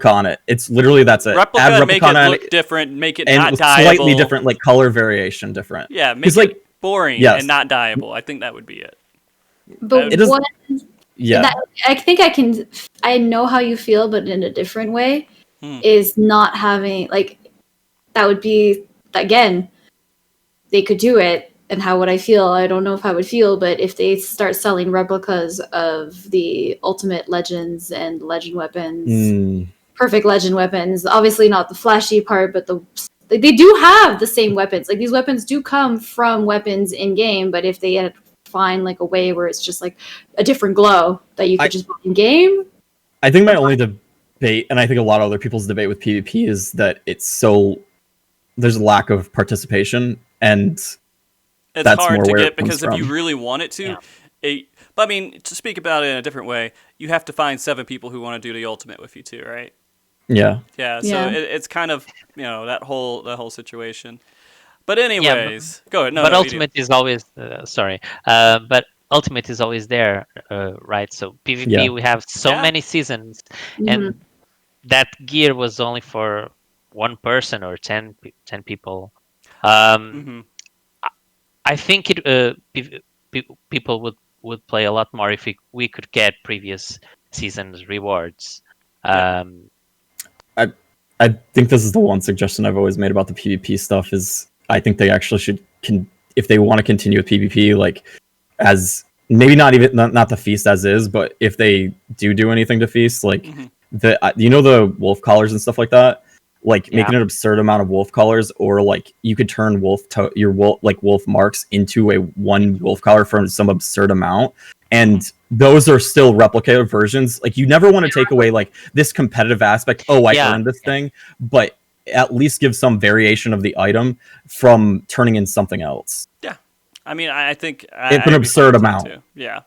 Speaker 2: on it. It's literally, that's it. Add replica
Speaker 1: make it look different, make it
Speaker 2: and
Speaker 1: not dyeable.
Speaker 2: Slightly different, like color variation different.
Speaker 1: Yeah, make it boring and not dyeable. I think that would be it.
Speaker 3: But
Speaker 2: yeah,
Speaker 3: I think I know how you feel, but in a different way, is not having, like, that would be, again, they could do it, and how would I feel? I don't know if I would feel, but if they start selling replicas of the ultimate legends and legend weapons, perfect legend weapons, obviously not the flashy part, but they do have the same weapons. Like, these weapons do come from weapons in game, but if they had find like a way where it's just like a different glow that you could just put in game.
Speaker 2: I think my only debate, and I think a lot of other people's debate with PvP, is that there's a lack of participation, and
Speaker 1: it's
Speaker 2: that's
Speaker 1: hard
Speaker 2: more
Speaker 1: to
Speaker 2: where
Speaker 1: get because if you really want it to, but I mean, to speak about it in a different way, you have to find 7 people who want to do the ultimate with you too, right?
Speaker 2: Yeah.
Speaker 1: So it's kind of that whole situation. But anyways, go ahead.
Speaker 4: But ultimate is always but ultimate is always there, right? So PvP, we have so many seasons, and that gear was only for one person or 10 people. I think people would play a lot more if we could get previous seasons rewards.
Speaker 2: I think this is the one suggestion I've always made about the PvP stuff is I think they actually if they want to continue with PvP, like as maybe not the feast as is, but if they do anything to feast, like the wolf collars and stuff like that, like making an absurd amount of wolf collars, or like you could turn your wolf marks into one wolf collar for some absurd amount, and those are still replicated versions. Like, you never want to take away like this competitive aspect. I earned this thing, but at least give some variation of the item from turning in something else.
Speaker 1: Yeah, I mean, I think
Speaker 2: it's an absurd amount.
Speaker 1: Too. Yeah.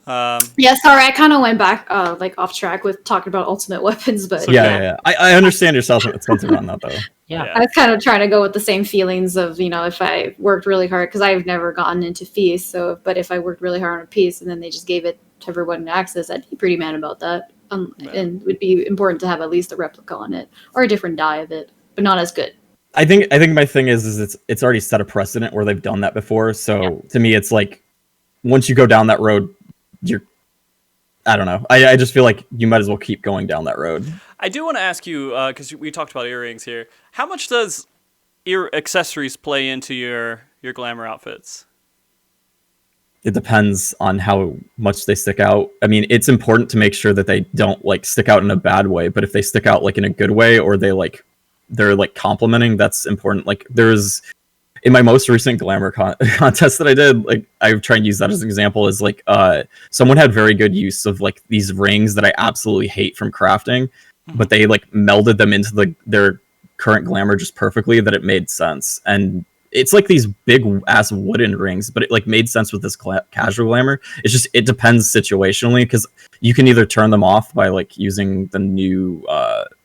Speaker 3: Sorry, I kind of went back like off track with talking about ultimate weapons, but
Speaker 2: I understand your sentiment on that though.
Speaker 3: I was kind of trying to go with the same feelings of, if I worked really hard, because I've never gotten into feast, but if I worked really hard on a piece and then they just gave it to everyone in access, I'd be pretty mad about that. And it would be important to have at least a replica on it or a different dye of it, but not as good.
Speaker 2: I think my thing is it's already set a precedent where they've done that before. So to me, it's like once you go down that road, I don't know. I just feel like you might as well keep going down that road.
Speaker 1: I do want to ask you, because we talked about earrings here, how much does ear accessories play into your glamour outfits?
Speaker 2: It depends on how much they stick out. I mean, it's important to make sure that they don't like stick out in a bad way, but if they stick out like in a good way, or they're like complimenting, that's important. Like, there's in my most recent glamour contest that I did, like I try and use that as an example, is like someone had very good use of like these rings that I absolutely hate from crafting, but they like melded them into their current glamour just perfectly that it made sense. And it's like these big ass wooden rings, but it like made sense with this casual glamour. It's just, it depends situationally, because you can either turn them off by like using the new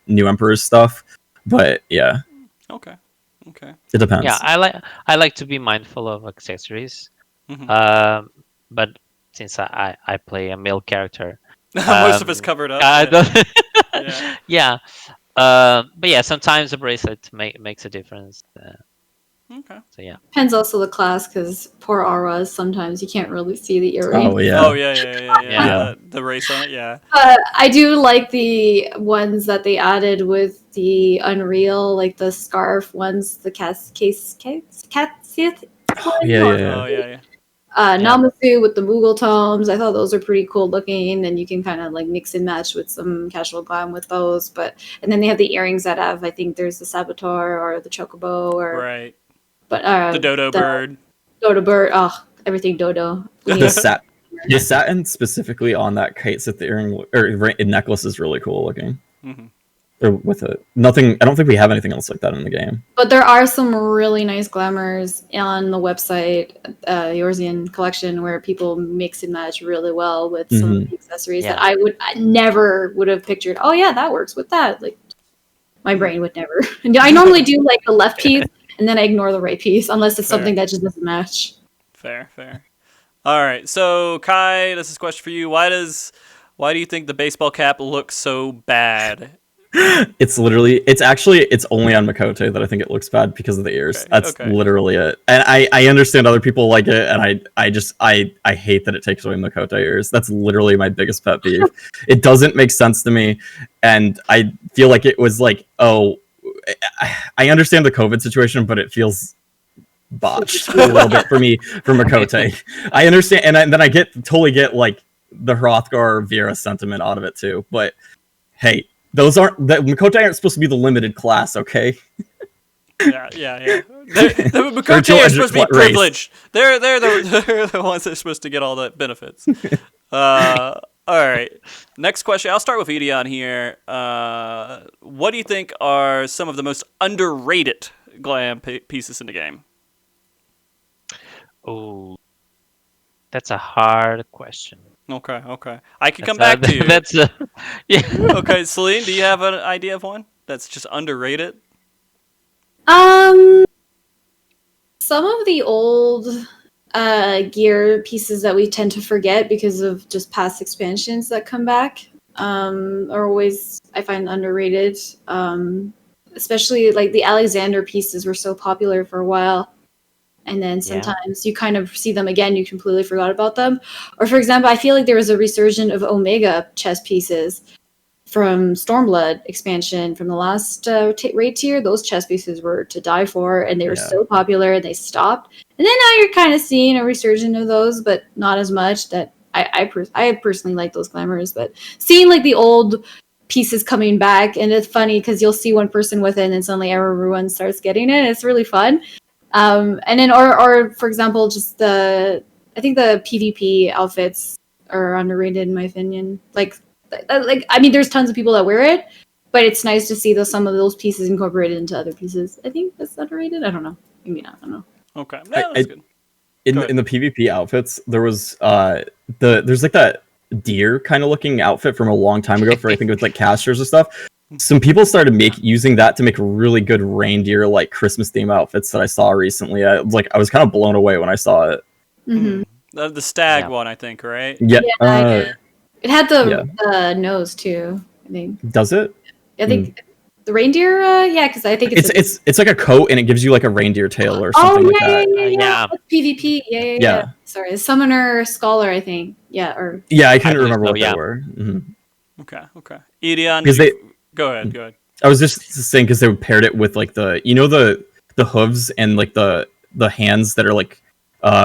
Speaker 2: Emperor's stuff, but yeah.
Speaker 1: Okay.
Speaker 2: It depends.
Speaker 4: Yeah, I like to be mindful of accessories, but since I play a male character,
Speaker 1: most of it's covered up.
Speaker 4: But yeah, sometimes a bracelet makes a difference.
Speaker 1: Okay.
Speaker 4: So yeah.
Speaker 3: Depends also the class, because poor auras, sometimes you can't really see the earring.
Speaker 2: Oh yeah.
Speaker 1: Oh yeah.
Speaker 4: Yeah.
Speaker 1: The race on it, yeah.
Speaker 3: I do like the ones that they added with the Unreal, like the scarf ones, the Catsith one.
Speaker 2: Yeah,
Speaker 3: or
Speaker 2: yeah.
Speaker 1: Oh yeah.
Speaker 3: Namasu with the Moogle tomes. I thought those are pretty cool looking, and you can kind of like mix and match with some casual glam with those. And then they have the earrings that have, I think there's the Saboteur or the Chocobo or
Speaker 1: Right.
Speaker 3: but
Speaker 1: The dodo bird.
Speaker 3: Dodo bird. Oh, everything dodo. We need
Speaker 2: The satin specifically on that kite set the earring or necklace is really cool looking.
Speaker 1: Mhm.
Speaker 2: Or with it, nothing. I don't think we have anything else like that in the game.
Speaker 3: But there are some really nice glamours on the website, Yorzian collection, where people mix and match really well with some of the accessories that I never would have pictured. Oh yeah, that works with that. Like my brain would never. And I normally do like the left piece, and then I ignore the right piece unless it's something that just doesn't match.
Speaker 1: Fair. All right. So Kai, this is a question for you. Why do you think the baseball cap looks so bad?
Speaker 2: It's only on Makote that I think it looks bad because of the ears.
Speaker 1: Okay,
Speaker 2: That's literally it. And I understand other people like it, and I hate that it takes away Makote ears. That's literally my biggest pet peeve. It doesn't make sense to me, and I feel like it was like, I understand the COVID situation, but it feels botched a little bit for me for Makote. I understand, and then I totally get like the Hrothgar Vera sentiment out of it too. But hey, Makote aren't supposed to be the limited class, okay?
Speaker 1: Yeah. The Makote are supposed to be privileged. They're the ones that are supposed to get all the benefits. All right. Next question. I'll start with Edeon here. What do you think are some of the most underrated glam pieces in the game?
Speaker 4: Oh, that's a hard question.
Speaker 1: Okay. I can come back to you.
Speaker 4: Yeah.
Speaker 1: Okay, Selene, do you have an idea of one that's just underrated?
Speaker 3: Some of the old gear pieces that we tend to forget because of just past expansions that come back are always, I find, underrated. Especially like the Alexander pieces were so popular for a while. And then sometimes you kind of see them again, you completely forgot about them. Or for example, I feel like there was a resurgence of Omega chess pieces from Stormblood expansion from the last raid tier. Those chess pieces were to die for, and they were so popular, and they stopped. And then now you're kind of seeing a resurgence of those, but not as much. That I personally like those glamours, but seeing like the old pieces coming back, and it's funny because you'll see one person with it, and then suddenly everyone starts getting it. It's really fun. And then, or for example, just I think the PvP outfits are underrated in my opinion. Like, I mean, there's tons of people that wear it, but it's nice to see some of those pieces incorporated into other pieces. I think that's underrated. I don't know. Maybe not. I don't know.
Speaker 1: Okay, no, that's good.
Speaker 2: In the PvP outfits, there was there's like that deer kind of looking outfit from a long time ago for I think it was like casters and stuff. Some people started using that to make really good reindeer like Christmas theme outfits that I saw recently. I was kind of blown away when I saw it.
Speaker 3: Mm-hmm.
Speaker 1: The stag one, I think, right?
Speaker 2: Yeah.
Speaker 3: It had the nose too, I think.
Speaker 2: Does it?
Speaker 3: I think the reindeer. Because I think
Speaker 2: it's like a coat and it gives you like a reindeer tail or something like that.
Speaker 3: Yeah. PvP. Yeah. Sorry, Summoner Scholar, I think. Yeah.
Speaker 2: I couldn't remember what they were. Mm-hmm.
Speaker 1: Okay. Edeon, Go ahead.
Speaker 2: I was just saying because they paired it with like the hooves and like the hands that are like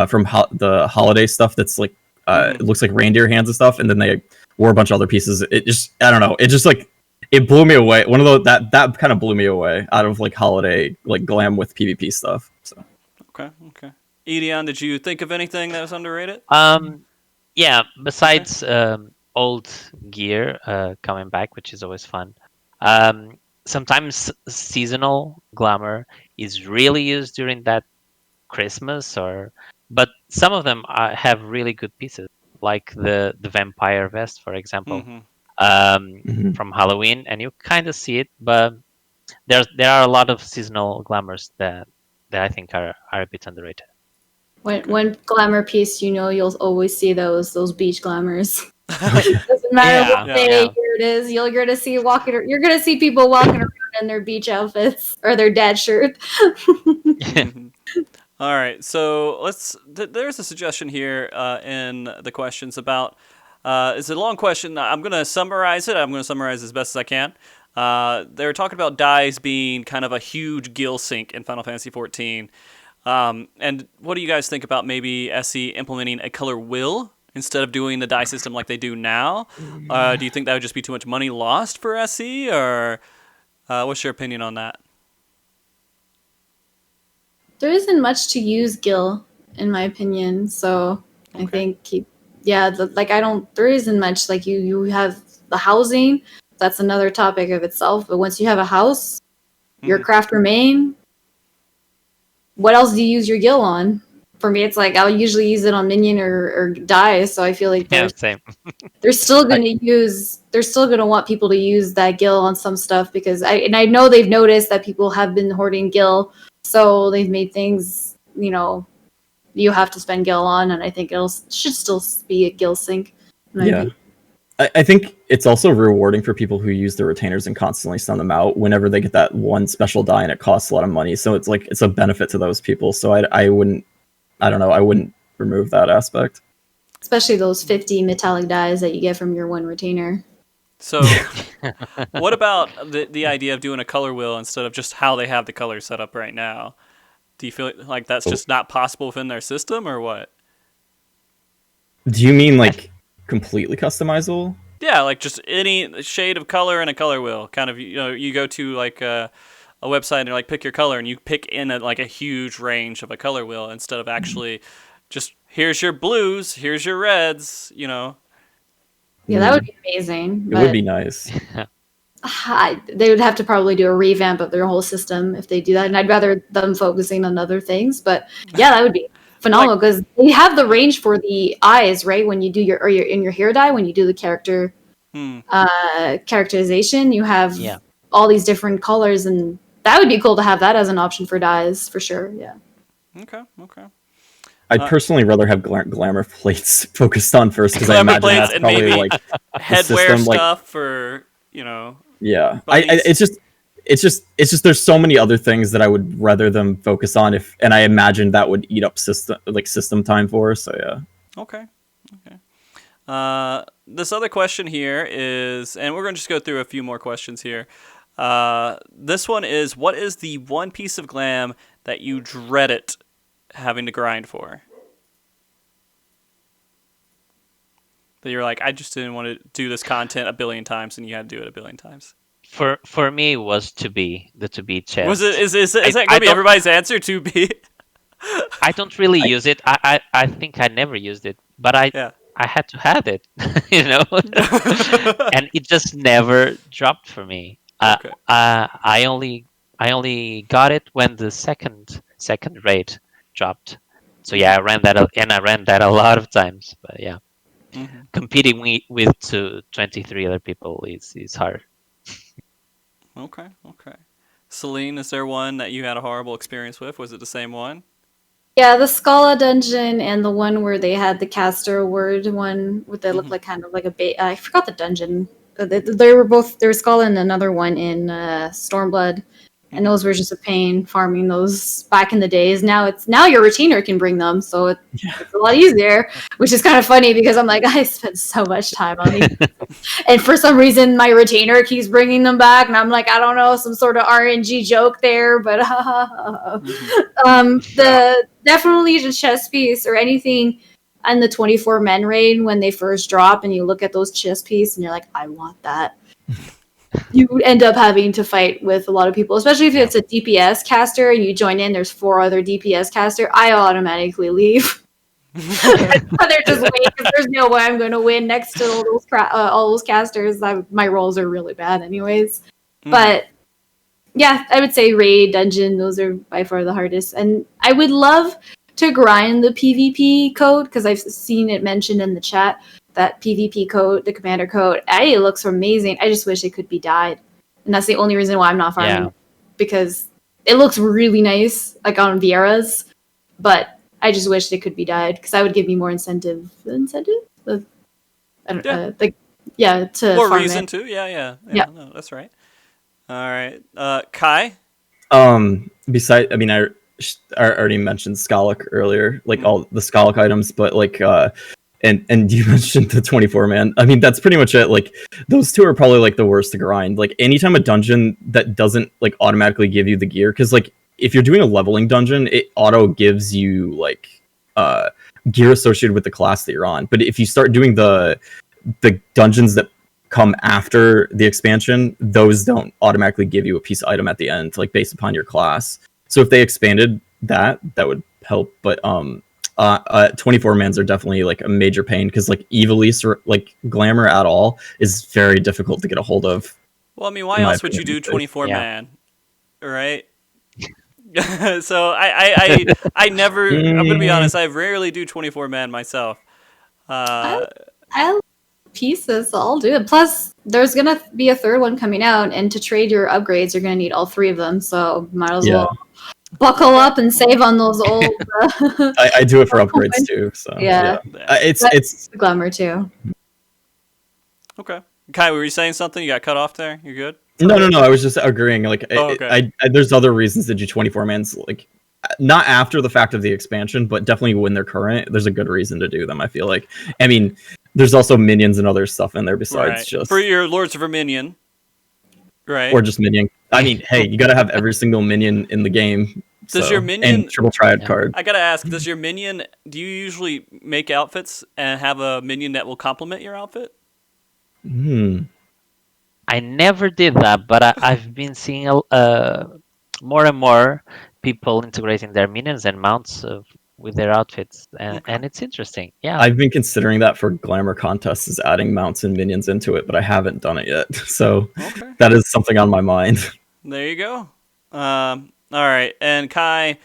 Speaker 2: from the holiday stuff that's like it looks like reindeer hands and stuff, and then they wore a bunch of other pieces. It just, I don't know, it just like it blew me away. One of those that kind of blew me away out of like holiday like glam with PvP stuff. So
Speaker 1: okay. Edeon, did you think of anything that was underrated?
Speaker 4: Yeah, besides old gear coming back, which is always fun. Sometimes seasonal glamour is really used during that Christmas, but some of them have really good pieces, like the vampire vest, for example, from Halloween, and you kind of see it, but there are a lot of seasonal glamours that I think are a bit underrated.
Speaker 3: One glamour piece, you'll always see those beach glamours. Doesn't matter
Speaker 4: Yeah,
Speaker 3: what day
Speaker 4: yeah.
Speaker 3: year it is. You're gonna see people walking around in their beach outfits or their dad shirt.
Speaker 1: Mhm. All right, so there's a suggestion here in the questions about. It's a long question. I'm going to summarize it. I'm going to summarize as best as I can. They're talking about dyes being kind of a huge gill sink in Final Fantasy XIV. And what do you guys think about maybe SE implementing a color wheel instead of doing the dye system like they do now? Do you think that would just be too much money lost for SE, or what's your opinion on that?
Speaker 3: There isn't much to use Gil, in my opinion. So I think there isn't much. Like you have the housing. That's another topic of itself. But once you have a house, your craft remain. What else do you use your Gil on? For me, it's like I'll usually use it on minion or die. So I feel like
Speaker 4: Same.
Speaker 3: they're still gonna want people to use that Gil on some stuff because I know they've noticed that people have been hoarding Gil, so they've made things you have to spend Gil on, and I think should still be a Gil sink.
Speaker 2: Yeah. I think it's also rewarding for people who use the retainers and constantly send them out whenever they get that one special die and it costs a lot of money. So it's like it's a benefit to those people. So I wouldn't remove that aspect.
Speaker 3: Especially those 50 metallic dyes that you get from your one retainer.
Speaker 1: So, what about the idea of doing a color wheel instead of just how they have the colors set up right now? Do you feel like that's just not possible within their system, or what?
Speaker 2: Do you mean like completely customizable?
Speaker 1: Yeah, like just any shade of color in a color wheel. Kind of, you go to like a website and they're like, pick your color, and you pick in a huge range of a color wheel instead of actually just here's your blues, here's your reds.
Speaker 3: Yeah, that would be amazing.
Speaker 2: It would be nice.
Speaker 3: They would have to probably do a revamp of their whole system if they do that, and I'd rather them focusing on other things. But yeah, that would be phenomenal because they have the range for the eyes, right? When you do in your hair dye, when you do the character characterization, you have all these different colors, and that would be cool to have that as an option for dyes for sure. Yeah.
Speaker 1: Okay.
Speaker 2: I'd personally rather have glamour plates focused on first because I imagine that's probably like
Speaker 1: headwear stuff for
Speaker 2: Yeah, it's just there's so many other things that I would rather them focus on and I imagine that would eat up system time for us. So yeah.
Speaker 1: Okay. This other question here is, and we're going to just go through a few more questions here. This one is, what is the one piece of glam that you dreaded having to grind for? That you're like, I just didn't want to do this content a billion times, and you had to do it a billion times.
Speaker 4: For me, it was the to be chest.
Speaker 1: Was it? Is that going to be everybody's answer? To be?
Speaker 4: I don't really use it. I think I never used it, but I had to have it, and it just never dropped for me.
Speaker 1: Okay.
Speaker 4: I only got it when the second raid dropped. So yeah, I ran that a lot of times. But yeah, competing with 23 other people is hard.
Speaker 1: Okay. Selene, is there one that you had a horrible experience with? Was it the same one?
Speaker 3: Yeah, the Scala dungeon and the one where they had the caster word one, where they looked like kind of like a I forgot the dungeon. They were Scala and another one in Stormblood, and those were just a pain farming those back in the days. Now your retainer can bring them, so it's a lot easier, which is kind of funny because I'm like, I spent so much time on these, and for some reason my retainer keeps bringing them back, and I'm like, I don't know, some sort of RNG joke there, but definitely the chess piece or anything on the 24 men raid when they first drop, and you look at those chess piece and you're like, I want that. You end up having to fight with a lot of people, especially if it's a DPS caster and you join in, there's 4 other DPS caster. I automatically leave. They're just waiting because there's no way I'm going to win next to all those casters. My rolls are really bad anyways. But yeah, I would say raid, dungeon, those are by far the hardest. And I would love to grind the PvP code because I've seen it mentioned in the chat. That PvP code, the commander code, it looks amazing. I just wish it could be dyed. And that's the only reason why I'm not farming it, because it looks really nice, like on Vieira's, but I just wish it could be dyed because that would give me more incentive. I don't,
Speaker 1: Yeah.
Speaker 3: to
Speaker 1: More
Speaker 3: farm
Speaker 1: reason
Speaker 3: it.
Speaker 1: to. Yeah.
Speaker 3: Yeah.
Speaker 1: No, that's right. All right. Kai?
Speaker 2: Beside, I mean, I already mentioned Skalik earlier, like
Speaker 1: Mhm.
Speaker 2: all the Skalik items, but like, and you mentioned the 24 man. I mean, that's pretty much it. Like, those two are probably like the worst to grind. Like, anytime a dungeon that doesn't like automatically give you the gear, because like if you're doing a leveling dungeon, it auto gives you like gear associated with the class that you're on. But if you start doing the dungeons that come after the expansion, those don't automatically give you a piece of item at the end, like based upon your class. So if they expanded that, that would help. But 24 mans are definitely like a major pain because like Evilise or like Glamour at all is very difficult to get a hold of.
Speaker 1: Well, I mean, why
Speaker 2: in my
Speaker 1: else would you
Speaker 2: opinion.
Speaker 1: do 24
Speaker 4: Yeah.
Speaker 1: man? Right? So I never, I'm going to be honest, I rarely do 24 man myself.
Speaker 3: I love pieces, so I'll do it. Plus, there's gonna be a third one coming out, and to trade your upgrades, you're gonna need all three of them. So might as
Speaker 2: Yeah.
Speaker 3: well buckle up and save on those old.
Speaker 2: I do it for upgrades too. So
Speaker 3: Yeah.
Speaker 2: it's
Speaker 3: Glamour too.
Speaker 1: Okay. Kai, were you saying something? You got cut off there? You good?
Speaker 2: no. I was just agreeing. Like,
Speaker 1: Okay.
Speaker 2: there's other reasons to do 24 mans. Like, not after the fact of the expansion, but definitely when they're current. There's a good reason to do them. I feel like. I mean, there's also minions and other stuff in there besides
Speaker 1: Right.
Speaker 2: just
Speaker 1: For your Lords of Verminion. Right.
Speaker 2: or just minion. I mean, hey, you gotta have every single minion in the game.
Speaker 1: Does
Speaker 2: so,
Speaker 1: your minion-
Speaker 2: and triple triad
Speaker 4: Yeah.
Speaker 2: card?
Speaker 1: I gotta ask, does your minion, do you usually make outfits and have a minion that will complement your outfit?
Speaker 4: I never did that, but I've been seeing more and more people integrating their minions and mounts with their outfits, and it's interesting. Yeah,
Speaker 2: I've been considering that for Glamour contests, is adding mounts and minions into it, but I haven't done it yet. So
Speaker 1: Okay.
Speaker 2: that is something on my mind.
Speaker 1: There you go. All right. And Kai,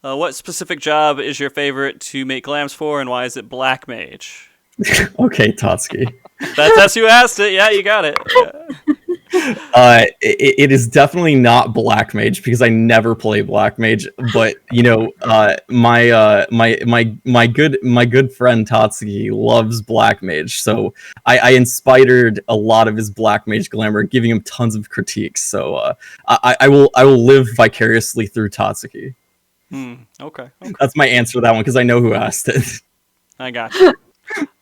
Speaker 1: what specific job is your favorite to make glams for, and why is it Black Mage?
Speaker 2: Okay, Totsky.
Speaker 1: That's who asked it. Yeah, you got it.
Speaker 2: It is definitely not Black Mage because I never play Black Mage. But you know, my good friend Tatsuki loves Black Mage, so I inspired a lot of his Black Mage glamour, giving him tons of critiques. So I will live vicariously through Tatsuki.
Speaker 1: Okay.
Speaker 2: That's my answer to that one because I know who asked it.
Speaker 1: I got you.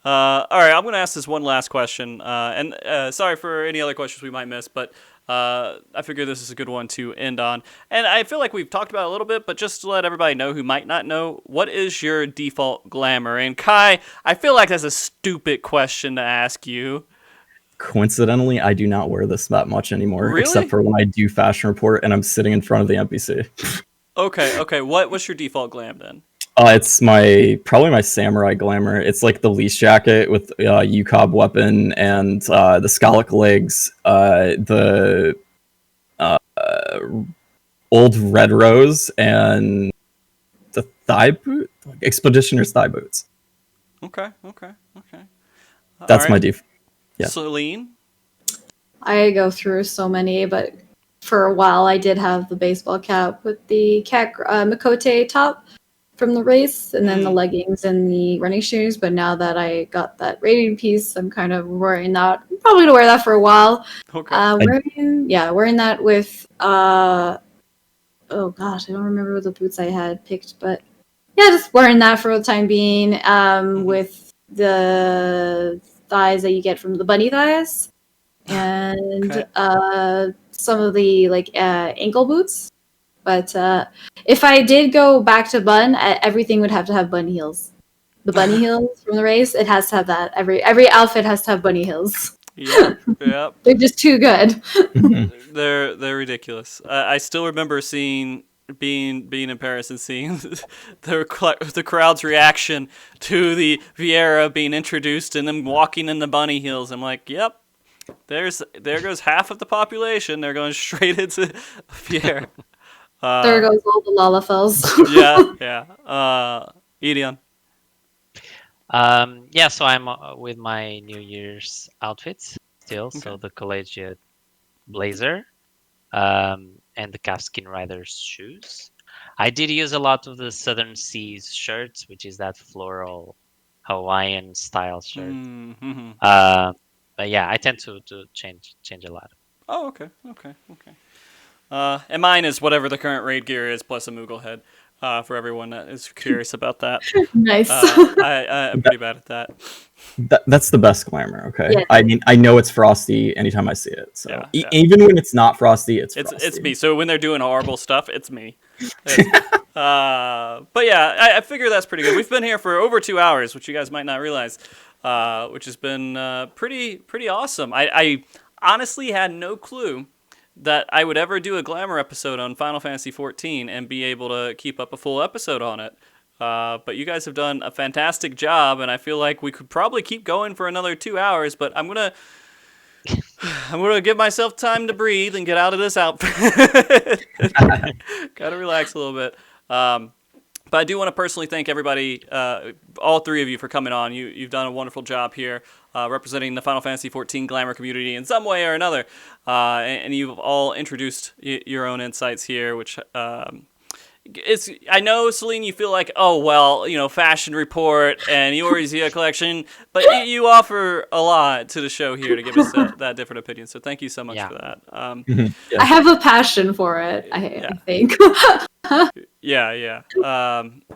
Speaker 1: All right, I'm going to ask this one last question. And sorry for any other questions we might miss, but I figure this is a good one to end on. And I feel like we've talked about it a little bit, but just to let everybody know who might not know, what is your default glamour? And Kai, I feel like that's a stupid question to ask you.
Speaker 2: Coincidentally, I do not wear this that much anymore,
Speaker 1: Really?
Speaker 2: except for when I do fashion report and I'm sitting in front of the NPC.
Speaker 1: Okay. What's your default glam then?
Speaker 2: It's probably my samurai glamour. It's like the leash jacket with UCOB weapon and the Skalik legs, the old red rose, and the thigh boot, expeditioner's thigh boots.
Speaker 1: Okay.
Speaker 2: That's my default. Yeah.
Speaker 1: Selene?
Speaker 3: I go through so many, but for a while I did have the baseball cap with the Makote top from the race, and then the leggings and the running shoes. But now that I got that rating piece, I'm kind of wearing that. I'm probably gonna wear that for a while.
Speaker 1: Okay.
Speaker 3: Wearing that with oh gosh, I don't remember what the boots I had picked, but yeah, just wearing that for the time being. With the thighs that you get from the bunny thighs, and some of the ankle boots. But if I did go back to bun, everything would have to have bunny heels. The bunny heels from the race, it has to have that. Every outfit has to have bunny heels.
Speaker 1: Yep.
Speaker 3: They're just too good.
Speaker 1: They're ridiculous. I still remember being in Paris and seeing the crowd's reaction to the Vieira being introduced and them walking in the bunny heels. I'm like, yep, there goes half of the population. They're going straight into Vieira.
Speaker 3: There goes all the Lalafels.
Speaker 1: Yeah. Edeon.
Speaker 4: So I'm with my New Year's outfits still. Okay. So the collegiate blazer, and the calfskin rider's shoes. I did use a lot of the Southern Seas shirts, which is that floral Hawaiian style shirt.
Speaker 1: Mm-hmm.
Speaker 4: But yeah, I tend to change a lot.
Speaker 1: Oh, okay. And mine is whatever the current raid gear is, plus a Moogle head. For everyone that is curious about that.
Speaker 3: Nice.
Speaker 1: I'm pretty bad at that.
Speaker 2: That's the best Glamour. Okay,
Speaker 3: Yeah.
Speaker 2: I mean, I know it's Frosty anytime I see it. So
Speaker 1: Yeah.
Speaker 2: even when it's not Frosty, it's Frosty.
Speaker 1: It's me. So when they're doing horrible stuff, it's me. But yeah, I figure that's pretty good. We've been here for over 2 hours, which you guys might not realize, which has been pretty awesome. I honestly had no clue that I would ever do a Glamour episode on Final Fantasy XIV and be able to keep up a full episode on it. But you guys have done a fantastic job, and I feel like we could probably keep going for another 2 hours, but I'm gonna give myself time to breathe and get out of this outfit. Gotta relax a little bit. But I do want to personally thank everybody, all three of you, for coming on. You've done a wonderful job here, representing the Final Fantasy XIV Glamour community in some way or another. And you've all introduced your own insights here, which I know, Selene, you feel like, oh, well, fashion report and ENJOYYYY collection, but you offer a lot to the show here to give us that different opinion. So thank you so much for that.
Speaker 3: I have a passion for it, I think.
Speaker 1: Yeah.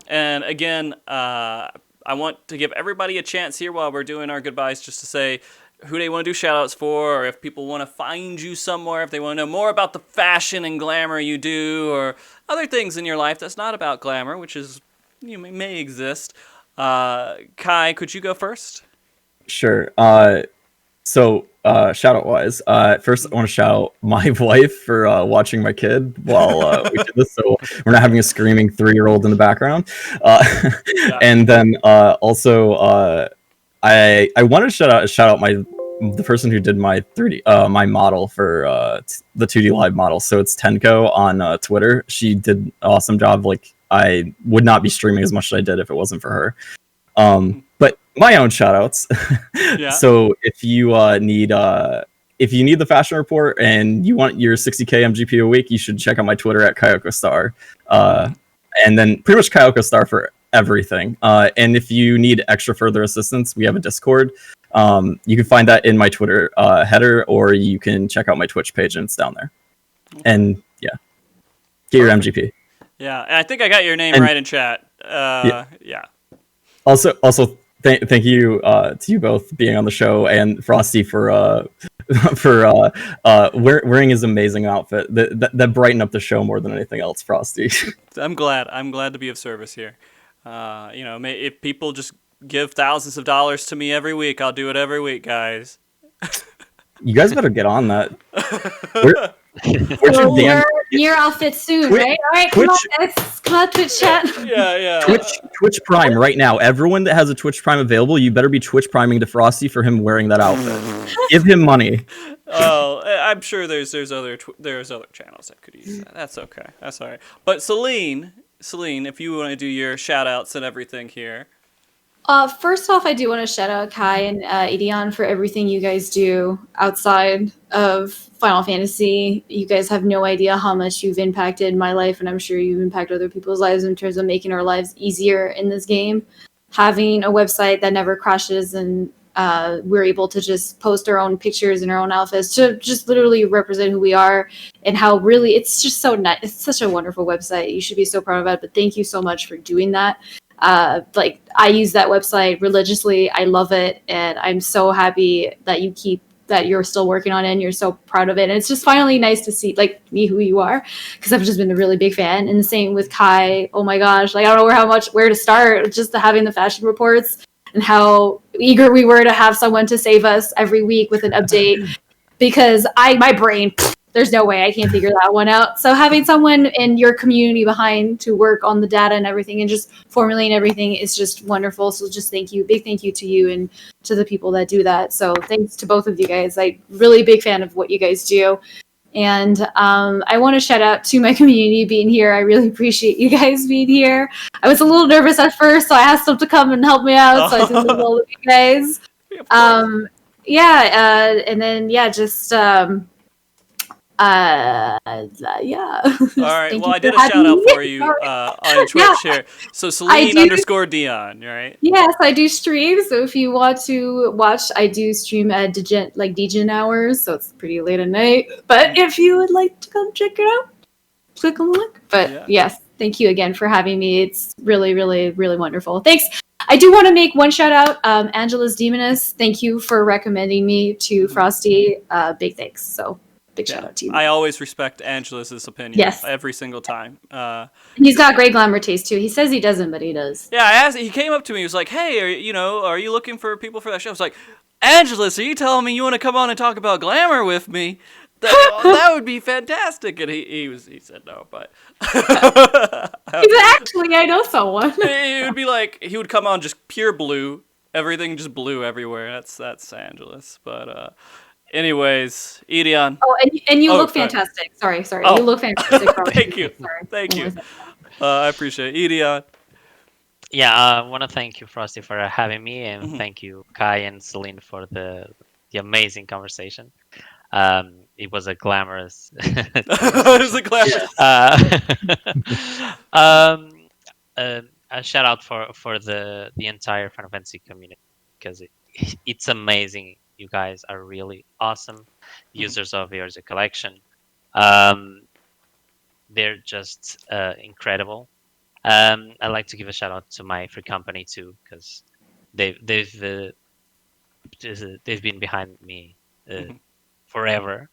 Speaker 1: And again, I want to give everybody a chance here while we're doing our goodbyes just to say who they want to do shout-outs for, or if people want to find you somewhere, if they want to know more about the fashion and glamour you do, or other things in your life that's not about glamour, which is may exist. Kai, could you go first?
Speaker 2: Sure. So shout-out wise, first I want to shout out my wife for watching my kid while we did this, so we're not having a screaming 3-year-old in the background. And then also I wanted to shout out the person who did my 3D my model for the 2D live model. So it's Tenko on Twitter. She did an awesome job. Like, I would not be streaming as much as I did if it wasn't for her. But my own shout outs. So if you need the fashion report and you want your 60k MGP a week, you should check out my Twitter at Kaiyoko Star. And then pretty much Kaiyoko Star for everything. And if you need extra further assistance, we have a Discord. You can find that in my Twitter header, or you can check out my Twitch page and it's down there. And yeah, get your MGP.
Speaker 1: Yeah, and I think I got your name right in chat. Yeah.
Speaker 2: Also, thank you to you both being on the show, and Frosty for wearing his amazing outfit that brightened up the show more than anything else. Frosty.
Speaker 1: I'm glad to be of service here. If people just give thousands of dollars to me every week, I'll do it every week, guys.
Speaker 2: You guys better get on that.
Speaker 3: We're near outfit soon, right? All right, come on, guys. Come on, Twitch chat.
Speaker 1: Yeah.
Speaker 2: Twitch Prime right now. Everyone that has a Twitch Prime available, you better be Twitch Priming to Frosty for him wearing that outfit. Give him money.
Speaker 1: Oh, I'm sure there's other channels that could use that. That's okay. That's all right. But Selene, if you want to do your shout outs and everything here.
Speaker 3: First off, I do want to shout out Kai and Edeon for everything you guys do outside of Final Fantasy. You guys have no idea how much you've impacted my life, and I'm sure you've impacted other people's lives in terms of making our lives easier in this game. Having a website that never crashes, and we're able to just post our own pictures and our own outfits to just literally represent who we are, and how really it's just so nice. It's such a wonderful website. You should be so proud of it. But thank you so much for doing that. I use that website religiously. I love it, and I'm so happy that you're still working on it and you're so proud of it. And it's just finally nice to see me who you are, because I've just been a really big fan. And the same with Kai. Oh my gosh, I don't know where to start. Just having the fashion reports and how eager we were to have someone to save us every week with an update, because my brain. There's no way I can't figure that one out. So having someone in your community behind to work on the data and everything and just formulating everything is just wonderful. So just thank you. Big thank you to you and to the people that do that. So thanks to both of you guys. I'm really big fan of what you guys do. And I want to shout out to my community being here. I really appreciate you guys being here. I was a little nervous at first, so I asked them to come and help me out. So I did all with you guys. And then, just... Yeah.
Speaker 1: All right.
Speaker 3: Thank
Speaker 1: Well,
Speaker 3: you
Speaker 1: I did a
Speaker 3: for having
Speaker 1: shout out
Speaker 3: me.
Speaker 1: for you
Speaker 3: Sorry.
Speaker 1: on
Speaker 3: Yeah,
Speaker 1: Twitch here. So
Speaker 3: I
Speaker 1: Selene
Speaker 3: do.
Speaker 1: underscore Dionne, right?
Speaker 3: Yes, I do stream. So if you want to watch, I do stream at Degen hours. So it's pretty late at night. But if you would like to come check it out, click on the link. But
Speaker 1: Yeah.
Speaker 3: yes, thank you again for having me. It's really, really, really wonderful. Thanks. I do want to make one shout out. Angela's Demoness, thank you for recommending me to Frosty. Big thanks. So big shout
Speaker 1: Yeah.
Speaker 3: out to you.
Speaker 1: I always respect Angela's opinion
Speaker 3: Yes.
Speaker 1: every single time.
Speaker 3: He's got great glamour taste too. He says he doesn't, but he does.
Speaker 1: Yeah, I asked. He came up to me. He was like, "Hey, are you looking for people for that show?" I was like, "Angelus, are you telling me you want to come on and talk about Glamour with me? That would be fantastic." And he said no, but
Speaker 3: Actually, I know someone.
Speaker 1: it would be like he would come on just pure blue, everything just blue everywhere. That's Angelus. But anyways, Edeon.
Speaker 3: Oh, and you
Speaker 1: Oh,
Speaker 3: look
Speaker 1: go ahead.
Speaker 3: fantastic. Sorry.
Speaker 1: Oh.
Speaker 3: You look fantastic.
Speaker 1: Thank you.
Speaker 3: Sorry.
Speaker 1: Thank you. I appreciate it. Edeon.
Speaker 4: Yeah, I want to thank you, Frosty, for having me, and
Speaker 1: Mhm.
Speaker 4: thank you, Kai and Celine, for the amazing conversation. It was a glamorous
Speaker 1: It
Speaker 4: conversation.
Speaker 1: was a glamorous.
Speaker 4: A shout out for the entire Final Fantasy community, because it's amazing. You guys are really awesome users of ENJOYYYY collection. They're just incredible. I'd like to give a shout out to my free company too, because they've been behind me forever.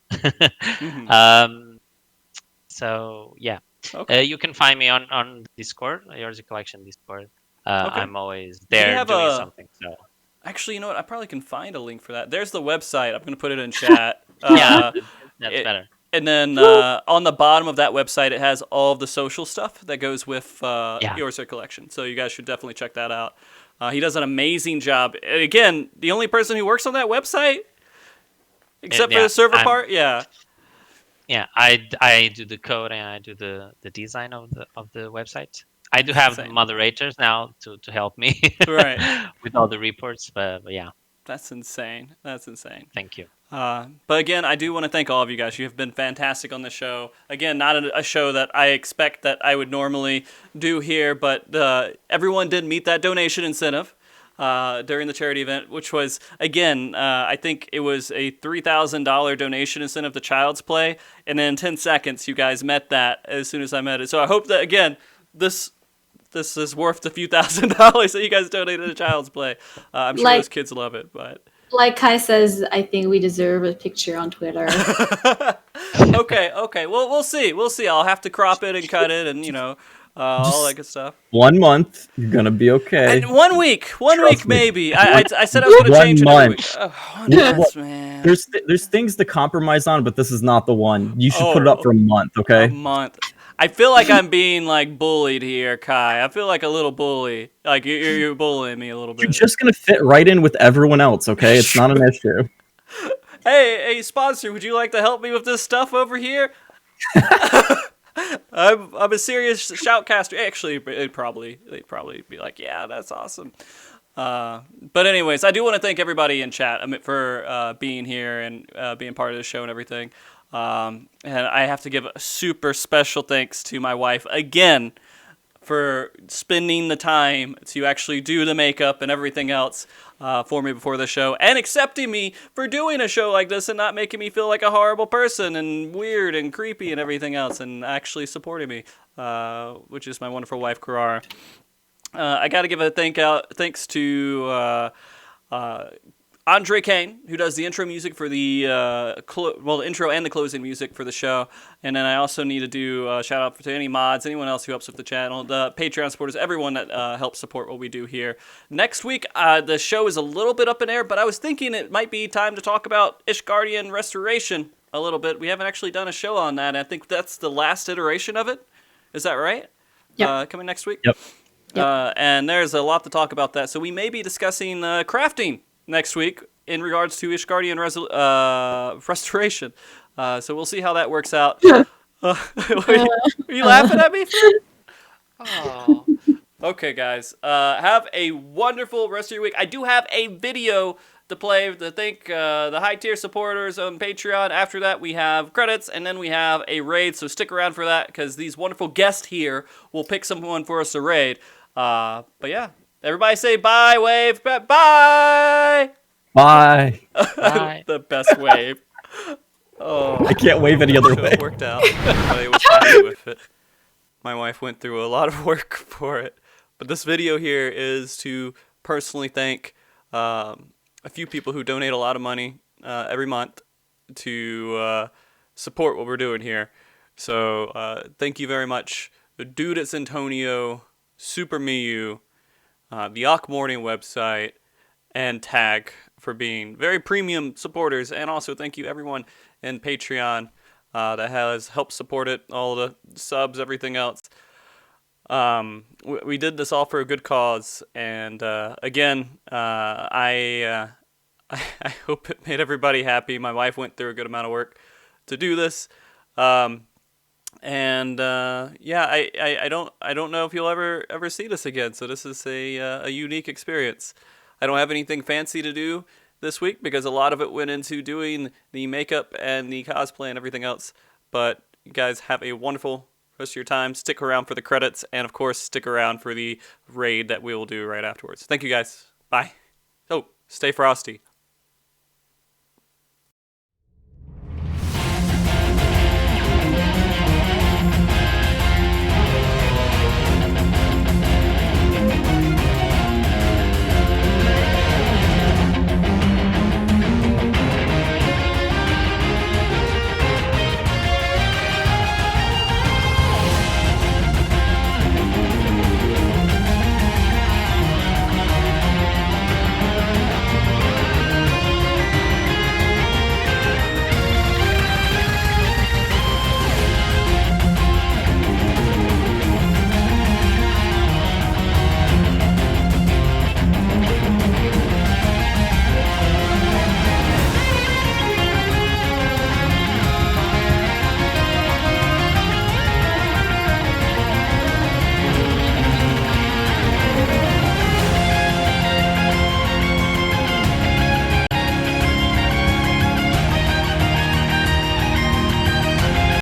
Speaker 4: So yeah,
Speaker 1: Okay.
Speaker 4: you can find me on Discord, ENJOYYYY collection Discord.
Speaker 1: Okay.
Speaker 4: I'm always
Speaker 1: we
Speaker 4: there
Speaker 1: have
Speaker 4: doing
Speaker 1: a-
Speaker 4: something. So
Speaker 1: Actually, you know what? I probably can find a link for that. There's the website. I'm going to put it in chat.
Speaker 4: yeah, that's
Speaker 1: it-
Speaker 4: better.
Speaker 1: And then on the bottom of that website, it has all of the social stuff that goes with ENJOYYYY collection. So you guys should definitely check that out. He does an amazing job. And again, the only person who works on that website, except for
Speaker 4: yeah,
Speaker 1: the server
Speaker 4: I'm-
Speaker 1: part, yeah.
Speaker 4: Yeah, I do the code and I do the design of the website. I do have
Speaker 1: insane.
Speaker 4: moderators now to help me
Speaker 1: Right.
Speaker 4: with all the reports, but yeah,
Speaker 1: That's insane. That's insane.
Speaker 4: thank you.
Speaker 1: But again, I do want to thank all of you guys. You have been fantastic on the show. Again, not a show that I expect that I would normally do here, but everyone did meet that donation incentive during the charity event, which was, again, I think it was a $3,000 donation incentive to Child's Play, and then in 10 seconds, you guys met that as soon as I met it. So I hope that, again, this is worth a few $1,000s that you guys donated to Child's Play. I'm sure those kids love it, but...
Speaker 3: Like Kai says, I think we deserve a picture on Twitter.
Speaker 1: Okay. Well, we'll see. I'll have to crop it and cut it, and all that good stuff.
Speaker 2: 1 month, you're gonna be okay.
Speaker 1: And 1 week,
Speaker 2: Trust me.
Speaker 1: maybe. I said I was going to
Speaker 2: 1
Speaker 1: change it every week.
Speaker 2: month.
Speaker 1: 1 month, man.
Speaker 2: There's things to compromise on, but this is not the one. You should put it
Speaker 1: Oh.
Speaker 2: up for a month, okay?
Speaker 1: A month. I feel like I'm being like bullied here, Kai. I feel like a little bully. Like you're bullying me a little
Speaker 2: You're
Speaker 1: bit.
Speaker 2: just gonna fit right in with everyone else, okay? It's not an issue.
Speaker 1: Hey, sponsor, would you like to help me with this stuff over here? I'm a serious shoutcaster. Actually, they'd probably be like, yeah, that's awesome. But anyways, I do want to thank everybody in chat for being here and being part of the show and everything. And I have to give a super special thanks to my wife again for spending the time to actually do the makeup and everything else for me before the show, and accepting me for doing a show like this and not making me feel like a horrible person and weird and creepy and everything else, and actually supporting me, which is my wonderful wife, Karara. I got to give a thanks to Andre Kane, who does the intro music for the the intro and the closing music for the show. And then I also need to do a shout out to any mods, anyone else who helps with the channel, the Patreon supporters, everyone that helps support what we do here. Next week, the show is a little bit up in air, but I was thinking it might be time to talk about Ishgardian Restoration a little bit. We haven't actually done a show on that. I think that's the last iteration of it. Is that right?
Speaker 3: Yep.
Speaker 1: Coming next week?
Speaker 2: Yep.
Speaker 1: And there's a lot to talk about that. So we may be discussing crafting next week in regards to Ishgardian Restoration. So we'll see how that works out. Are you laughing at me? Oh. Okay, guys. Have a wonderful rest of your week. I do have a video to play to thank the high tier supporters on Patreon. After that, we have credits, and then we have a raid. So stick around for that because these wonderful guests here will pick someone for us to raid. But yeah, everybody say bye, wave, bye.
Speaker 2: Bye.
Speaker 4: Bye.
Speaker 1: The best wave. Oh,
Speaker 2: I can't wave any other
Speaker 1: so
Speaker 2: way.
Speaker 1: it worked out. Everybody was happy with it. My wife went through a lot of work for it. But this video here is to personally thank a few people who donate a lot of money every month to support what we're doing here. So thank you very much. The Dude at Centonio, Super Miyu, the Awk Morning website, and Tag for being very premium supporters. And also thank you everyone in Patreon that has helped support it, all the subs, everything else. We did this all for a good cause, and again, I hope it made everybody happy. My wife went through a good amount of work to do this, and yeah, I don't know if you'll ever see this again. So this is a unique experience. I don't have anything fancy to do this week because a lot of it went into doing the makeup and the cosplay and everything else. But you guys have a wonderful rest of your time. Stick around for the credits, and of course, stick around for the raid that we will do right afterwards. Thank you guys. Bye. Oh, stay frosty.